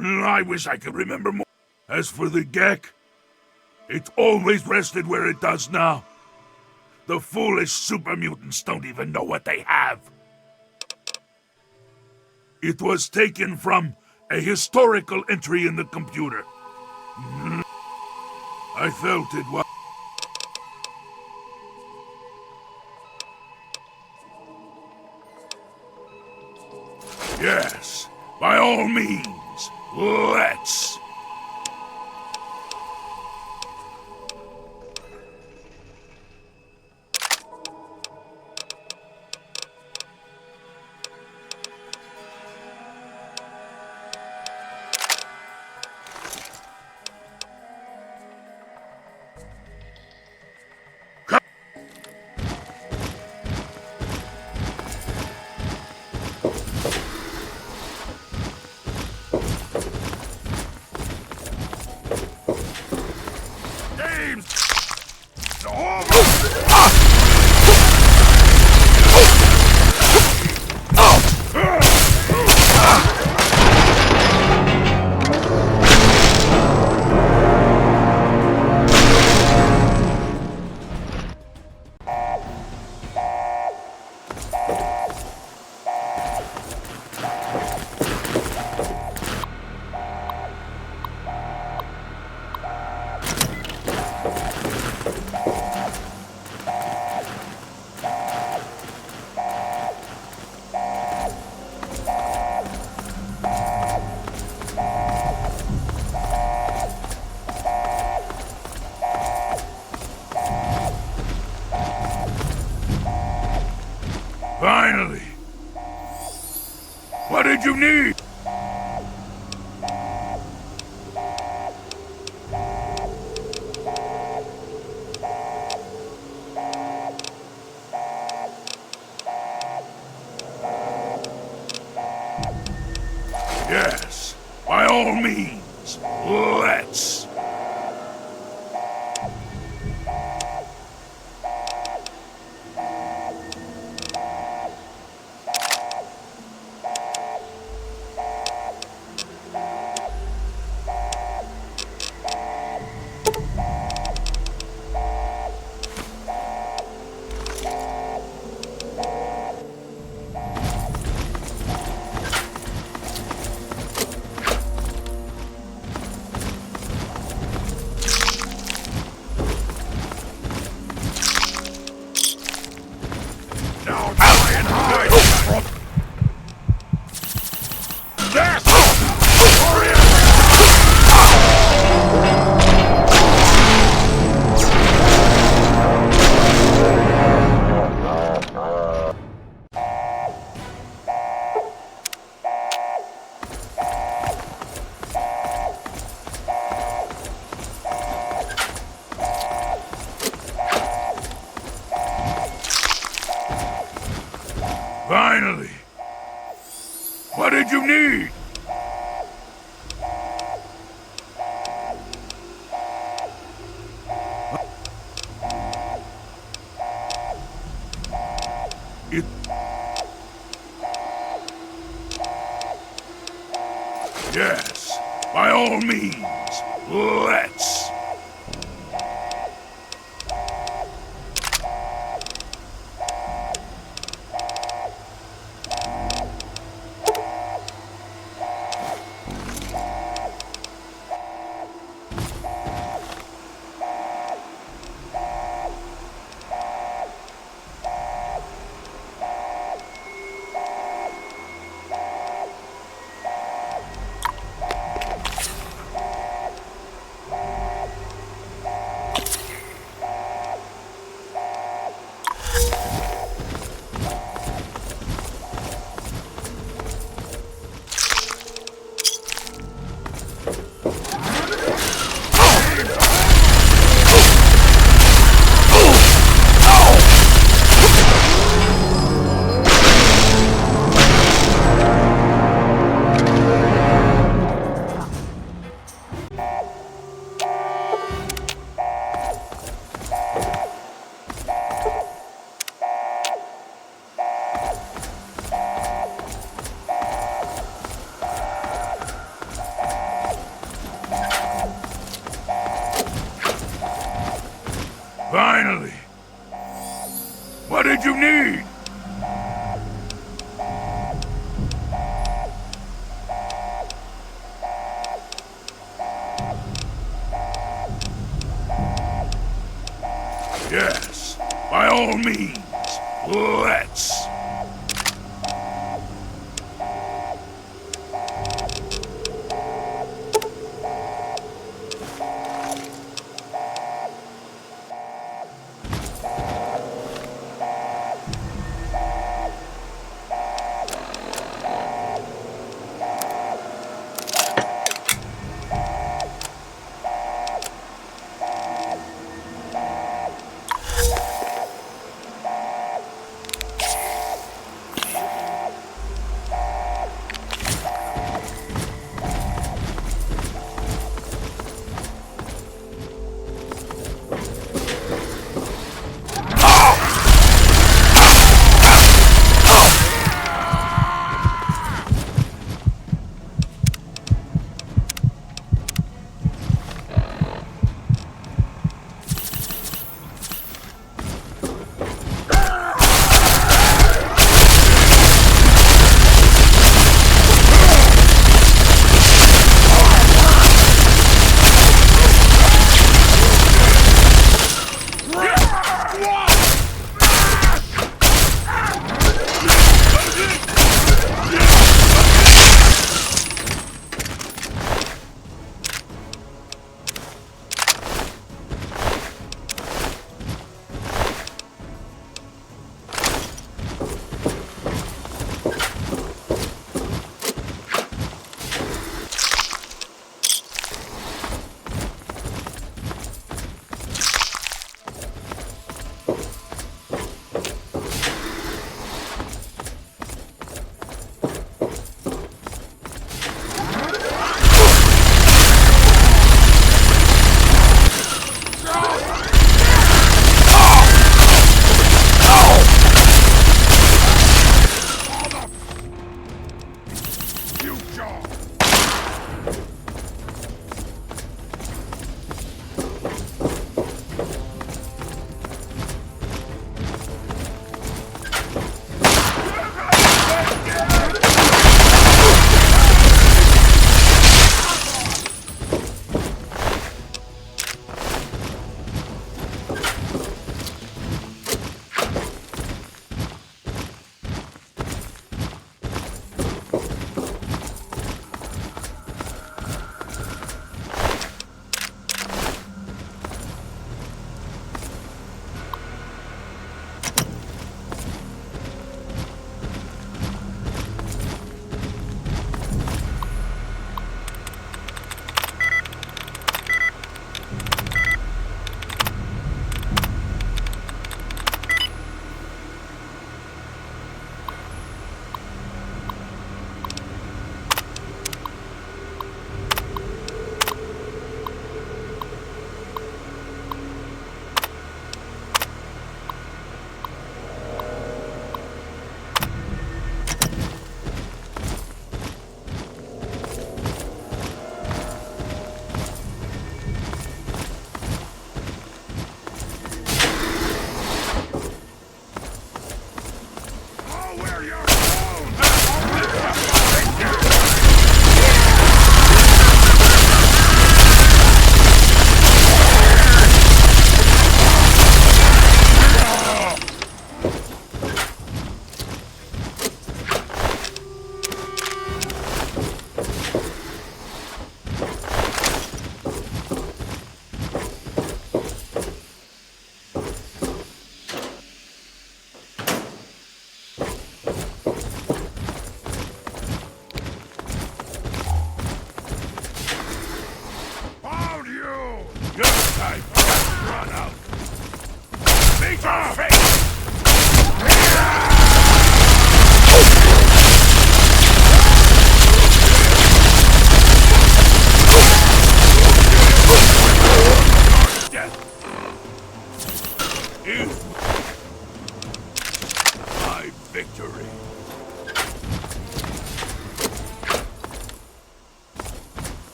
I wish I could remember more. As for the Gek, it's always rested where it does now. The foolish super mutants don't even know what they have. It was taken from a historical entry in the computer. I felt it was... Yes, by all means, let's... Finally! What did you need? Yes, by all means, let's... Finally! What did you need? Yes, by all means, let's... Finally! What did you need? Yes, by all means, let's.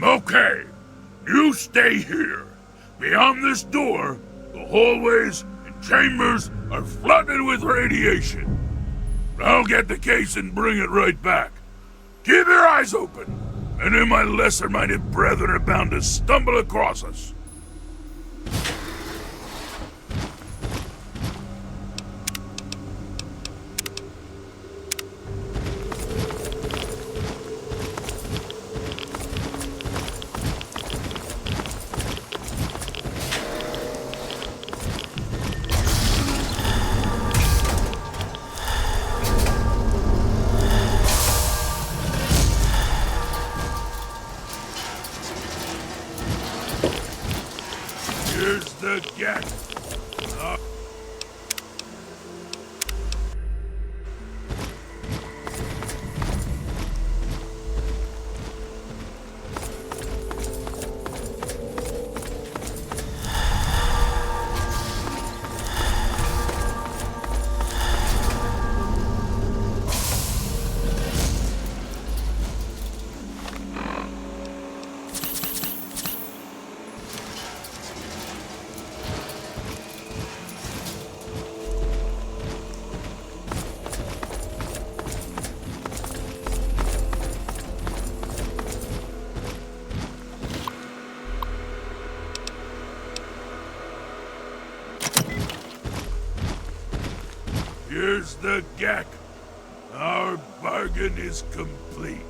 Okay, you stay here. Beyond this door, the hallways and chambers are flooded with radiation. I'll get the case and bring it right back. Keep your eyes open. Any of my lesser-minded brethren are bound to stumble across us. Here's the get. Here's the gack. Our bargain is complete.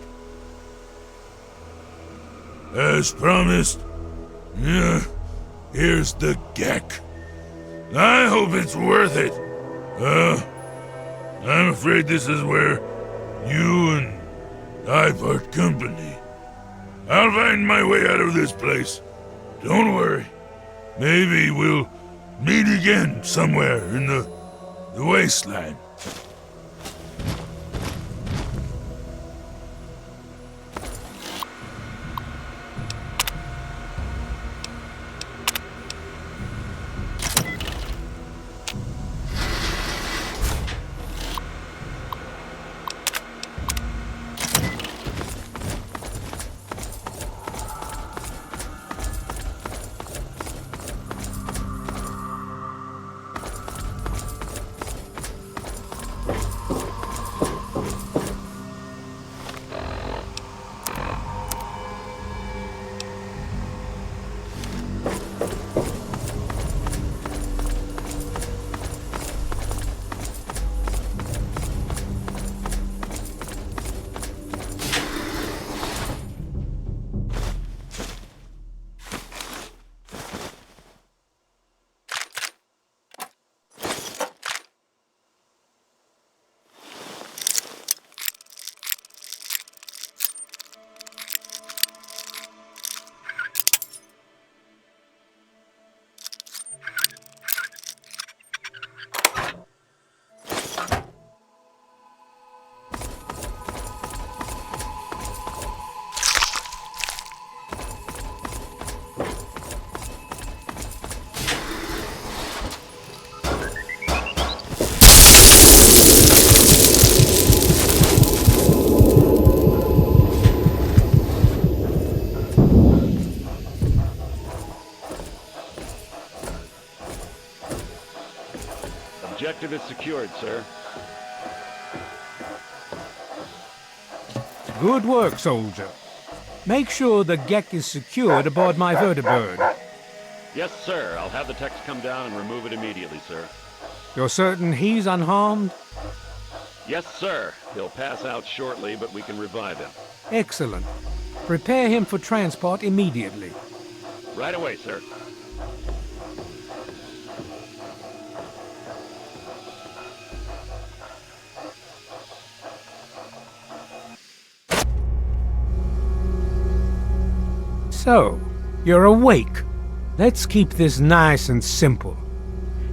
As promised, here's the gack. I hope it's worth it. I'm afraid this is where you and I part company. I'll find my way out of this place. Don't worry. Maybe we'll meet again somewhere in the wasteland. Objective is secured, sir. Good work, soldier. Make sure the Gek is secured aboard my vertibird. Yes, sir. I'll have the techs come down and remove it immediately, sir. You're certain he's unharmed? Yes, sir. He'll pass out shortly, but we can revive him. Excellent. Prepare him for transport immediately. Right away, sir. So, you're awake. Let's keep this nice and simple.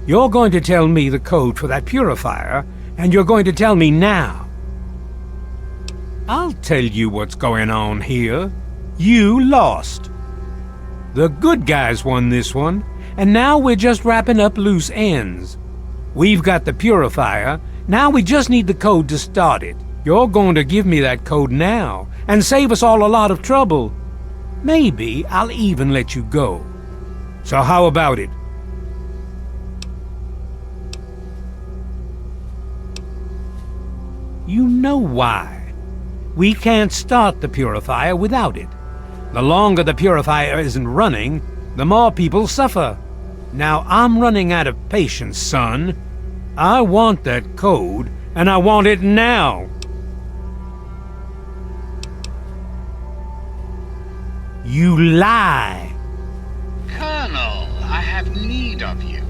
You're going to tell me the code for that purifier, and you're going to tell me now. I'll tell you what's going on here. You lost. The good guys won this one, and now we're just wrapping up loose ends. We've got the purifier, now we just need the code to start it. You're going to give me that code now, and save us all a lot of trouble. Maybe I'll even let you go. So how about it? You know why. We can't start the purifier without it. The longer the purifier isn't running, the more people suffer. Now I'm running out of patience, son. I want that code, and I want it now. You lie. Colonel, I have need of you.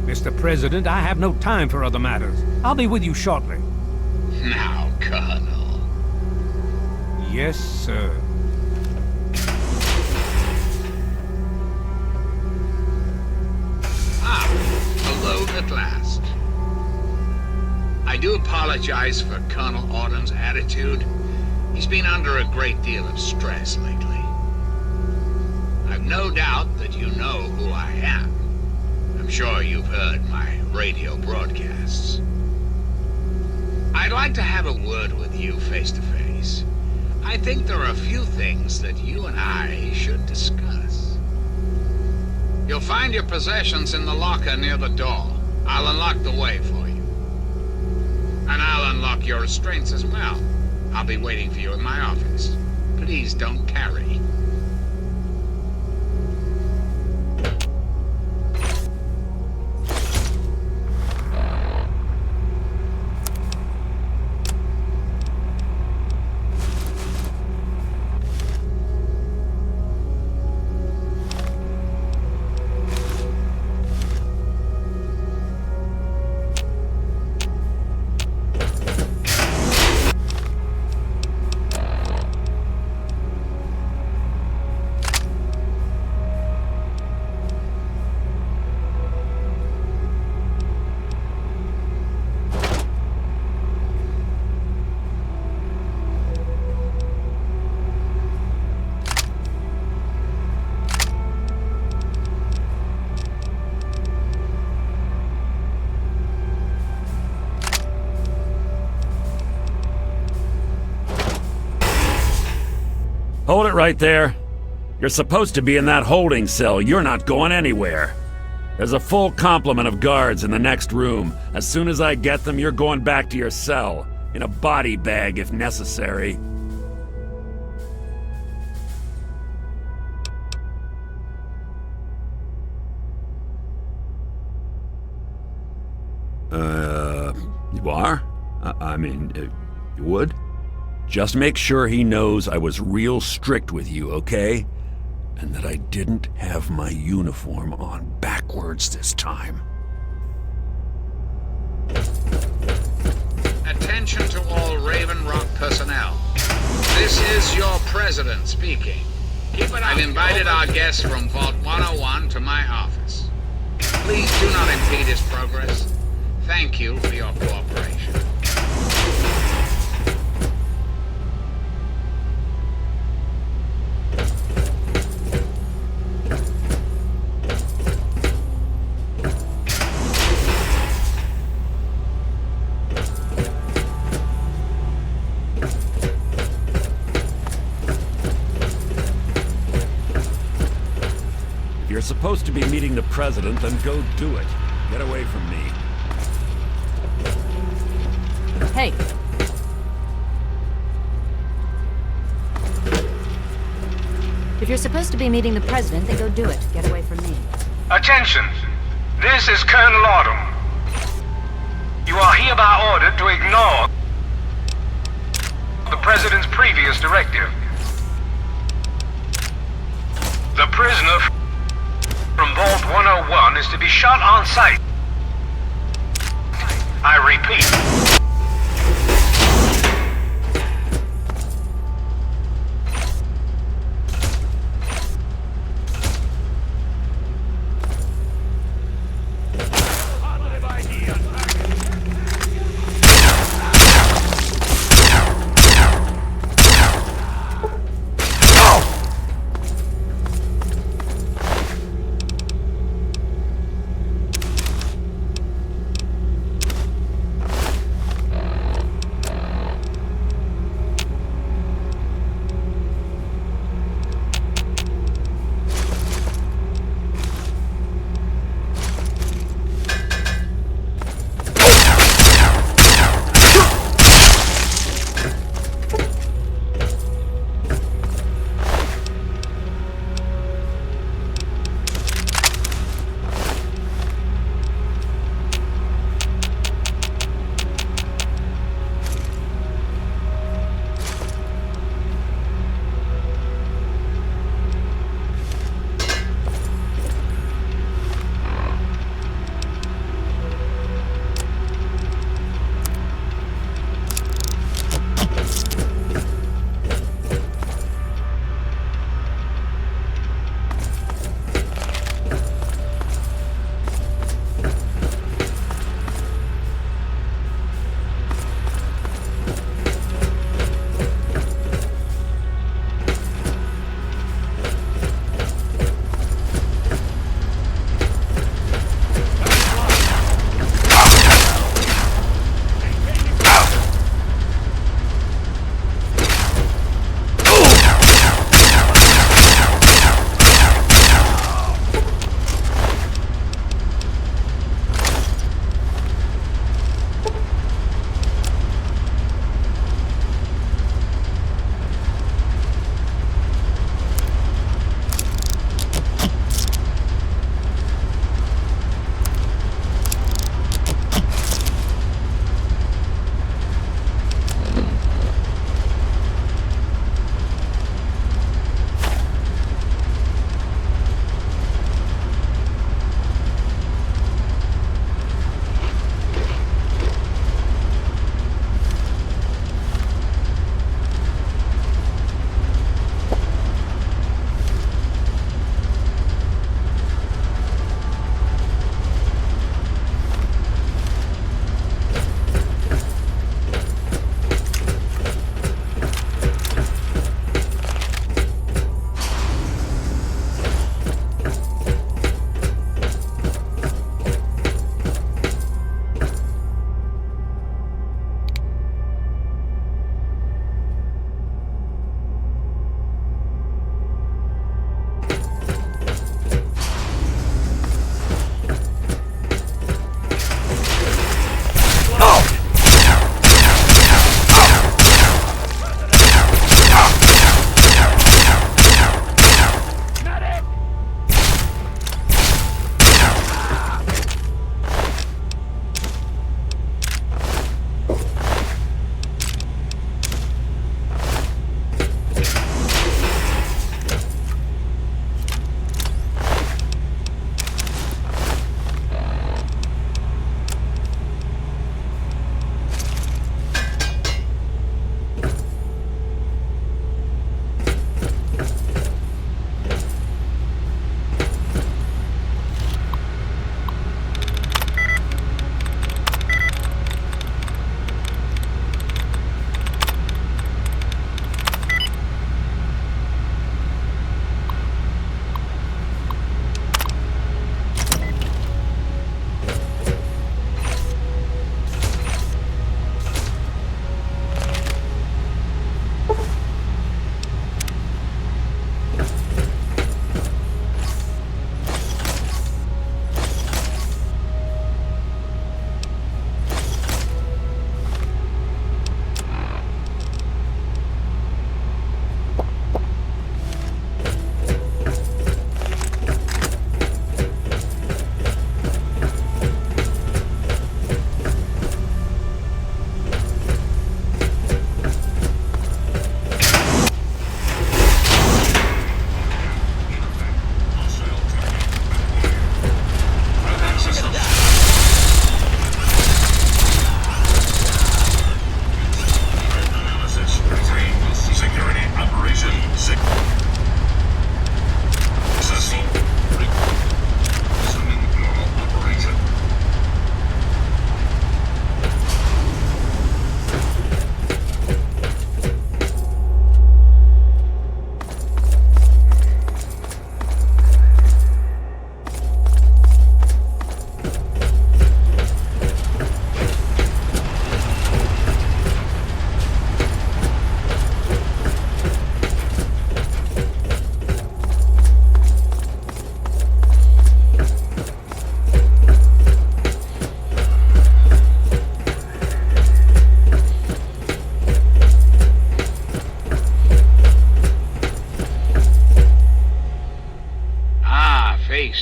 Mr. President, I have no time for other matters. I'll be with you shortly. Now, Colonel. Yes, sir. Alone at last. I do apologize for Colonel Auden's attitude. He's been under a great deal of stress lately. I've no doubt that you know who I am. I'm sure you've heard my radio broadcasts. I'd like to have a word with you face to face. I think there are a few things that you and I should discuss. You'll find your possessions in the locker near the door. I'll unlock the way for you. And I'll unlock your restraints as well. I'll be waiting for you in my office. Please don't carry. Hold it right there. You're supposed to be in that holding cell. You're not going anywhere. There's a full complement of guards in the next room. As soon as I get them, you're going back to your cell. In a body bag if necessary. You are? I mean, you would? Just make sure he knows I was real strict with you, okay? And that I didn't have my uniform on backwards this time. Attention to all Raven Rock personnel. This is your president speaking. I've invited our guest from Vault 101 to my office. Please do not impede his progress. Thank you for your cooperation. You're supposed to be meeting the president, then go do it. Get away from me. Hey. If you're supposed to be meeting the president, then go do it. Get away from me. Attention! This is Colonel Autumn. You are hereby ordered to ignore the President's previous directive. The prisoner from Vault 101 is to be shot on sight. I repeat.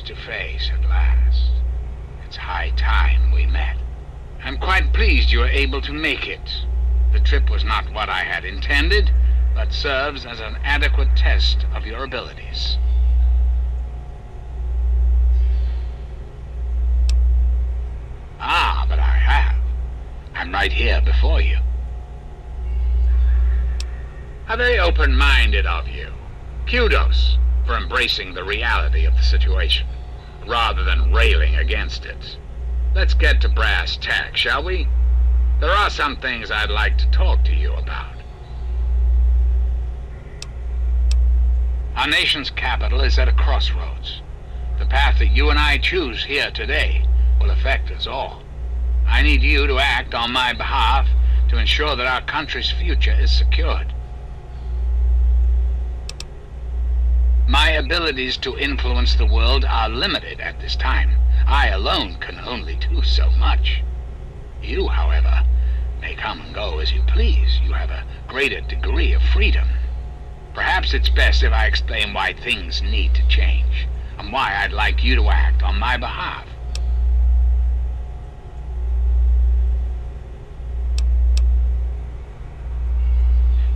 to face at last. It's high time we met. I'm quite pleased you were able to make it. The trip was not what I had intended, but serves as an adequate test of your abilities. Ah, but I have. I'm right here before you. How very open-minded of you. Kudos for embracing the reality of the situation, rather than railing against it. Let's get to brass tacks, shall we? There are some things I'd like to talk to you about. Our nation's capital is at a crossroads. The path that you and I choose here today will affect us all. I need you to act on my behalf to ensure that our country's future is secured. My abilities to influence the world are limited at this time. I alone can only do so much. You, however, may come and go as you please. You have a greater degree of freedom. Perhaps it's best if I explain why things need to change, and why I'd like you to act on my behalf.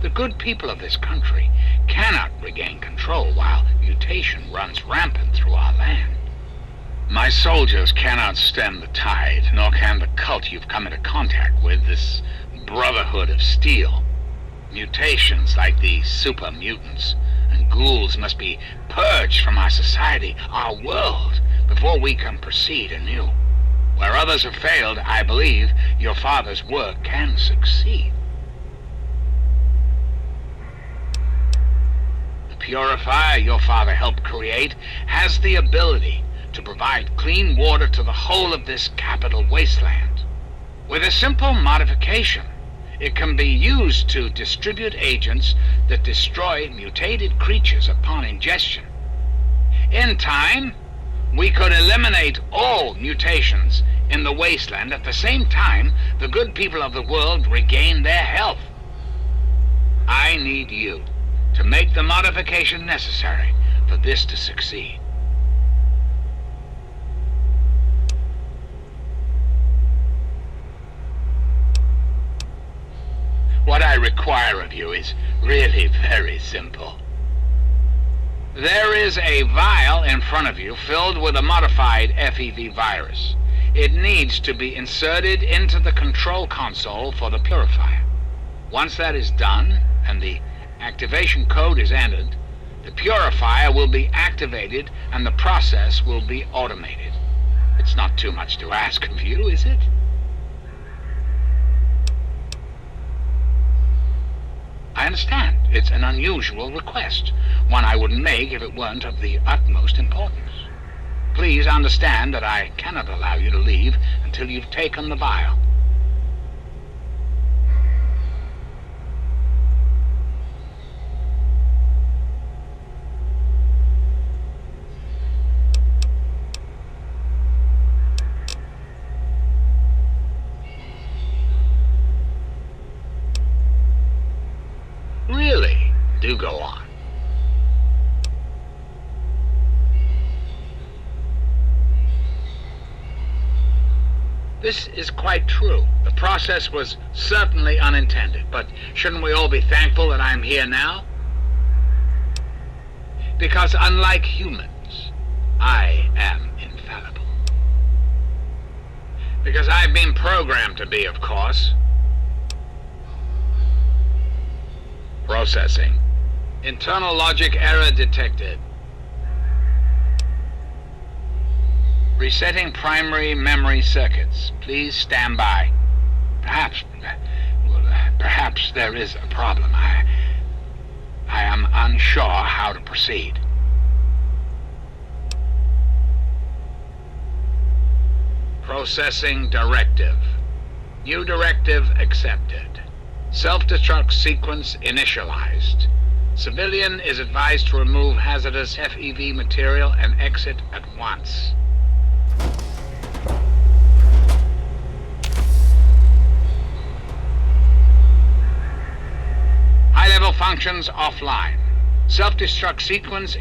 The good people of this country cannot regain control while mutation runs rampant through our land. My soldiers cannot stem the tide, nor can the cult you've come into contact with, this Brotherhood of Steel. Mutations like the super mutants and ghouls must be purged from our society, our world, before we can proceed anew. Where others have failed, I believe your father's work can succeed. The purifier your father helped create has the ability to provide clean water to the whole of this Capital Wasteland. With a simple modification, it can be used to distribute agents that destroy mutated creatures upon ingestion. In time, we could eliminate all mutations in the wasteland at the same time the good people of the world regain their health. I need you to make the modification necessary for this to succeed. What I require of you is really very simple. There is a vial in front of you filled with a modified FEV virus. It needs to be inserted into the control console for the purifier. Once that is done, and the activation code is entered, the purifier will be activated and the process will be automated. It's not too much to ask of you, is it? I understand. It's an unusual request, one I wouldn't make if it weren't of the utmost importance. Please understand that I cannot allow you to leave until you've taken the vial. Really? Do go on. This is quite true. The process was certainly unintended, but shouldn't we all be thankful that I'm here now? Because unlike humans, I am infallible. Because I've been programmed to be, of course. Processing. Internal logic error detected. Resetting primary memory circuits. Please stand by. Perhaps there is a problem. I am unsure how to proceed. Processing directive. New directive accepted. Self-destruct sequence initialized. Civilian is advised to remove hazardous FEV material and exit at once. High-level functions offline. Self-destruct sequence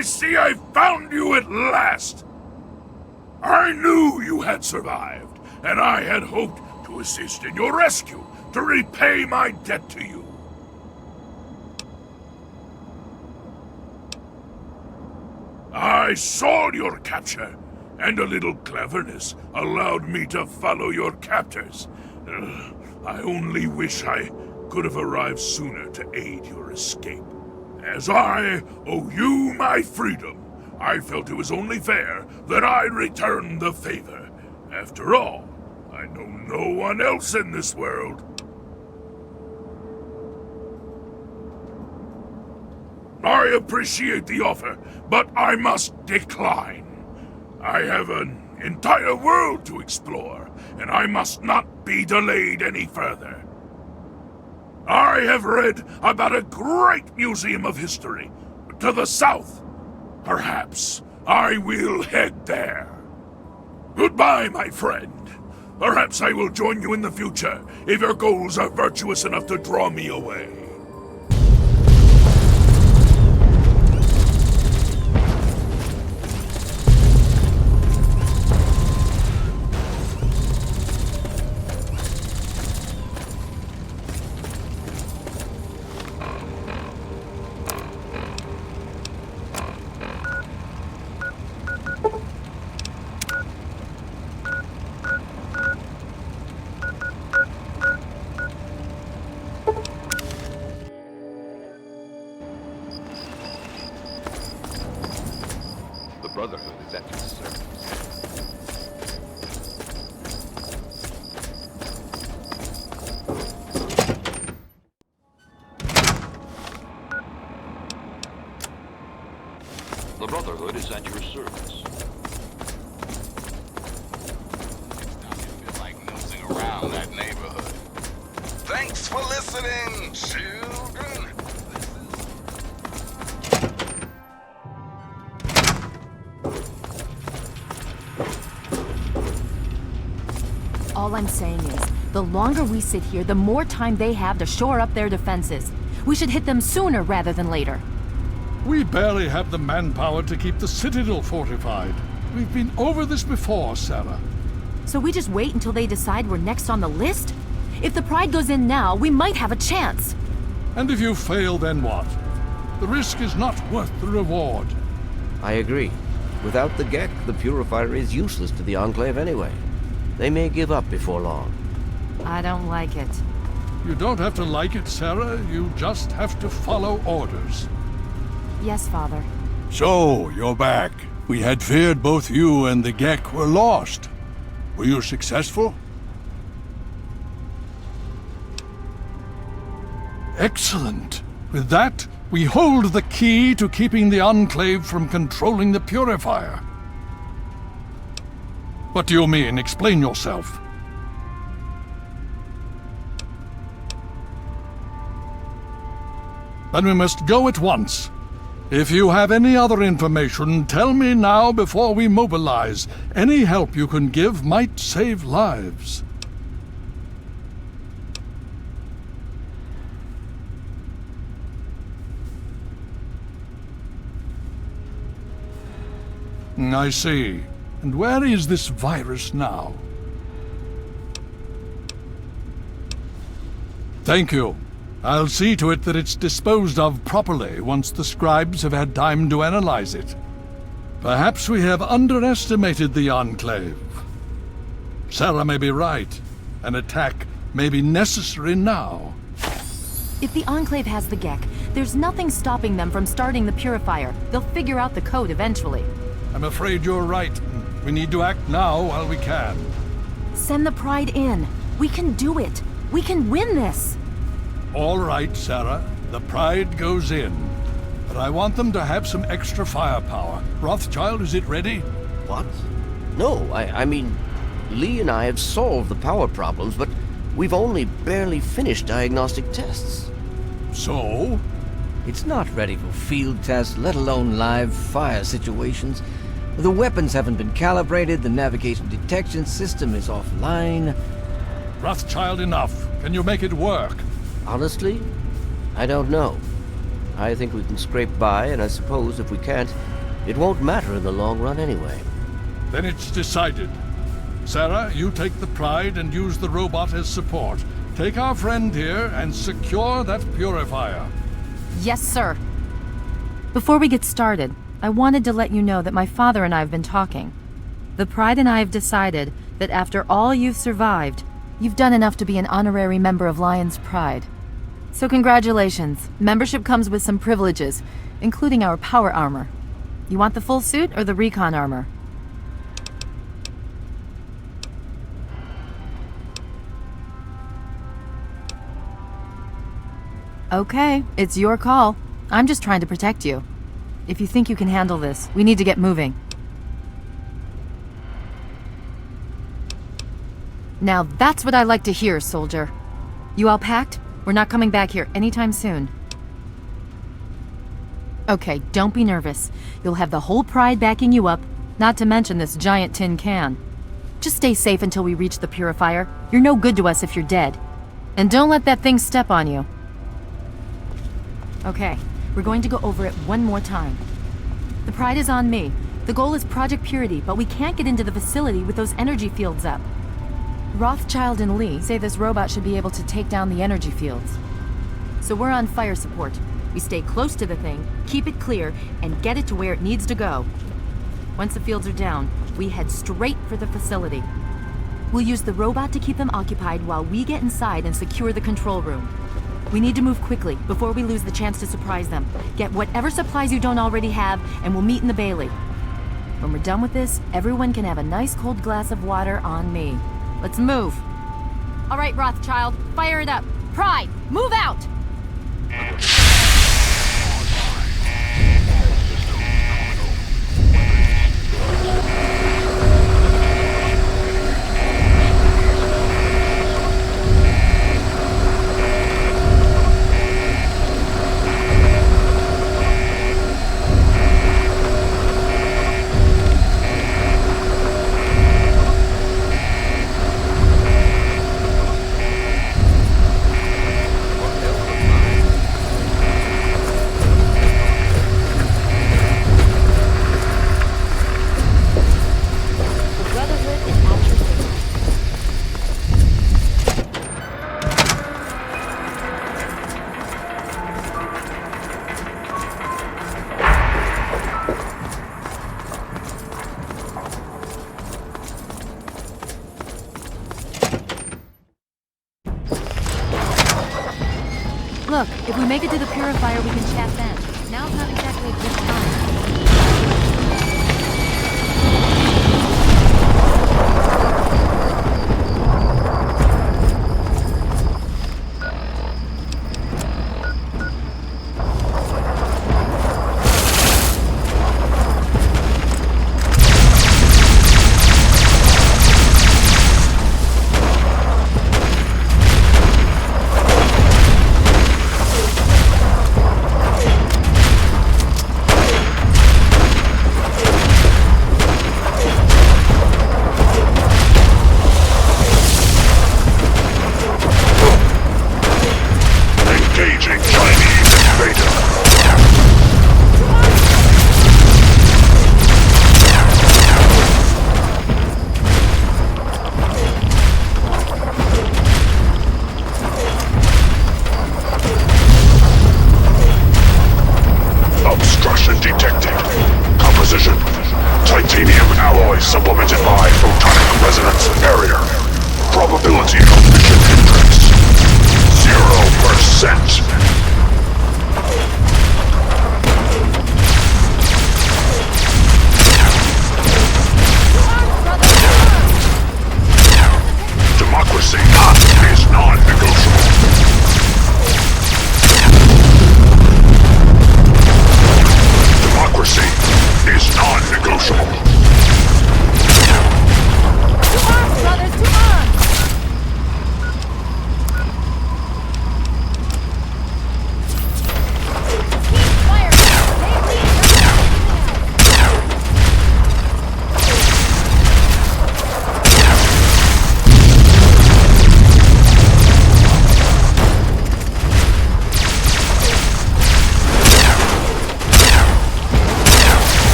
I see I found you at last! I knew you had survived, and I had hoped to assist in your rescue, to repay my debt to you. I saw your capture, and a little cleverness allowed me to follow your captors. I only wish I could have arrived sooner to aid your escape. As I owe you my freedom, I felt it was only fair that I return the favor. After all, I know no one else in this world. I appreciate the offer, but I must decline. I have an entire world to explore, and I must not be delayed any further. I have read about a great museum of history to the south. Perhaps I will head there. Goodbye, my friend. Perhaps I will join you in the future if your goals are virtuous enough to draw me away. Brotherhood is at your service. The Brotherhood is at your service. It's like nosing around that neighborhood. Thanks for listening, children. All I'm saying is, the longer we sit here, the more time they have to shore up their defenses. We should hit them sooner rather than later. We barely have the manpower to keep the Citadel fortified. We've been over this before, Sarah. So we just wait until they decide we're next on the list? If the Pride goes in now, we might have a chance. And if you fail, then what? The risk is not worth the reward. I agree. Without the Gek, the Purifier is useless to the Enclave anyway. They may give up before long. I don't like it. You don't have to like it, Sarah. You just have to follow orders. Yes, Father. So, you're back. We had feared both you and the Gek were lost. Were you successful? Excellent. With that, we hold the key to keeping the Enclave from controlling the Purifier. What do you mean? Explain yourself. Then we must go at once. If you have any other information, tell me now before we mobilize. Any help you can give might save lives. I see. And where is this virus now? Thank you. I'll see to it that it's disposed of properly once the scribes have had time to analyze it. Perhaps we have underestimated the Enclave. Sarah may be right. An attack may be necessary now. If the Enclave has the Gek, there's nothing stopping them from starting the Purifier. They'll figure out the code eventually. I'm afraid you're right. We need to act now while we can. Send the Pride in. We can do it. We can win this. All right, Sarah. The Pride goes in. But I want them to have some extra firepower. Rothschild, is it ready? What? No, I mean, Lee and I have solved the power problems, but we've only barely finished diagnostic tests. So? It's not ready for field tests, let alone live fire situations. The weapons haven't been calibrated, the navigation detection system is offline. Rothschild, enough. Can you make it work? Honestly, I don't know. I think we can scrape by, and I suppose if we can't, it won't matter in the long run anyway. Then it's decided. Sarah, you take the Pride and use the robot as support. Take our friend here and secure that purifier. Yes, sir. Before we get started, I wanted to let you know that my father and I have been talking. The Pride and I have decided that after all you've survived, you've done enough to be an honorary member of Lion's Pride. So congratulations. Membership comes with some privileges, including our power armor. You want the full suit or the recon armor? Okay, it's your call. I'm just trying to protect you. If you think you can handle this, we need to get moving. Now that's what I like to hear, soldier. You all packed? We're not coming back here anytime soon. Okay, don't be nervous. You'll have the whole Pride backing you up, not to mention this giant tin can. Just stay safe until we reach the purifier. You're no good to us if you're dead. And don't let that thing step on you. Okay, we're going to go over it one more time. The Pride is on me. The goal is Project Purity, but we can't get into the facility with those energy fields up. Rothschild and Lee say this robot should be able to take down the energy fields. So we're on fire support. We stay close to the thing, keep it clear, and get it to where it needs to go. Once the fields are down, we head straight for the facility. We'll use the robot to keep them occupied while we get inside and secure the control room. We need to move quickly before we lose the chance to surprise them. Get whatever supplies you don't already have, and we'll meet in the Bailey. When we're done with this, everyone can have a nice cold glass of water on me. Let's move. All right, Rothschild, fire it up. Pride, move out! Look, if we make it to the purifier, we can chat then. Now's not exactly a good time.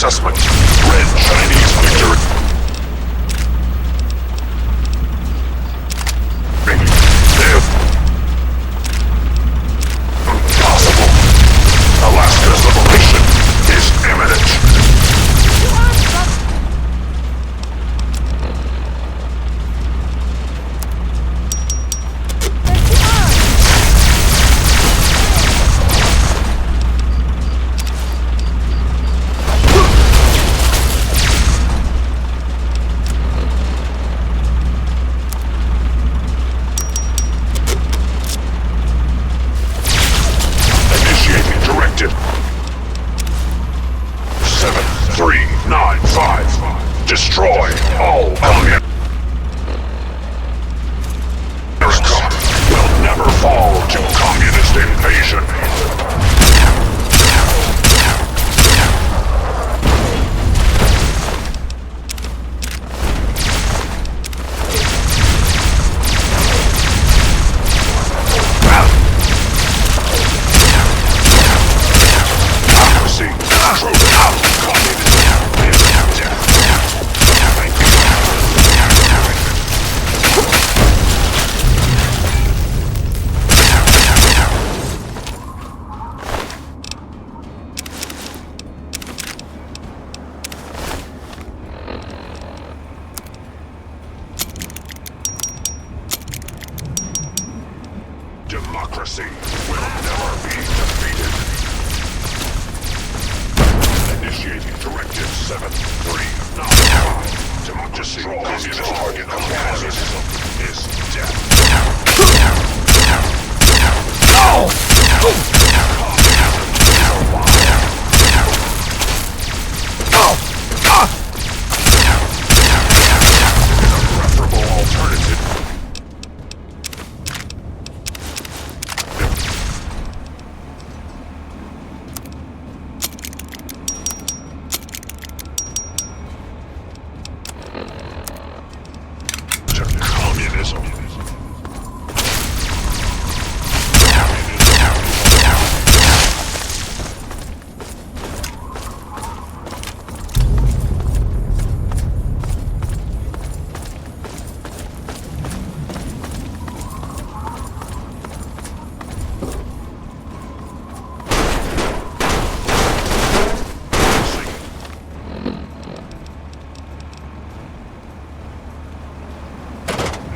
assessment. Red Chinese victory. Impossible. Alaska's liberation is imminent. Initiating directive. 7395. Destroy all America will never fall to communist invasion. Democracy, truth, communism is death. Thank you. Democracy will never be defeated. Initiating directive 7395. Democracy, communist target of communism is death. Preferable alternative. To communism.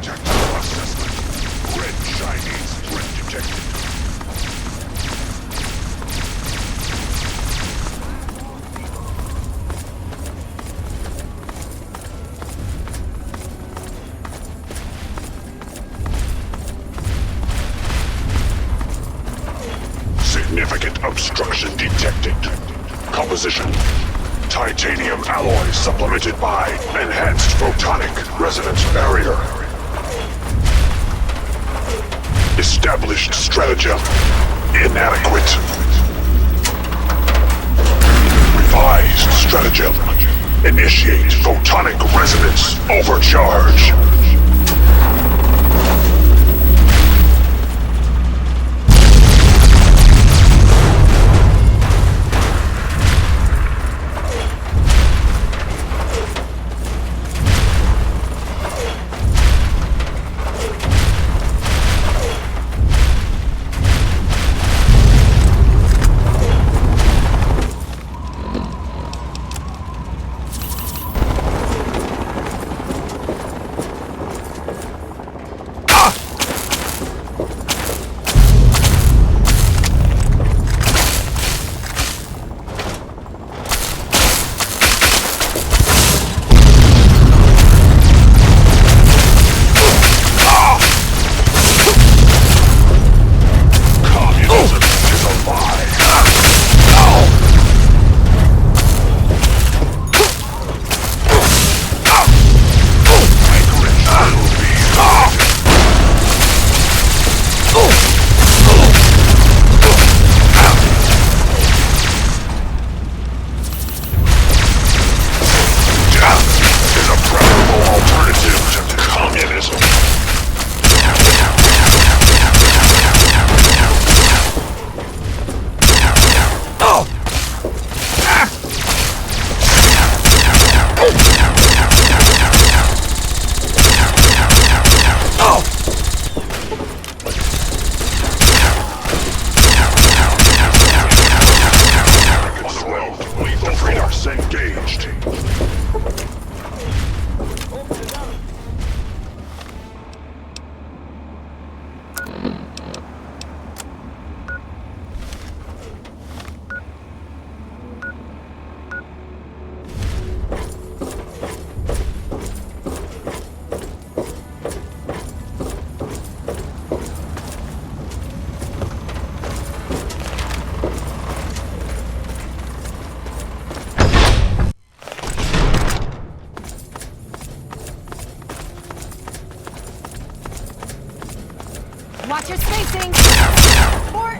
Tactical assessment. Red Chinese threat detected. Significant obstruction detected. Composition. Titanium alloy supplemented by enhanced photonic resonance barrier. Established stratagem inadequate. Revised stratagem. Initiate photonic resonance overcharge. Watch your spacing! Or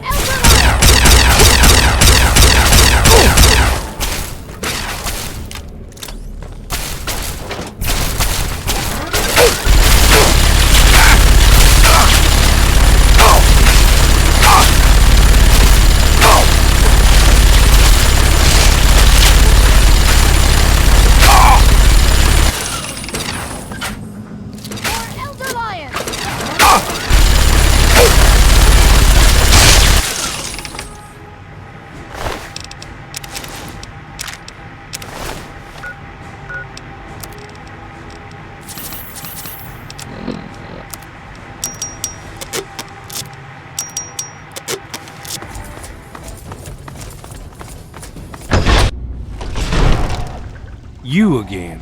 You again.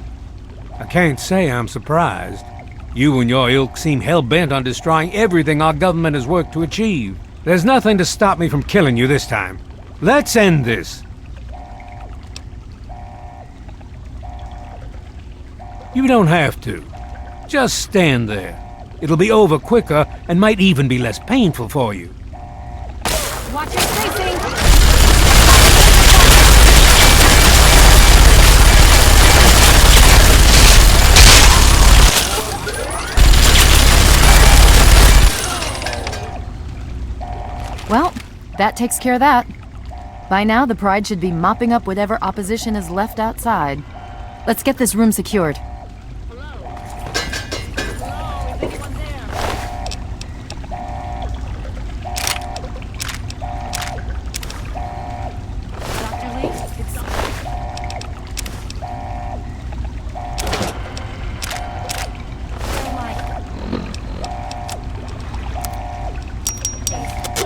I can't say I'm surprised. You and your ilk seem hell-bent on destroying everything our government has worked to achieve. There's nothing to stop me from killing you this time. Let's end this. You don't have to. Just stand there. It'll be over quicker and might even be less painful for you. watch your spacing! Well, that takes care of that. By now, the Pride should be mopping up whatever opposition is left outside. Let's get this room secured.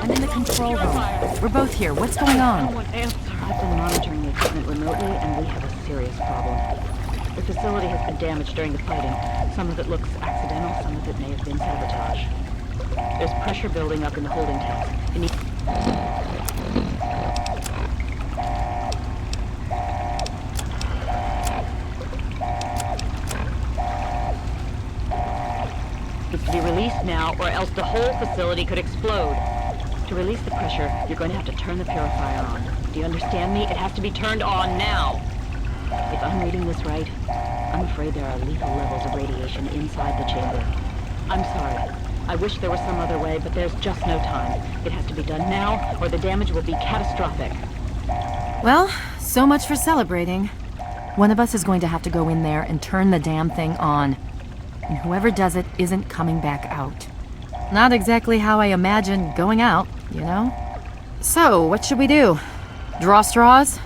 I'm in the control room. We're both here. What's going on? I've been monitoring the equipment remotely, and we have a serious problem. The facility has been damaged during the fighting. Some of it looks accidental, some of it may have been sabotage. There's pressure building up in the holding tanks. It needs... It's to be released now, or else the whole facility could explode. To release the pressure, you're going to have to turn the purifier on. Do you understand me? It has to be turned on now. If I'm reading this right, I'm afraid there are lethal levels of radiation inside the chamber. I'm sorry. I wish there was some other way, but there's just no time. It has to be done now, or the damage will be catastrophic. Well, so much for celebrating. One of us is going to have to go in there and turn the damn thing on. And whoever does it isn't coming back out. Not exactly how I imagined going out, you know? So, what should we do? Draw straws?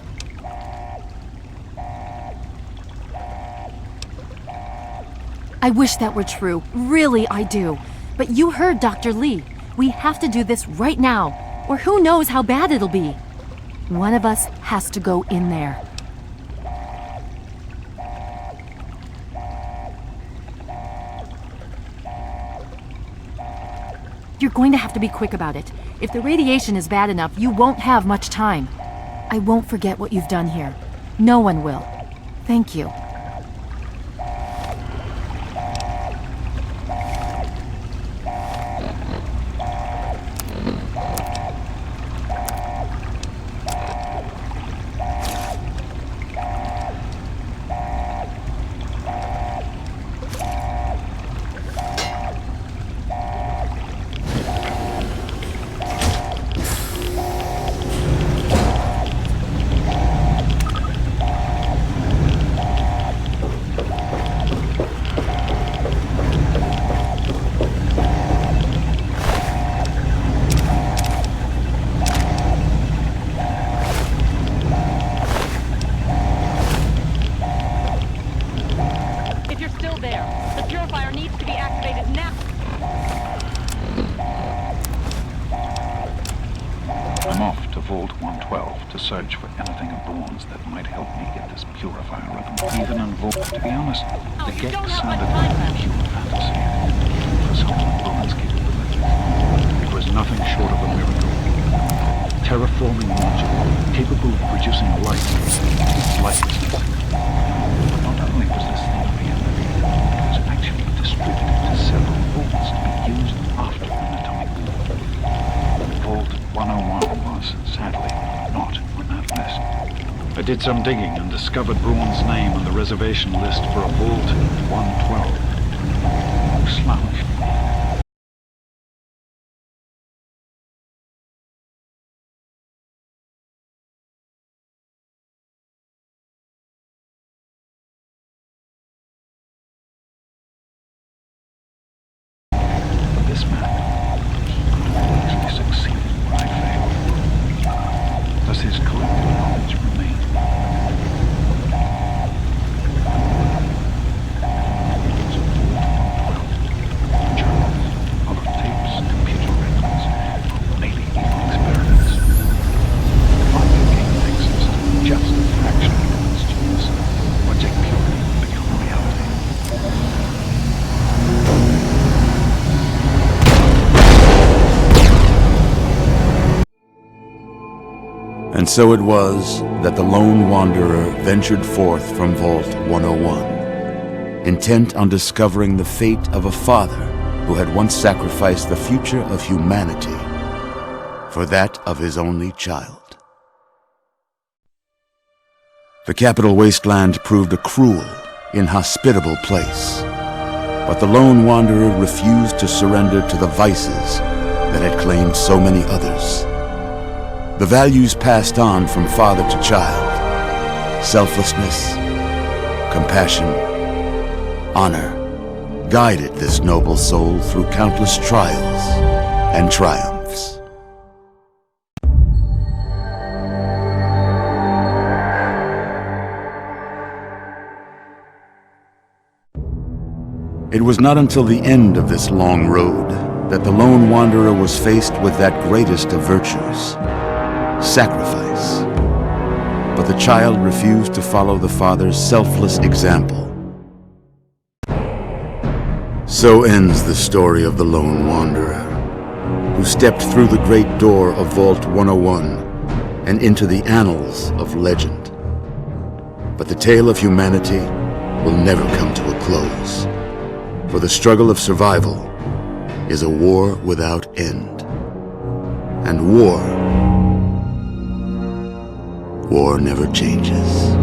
I wish that were true. Really, I do. But you heard Dr. Lee. We have to do this right now, or who knows how bad it'll be. One of us has to go in there. You're going to have to be quick about it. If the radiation is bad enough, you won't have much time. I won't forget what you've done here. No one will. Thank you. search for anything of Bourne's that might help me get this purifier rhythm. Even in Vault, to be honest, the gek sounded like a pure fantasy. For someone of Bourne's capability, it was nothing short of a miracle. Terraforming module, capable of producing light. Light. But not only was this thing reanimated, it was actually distributed to several vaults to be used after an atomic war. Vault 101 was, sadly, not on that list. I did some digging and discovered Braun's name on the reservation list for a Vault 112. Slouch. This man could have easily succeeded where I failed. Does his collective knowledge remain? Journals, holotapes, computer records, maybe even experiments. Finding game exist, just a fraction of its genius. Project Purity become reality. And so it was that the lone wanderer ventured forth from Vault 101, intent on discovering the fate of a father who had once sacrificed the future of humanity for that of his only child. The Capital Wasteland proved a cruel, inhospitable place, but the lone wanderer refused to surrender to the vices that had claimed so many others. The values passed on from father to child, selflessness, compassion, honor, guided this noble soul through countless trials and triumphs. It was not until the end of this long road that the lone wanderer was faced with that greatest of virtues, sacrifice. But the child refused to follow the father's selfless example. So ends the story of the lone wanderer, who stepped through the great door of Vault 101 and into the annals of legend. But the tale of humanity will never come to a close, for the struggle of survival is a war without end. And war never changes.